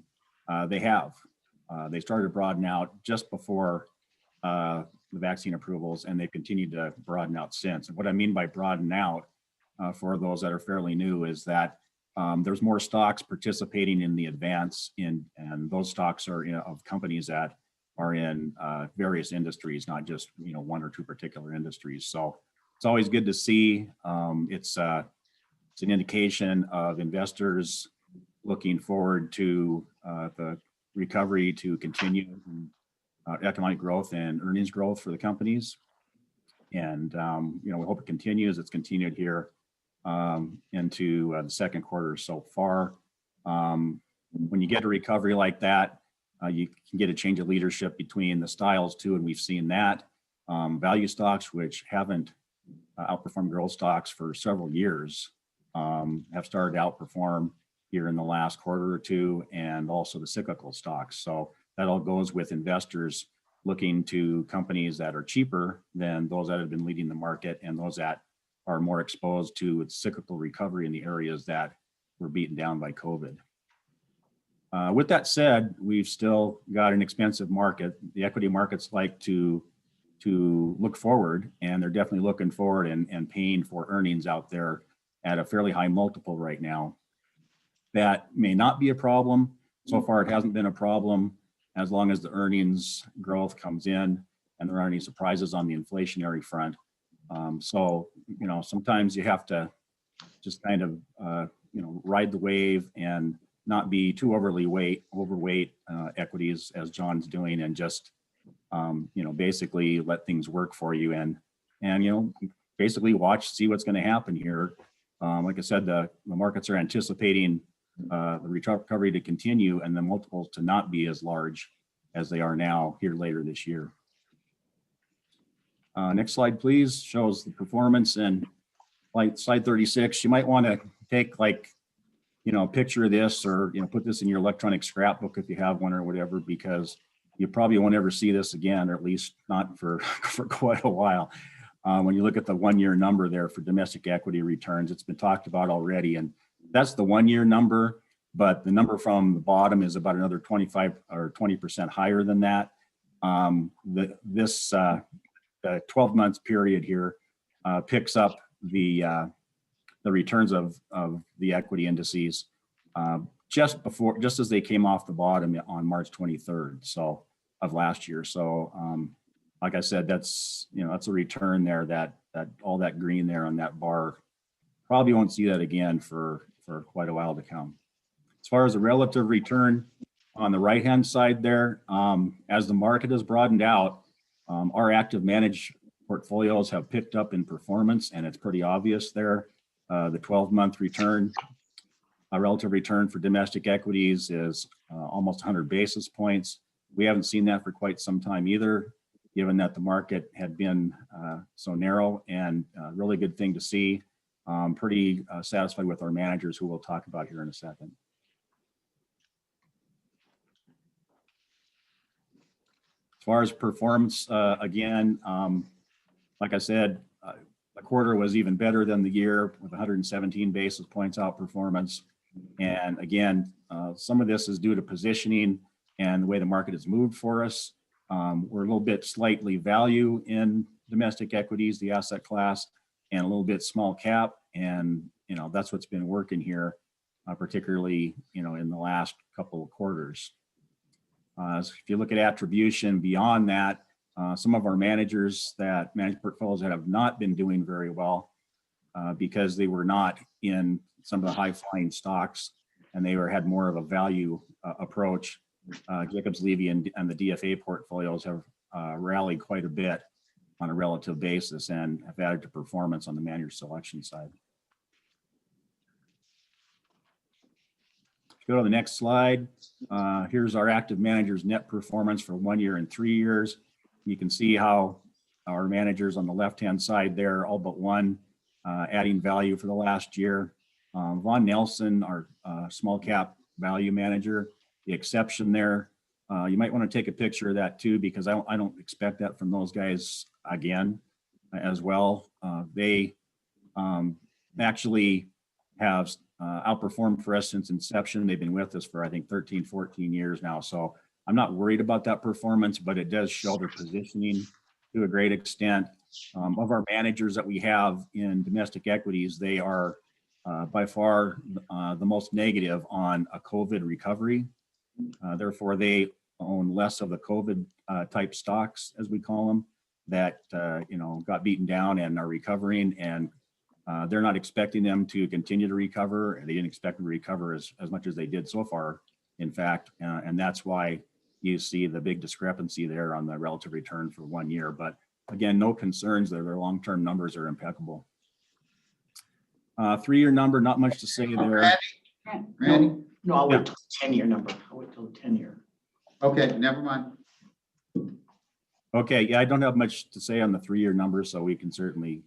they have. They started to broaden out just before the vaccine approvals, and they've continued to broaden out since. And what I mean by broaden out, for those that are fairly new, is that there's more stocks participating in the advance, and those stocks are of companies that are in various industries, not just, you know, one or two particular industries. So it's always good to see. It's an indication of investors looking forward to the recovery to continue, economic growth and earnings growth for the companies. And you know, we hope it continues. It's continued here into the second quarter so far. When you get a recovery like that, you can get a change of leadership between the styles too, and we've seen that. Value stocks, which haven't outperformed growth stocks for several years, have started to outperform here in the last quarter or two, and also the cyclical stocks. So that all goes with investors looking to companies that are cheaper than those that have been leading the market, and those that are more exposed to its cyclical recovery in the areas that were beaten down by COVID. With that said, we've still got an expensive market. The equity markets like to look forward, and they're definitely looking forward and paying for earnings out there at a fairly high multiple right now. That may not be a problem. So far, it hasn't been a problem as long as the earnings growth comes in and there aren't any surprises on the inflationary front. So, sometimes you have to just kind of, ride the wave and not be too overweight equities as John's doing, and just, basically let things work for you and basically watch, see what's going to happen here. Like I said, the markets are anticipating the recovery to continue and the multiples to not be as large as they are now here later this year. Next slide, please, shows the performance. And like slide 36, you might want to take a picture of this, or put this in your electronic scrapbook if you have one or whatever, because you probably won't ever see this again, or at least not for quite a while. When you look at the 1-year number there for domestic equity returns, it's been talked about already, and that's the 1-year number, but the number from the bottom is about another 25 or 20% higher than that. The 12-month period here picks up the returns of the equity indices just as they came off the bottom on March 23rd of last year. So like I said, that's a return there that all that green there on that bar, probably won't see that again for quite a while to come. As far as the relative return on the right-hand side there, as the market has broadened out, our active managed portfolios have picked up in performance, and it's pretty obvious there. The 12-month return, relative return for domestic equities is almost 100 basis points. We haven't seen that for quite some time either, given that the market had been so narrow, and a really good thing to see. Pretty satisfied with our managers, who we'll talk about here in a second. As far as performance, again, like I said, the quarter was even better than the year with 117 basis points outperformance. And again, some of this is due to positioning and the way the market has moved for us. We're a little bit slightly value in domestic equities, the asset class, and a little bit small cap. And, that's what's been working here, particularly, in the last couple of quarters. If you look at attribution beyond that, some of our managers that manage portfolios that have not been doing very well because they were not in some of the high flying stocks, and they had more of a value approach. Jacobs Levy and the DFA portfolios have rallied quite a bit on a relative basis and have added to performance on the manager selection side. Go to the next slide. Here's our active managers net performance for 1 year and 3 years. You can see how our managers on the left-hand side there, all but one, adding value for the last year. Von Nelson, our small cap value manager, the exception there. You might want to take a picture of that too, because I don't expect that from those guys again as well. They actually have outperformed for us since inception. They've been with us for, I think, 13, 14 years now. So I'm not worried about that performance, but it does show their positioning to a great extent. Of our managers that we have in domestic equities, they are by far the most negative on a COVID recovery. Therefore, they own less of the COVID type stocks, as we call them, that got beaten down and are recovering, and they're not expecting them to continue to recover, and they didn't expect them to recover as much as they did so far, in fact, and that's why you see the big discrepancy there on the relative return for 1 year. But again, no concerns there. Their long-term numbers are impeccable. 3-year number, not much to say there. Randy? No, I'll wait till the 10-year number. I'll wait till the 10-year. Okay, never mind. Okay, yeah, I don't have much to say on the 3-year number, so we can certainly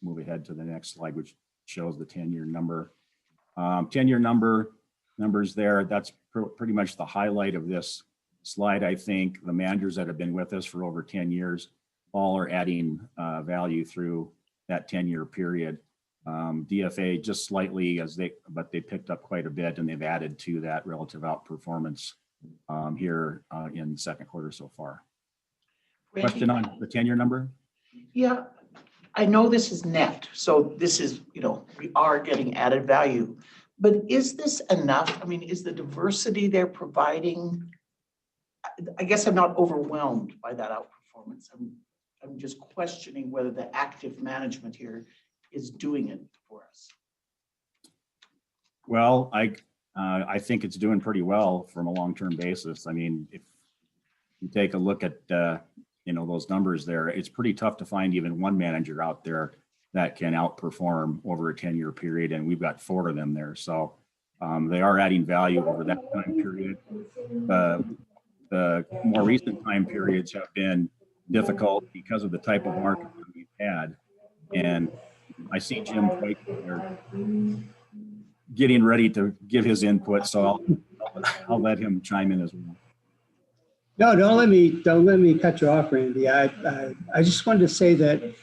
move ahead to the next slide, which shows the 10-year number. 10-year numbers there, that's pretty much the highlight of this slide. I think the managers that have been with us for over 10 years all are adding value through that 10-year period. DFA just slightly but they picked up quite a bit and they've added to that relative outperformance here in the second quarter so far. Question on the 10-year number? Yeah, I know this is net, so this is, we are getting added value. But is this enough? I mean, is the diversity they're providing? I guess I'm not overwhelmed by that outperformance. I'm just questioning whether the active management here is doing it for us. Well, I think it's doing pretty well from a long-term basis. I mean, if you take a look at those numbers there, it's pretty tough to find even one manager out there that can outperform over a 10-year period, and we've got 4 of them there. So they are adding value over that time period. The more recent time periods have been difficult because of the type of market that we've had. And I see Jim White there getting ready to give his input, so I'll let him chime in as well. No, don't let me cut you off, Randy. I just wanted to say that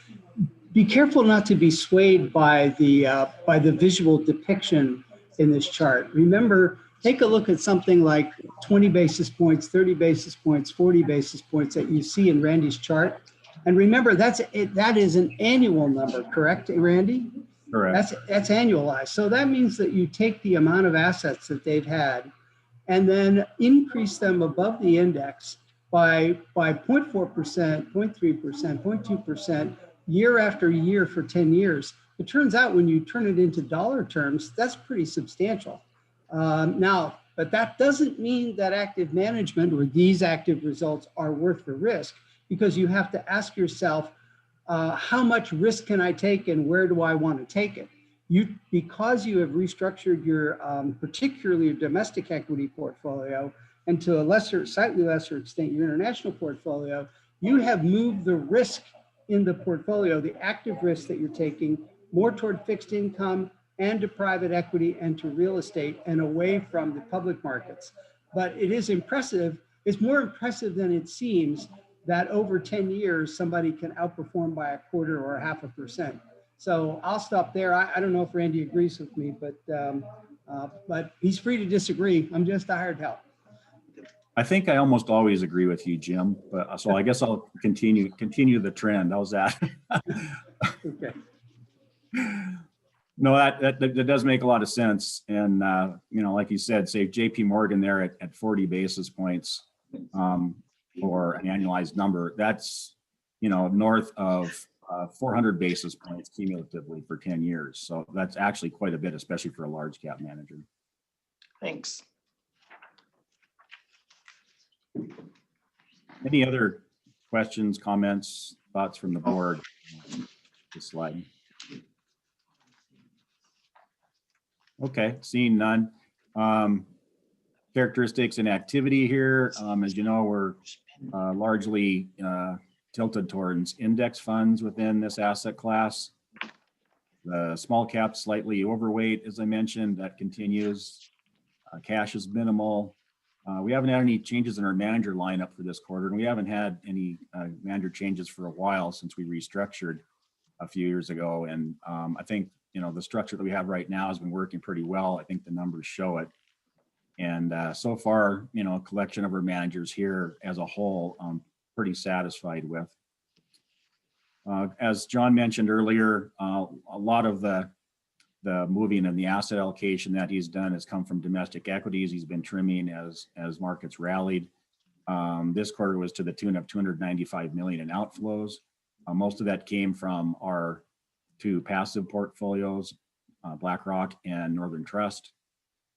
be careful not to be swayed by the visual depiction in this chart. Remember, take a look at something like 20 basis points, 30 basis points, 40 basis points that you see in Randy's chart. And remember, that is an annual number, correct, Randy? Correct. That's annualized. So that means that you take the amount of assets that they've had and then increase them above the index by 0.4%, 0.3%, 0.2% year after year for 10 years. It turns out when you turn it into dollar terms, that's pretty substantial. But that doesn't mean that active management or these active results are worth the risk, because you have to ask yourself, how much risk can I take and where do I want to take it? Because you have restructured your, particularly your domestic equity portfolio, and to a slightly lesser extent, your international portfolio, you have moved the risk in the portfolio, the active risk that you're taking, more toward fixed income and to private equity and to real estate and away from the public markets. But it is impressive. It's more impressive than it seems that over 10 years, somebody can outperform by 1/4 or 0.5%. So I'll stop there. I don't know if Randy agrees with me, but he's free to disagree. I'm just a hired help. I think I almost always agree with you, Jim. But so I guess I'll continue the trend. How's that? Okay. No, that does make a lot of sense. And like you said, say JP Morgan there at 40 basis points for an annualized number. That's north of 400 basis points cumulatively for 10 years. So that's actually quite a bit, especially for a large cap manager. Thanks. Any other questions, comments, thoughts from the board? This slide. Okay, seeing none. Characteristics and activity here. As you know, we're largely tilted towards index funds within this asset class. The small cap slightly overweight, as I mentioned, that continues. Cash is minimal. We haven't had any changes in our manager lineup for this quarter, and we haven't had any manager changes for a while since we restructured a few years ago. And I think the structure that we have right now has been working pretty well. I think the numbers show it. And so far, a collection of our managers here as a whole, I'm pretty satisfied with. As John mentioned earlier, a lot of the moving and the asset allocation that he's done has come from domestic equities. He's been trimming as markets rallied. This quarter was to the tune of $295 million in outflows. Most of that came from our 2 passive portfolios, BlackRock and Northern Trust.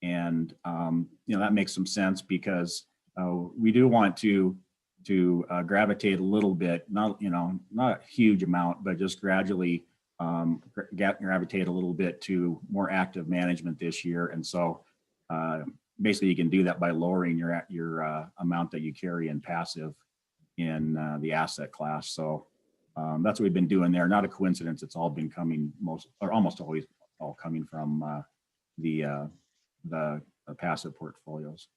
And that makes some sense because we do want to gravitate a little bit, not a huge amount, but just gradually gravitate a little bit to more active management this year. And so basically you can do that by lowering your amount that you carry in passive in the asset class. So that's what we've been doing there. Not a coincidence. It's all been coming almost always all coming from the passive portfolios.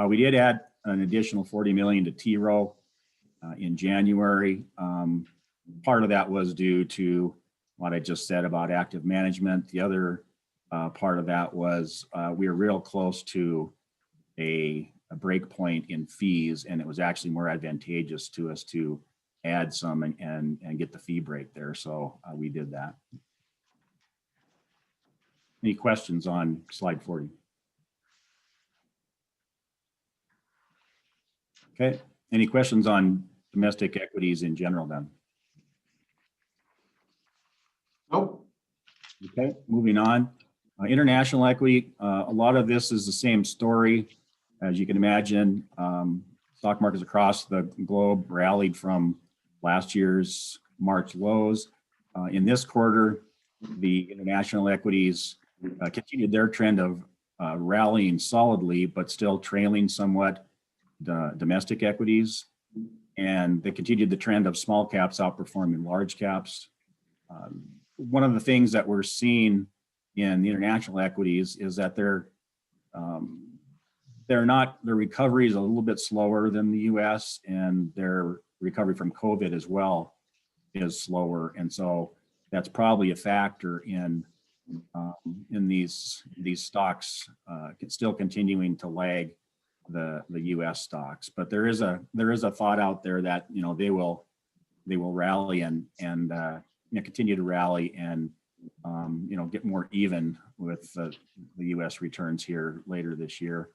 We did add an additional $40 million to T. Rowe in January. Part of that was due to what I just said about active management. The other part of that was we were real close to a break point in fees, and it was actually more advantageous to us to add some and get the fee break there. So we did that. Any questions on slide 40? Okay, any questions on domestic equities in general then? Nope. Okay, moving on. International equity, a lot of this is the same story. As you can imagine, stock markets across the globe rallied from last year's March lows. In this quarter, the international equities continued their trend of rallying solidly, but still trailing somewhat the domestic equities. And they continued the trend of small caps outperforming large caps. One of the things that we're seeing in the international equities is that their recovery is a little bit slower than the US, and their recovery from COVID as well is slower. And so that's probably a factor in these stocks still continuing to lag the US stocks. But there is a thought out there that, you know, they will rally and continue to rally and get more even with the US returns here later this year.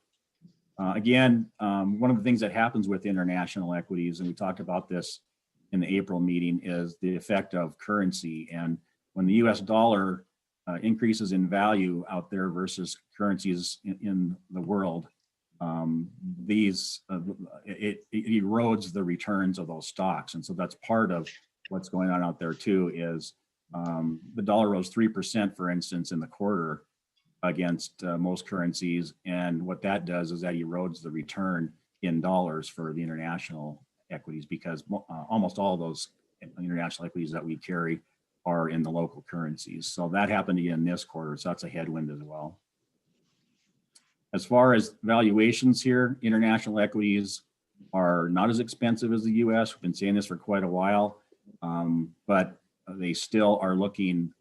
Again, one of the things that happens with international equities, and we talked about this in the April meeting, is the effect of currency. And when the US dollar increases in value out there versus currencies in the world, it erodes the returns of those stocks. And so that's part of what's going on out there too, is the dollar rose 3%, for instance, in the quarter against most currencies. And what that does is that erodes the return in dollars for the international equities, because almost all of those international equities that we carry are in the local currencies. So that happened again this quarter. So that's a headwind as well. As far as valuations here, international equities are not as expensive as the US. We've been saying this for quite a while, but they still are looking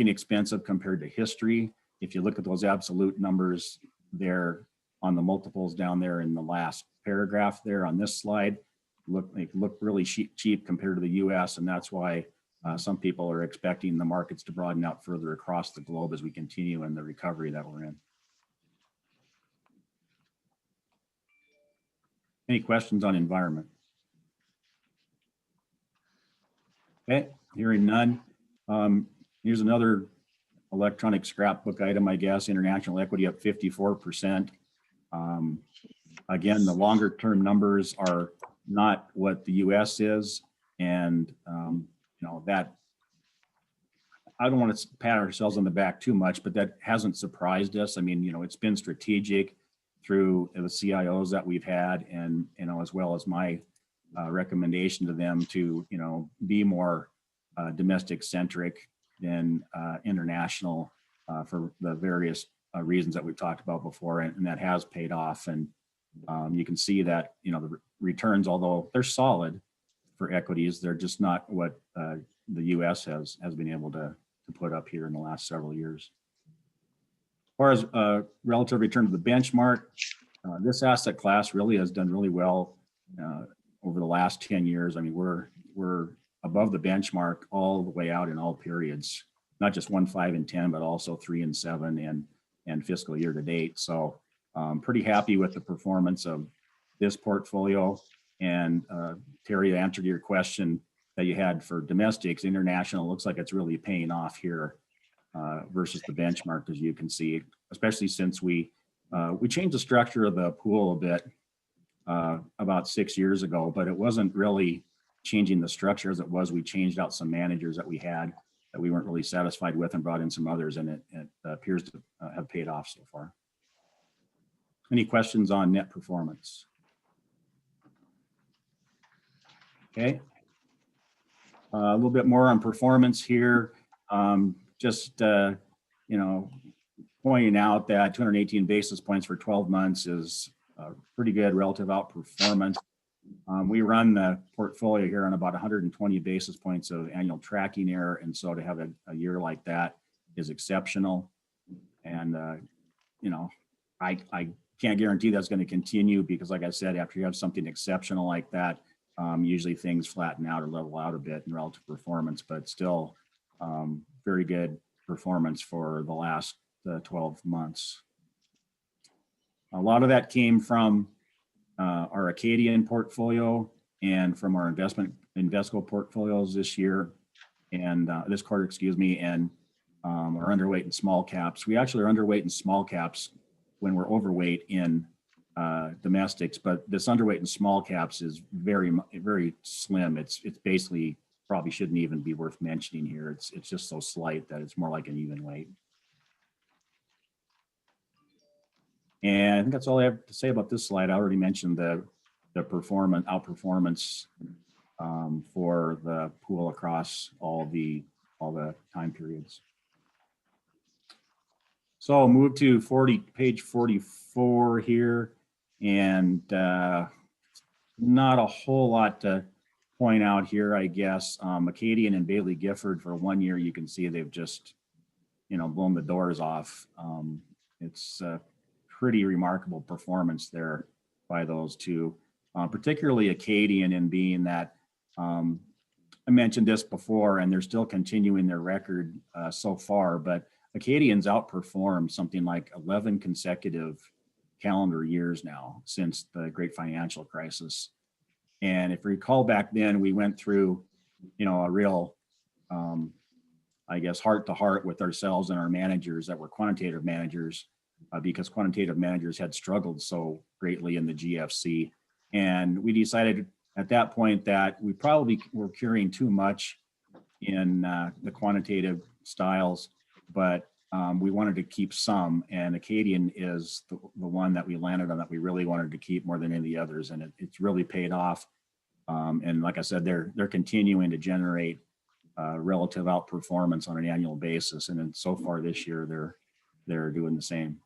expensive compared to history. If you look at those absolute numbers there on the multiples down there in the last paragraph there on this slide, they look really cheap compared to the US, and that's why some people are expecting the markets to broaden out further across the globe as we continue in the recovery that we're in. Any questions on environment? Okay, hearing none. Here's another electronic scrapbook item, I guess. International equity up 54%. Again, the longer term numbers are not what the US is. And that, I don't want to pat ourselves on the back too much, but that hasn't surprised us. I mean, it's been strategic through the CIOs that we've had, and as well as my recommendation to them to be more domestic centric than international for the various reasons that we've talked about before, and that has paid off. And you can see that the returns, although they're solid for equities, they're just not what the US has been able to put up here in the last several years. As far as relative return to the benchmark, this asset class really has done really well over the last 10 years. I mean, we're above the benchmark all the way out in all periods, not just 1, 5, and 10, but also 3 and 7 and fiscal year to date. So pretty happy with the performance of this portfolio. And Terry, answered your question that you had for domestics. International looks like it's really paying off here versus the benchmark, as you can see, especially since we changed the structure of the pool a bit about 6 years ago, but it wasn't really changing the structure as it was. We changed out some managers that we had that we weren't really satisfied with and brought in some others, and it appears to have paid off so far. Any questions on net performance? Okay. A little bit more on performance here. Just, pointing out that 218 basis points for 12 months is pretty good relative outperformance. We run the portfolio here on about 120 basis points of annual tracking error. And so to have a year like that is exceptional. And, you know, I can't guarantee that's going to continue because like I said, after you have something exceptional like that, usually things flatten out or level out a bit in relative performance, but still very good performance for the last 12 months. A lot of that came from our Acadian portfolio and from our Invesco portfolios this year and this quarter, excuse me, and our underweight in small caps. We actually are underweight in small caps when we're overweight in domestics, but this underweight in small caps is very, very slim. It's basically probably shouldn't even be worth mentioning here. It's just so slight that it's more like an even weight. And I think that's all I have to say about this slide. I already mentioned the outperformance for the pool across all the time periods. So I'll move to page 44 here, and not a whole lot to point out here, I guess. Acadian and Bailey Gifford for 1 year, you can see they've just, blown the doors off. It's pretty remarkable performance there by those two, particularly Acadian in being that I mentioned this before and they're still continuing their record so far, but Acadian's outperformed something like 11 consecutive calendar years now since the great financial crisis. And if you recall back then, we went through, a real, I guess, heart to heart with ourselves and our managers that were quantitative managers because quantitative managers had struggled so greatly in the GFC. And we decided at that point that we probably were carrying too much in the quantitative styles, but we wanted to keep some, and Acadian is the one that we landed on that we really wanted to keep more than any of the others, and it's really paid off. And like I said, they're continuing to generate relative outperformance on an annual basis, and then so far this year they're doing the same.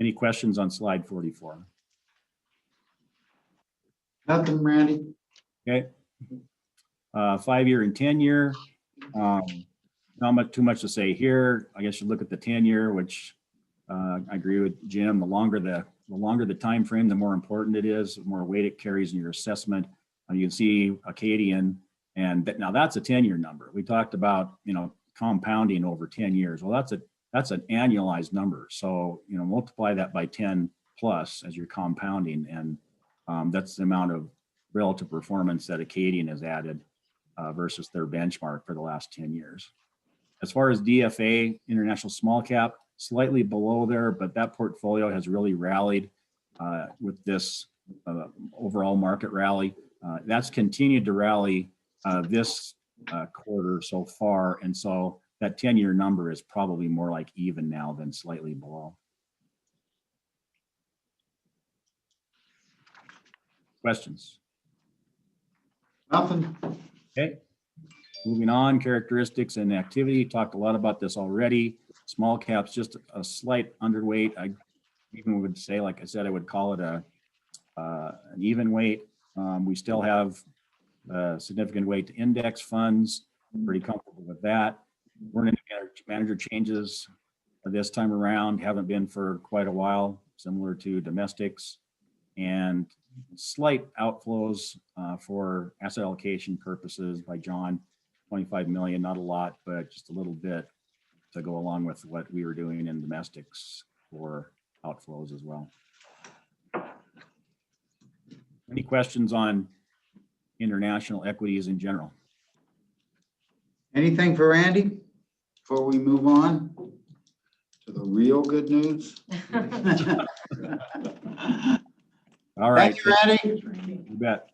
Any questions on slide 44? Nothing, Randy. Okay. 5-year and 10-year. Not too much to say here. I guess you look at the 10-year, which I agree with Jim. The longer the time frame, the more important it is, the more weight it carries in your assessment. You can see Acadian, and now that's a 10-year number. We talked about compounding over 10 years. Well, that's an annualized number. So multiply that by 10 plus as you're compounding, and that's the amount of relative performance that Acadian has added versus their benchmark for the last 10 years. As far as DFA, International Small Cap, slightly below there, but that portfolio has really rallied with this overall market rally. That's continued to rally this quarter so far. And so that 10-year number is probably more like even now than slightly below. Questions? Nothing. Okay. Moving on, characteristics and activity. Talked a lot about this already. Small caps, just a slight underweight. I even would say, like I said, I would call it an even weight. We still have significant weight to index funds. Pretty comfortable with that. We're in manager changes this time around. Haven't been for quite a while, similar to domestics, and slight outflows for asset allocation purposes by John. 25 million, not a lot, but just a little bit to go along with what we were doing in domestics for outflows as well. Any questions on international equities in general? Anything for Randy before we move on to the real good news? All right. Thank you, Randy. You bet.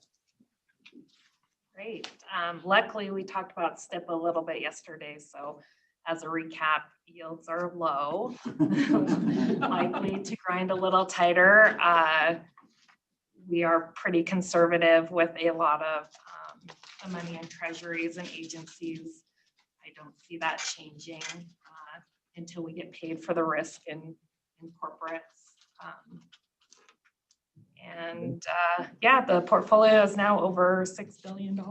Great. Luckily, we talked about STIP a little bit yesterday. So as a recap, yields are low, likely to grind a little tighter. We are pretty conservative with a lot of the money in treasuries and agencies. I don't see that changing until we get paid for the risk in corporates. And yeah, the portfolio is now over $6 billion. So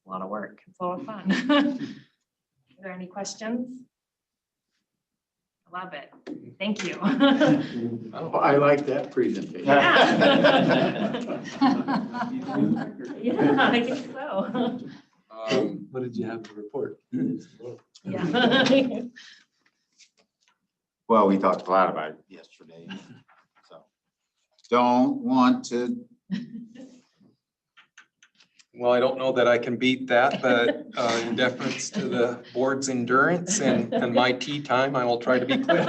a lot of work. It's a lot of fun. Are there any questions? I love it. Thank you. Oh, I like that presentation. Yeah. Yeah, I think so. What did you have to report? Yeah. Well, we talked a lot about it yesterday, so don't want to. Well, I don't know that I can beat that, but in deference to the board's endurance and my tea time, I will try to be quick.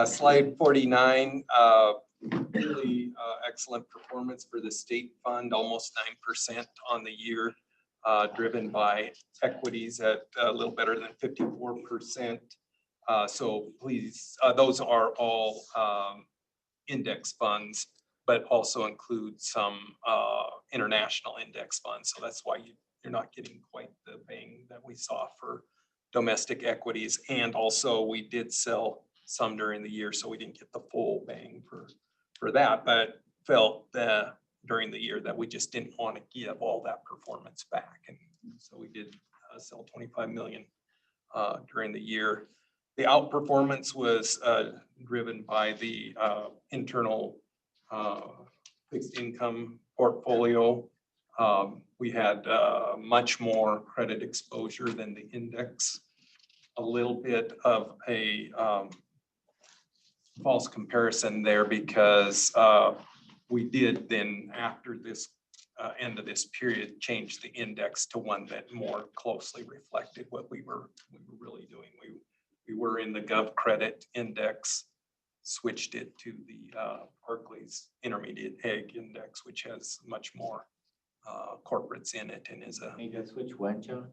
Slide 49, really excellent performance for the state fund, almost 9% on the year, driven by equities at a little better than 54%. So please, those are all index funds, but also include some international index funds. So that's why you're not getting quite the bang that we saw for domestic equities. And also we did sell some during the year, so we didn't get the full bang for that, but felt during the year that we just didn't want to give all that performance back. And so we did sell 25 million during the year. The outperformance was driven by the internal fixed income portfolio. We had much more credit exposure than the index. A little bit of a false comparison there because we did then, after this end of this period, change the index to one that more closely reflected what we were really doing. We were in the Gov Credit Index, switched it to the Barclays Intermediate Ag Index, which has much more corporates in it and is a. Made that switch when, John?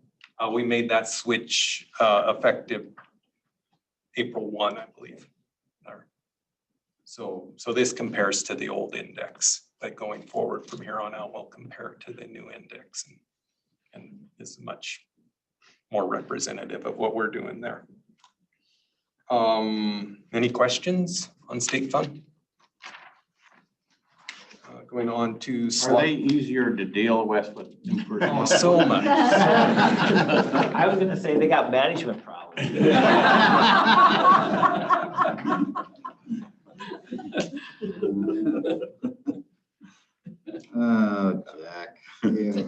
We made that switch effective April 1, I believe. So this compares to the old index, but going forward from here on out, we'll compare it to the new index, and this is much more representative of what we're doing there. Any questions on state fund? Going on to Are they easier to deal with? Oh, so much. I was gonna say they got management problems. Oh, Jack. Yeah.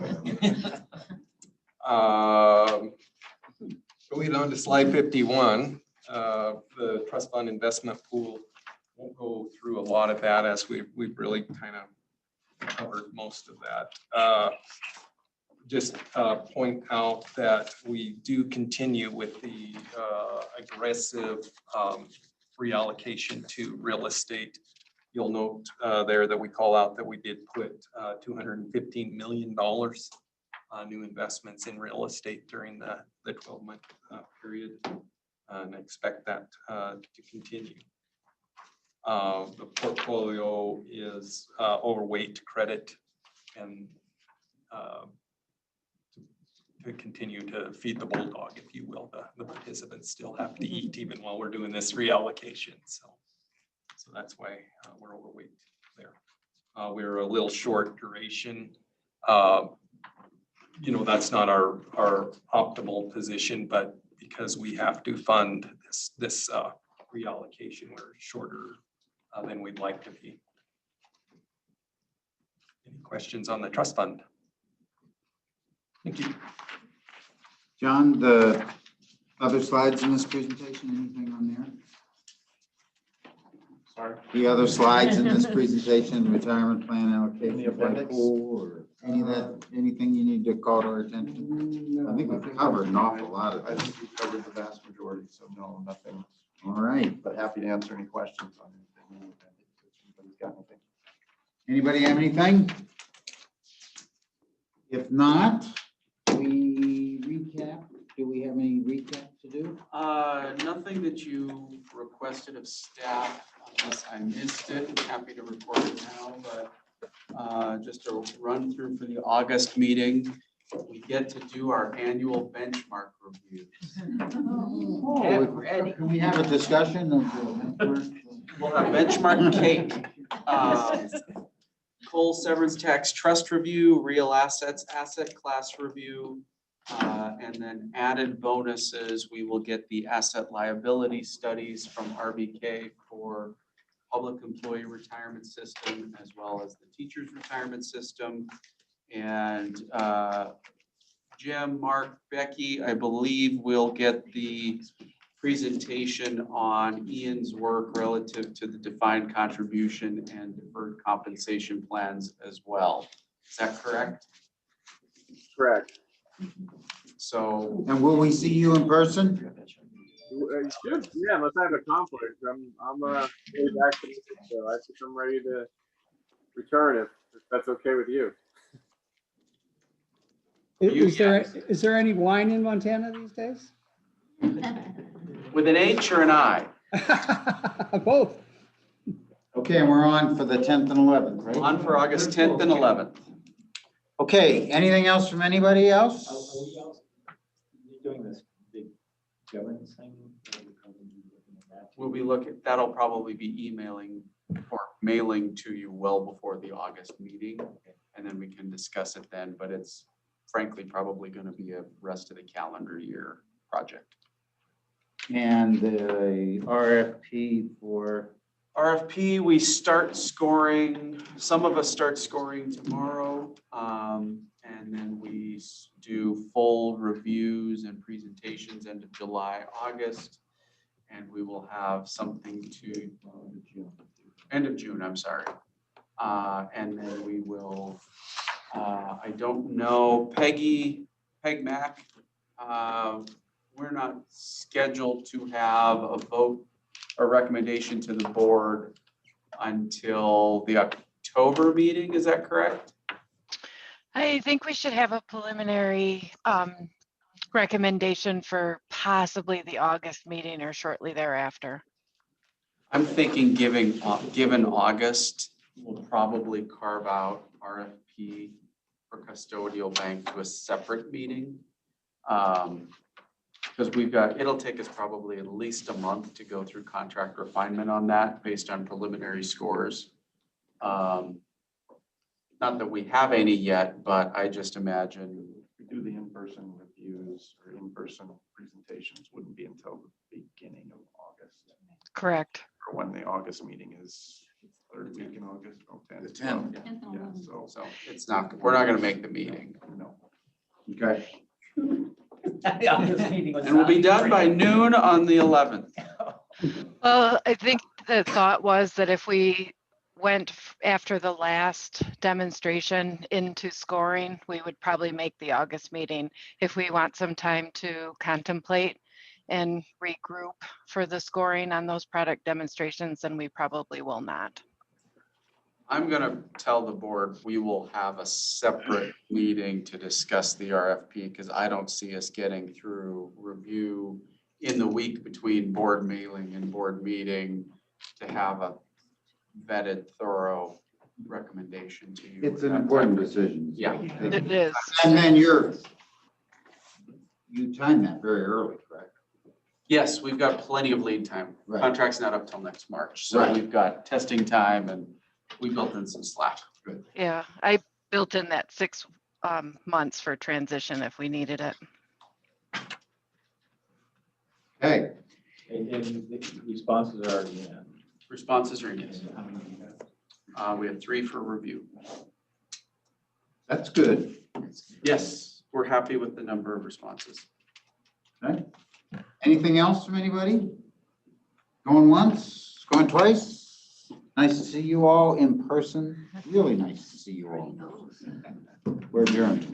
Going on to slide 51, the trust fund investment pool. Won't go through a lot of that as we've really kind of covered most of that. Just point out that we do continue with the aggressive reallocation to real estate. You'll note there that we call out that we did put $215 million new investments in real estate during the 12-month period, and expect that to continue. The portfolio is overweight credit, and to continue to feed the bulldog, if you will. The participants still have to eat even while we're doing this reallocation. So that's why we're overweight there. We're a little short duration. That's not our optimal position, but because we have to fund this reallocation, we're shorter than we'd like to be. Any questions on the trust fund? Thank you. John, the other slides in this presentation, anything on there? Sorry. The other slides in this presentation, retirement plan allocation, In the appendix? pool, or any of that, anything you need to call to our attention? I think we've covered an awful lot of I this. think we covered the vast majority, so no, nothing, All right. but happy to answer any questions on anything. If anybody's got anything. Anybody have anything? If not, we recap. Do we have any recap to do? Nothing that you requested of staff, unless I missed it. I'm happy to report it now, but just a run through for the August meeting. we get to do our annual benchmark reviews. Can we have a discussion of the? We'll have benchmark cake, coal severance tax trust review, real assets, asset class review, and then added bonuses, we will get the asset liability studies from RBK for public employee retirement system, as well as the teachers retirement system. And Jim, Mark, Becky, I believe we'll get the presentation on Ian's work relative to the defined contribution and deferred compensation plans as well. Is that correct? Correct. So. And will we see you in person? Yeah, unless I have a conflict. I'm way back to so I think I'm ready to return if that's okay with you. Is there any wine in Montana these days? With an H or an I? Both. Okay, and we're on for the 10th and 11th, right? On for August 10th and 11th. Okay, anything else from anybody else? Doing this big governance thing. We'll be looking, that'll probably be emailing or mailing to you well before the August meeting. And then we can discuss it then, but it's frankly probably going to be a rest of the calendar year project. And the RFP for? RFP, we start scoring, some of us start scoring tomorrow. And then we do full reviews and presentations end of July, August. And we will have something to end of June, I'm sorry. And then we will, I don't know, Peg Mac, we're not scheduled to have a vote or recommendation to the board until the October meeting, is that correct? I think we should have a preliminary recommendation for possibly the August meeting or shortly thereafter. I'm thinking given August, we'll probably carve out RFP for custodial bank to a separate meeting. Because it'll take us probably at least a month to go through contract refinement on that based on preliminary scores. Not that we have any yet, but I just imagine. We do the in-person reviews or in-person presentations wouldn't be until the beginning of August. Correct. Or when the August meeting is, third week in August. The 10th. Yeah, so It's not, we're not gonna make the meeting. no. Okay. And we'll be done by noon on the 11th. Well, I think the thought was that if we went after the last demonstration into scoring, we would probably make the August meeting. If we want some time to contemplate and regroup for the scoring on those product demonstrations, then we probably will not. I'm gonna tell the board, we will have a separate meeting to discuss the RFP because I don't see us getting through review in the week between board mailing and board meeting to have a vetted, thorough recommendation to you. It's an important decision. Yeah. It is. And then you time that very early, correct? Yes, we've got plenty of lead time. Right. Contract's not up till next March. So Right. we've got testing time and we built in some slack. Good. Yeah, I built in that 6 months for transition if we needed it. Okay. And the responses are already in. Responses are yes. How many do you have? We have 3 for review. That's good. Yes, we're happy with the number of responses. Okay. Anything else from anybody? Going once, going twice? Nice to see you all in person. Really nice to see you all. We're adjourned.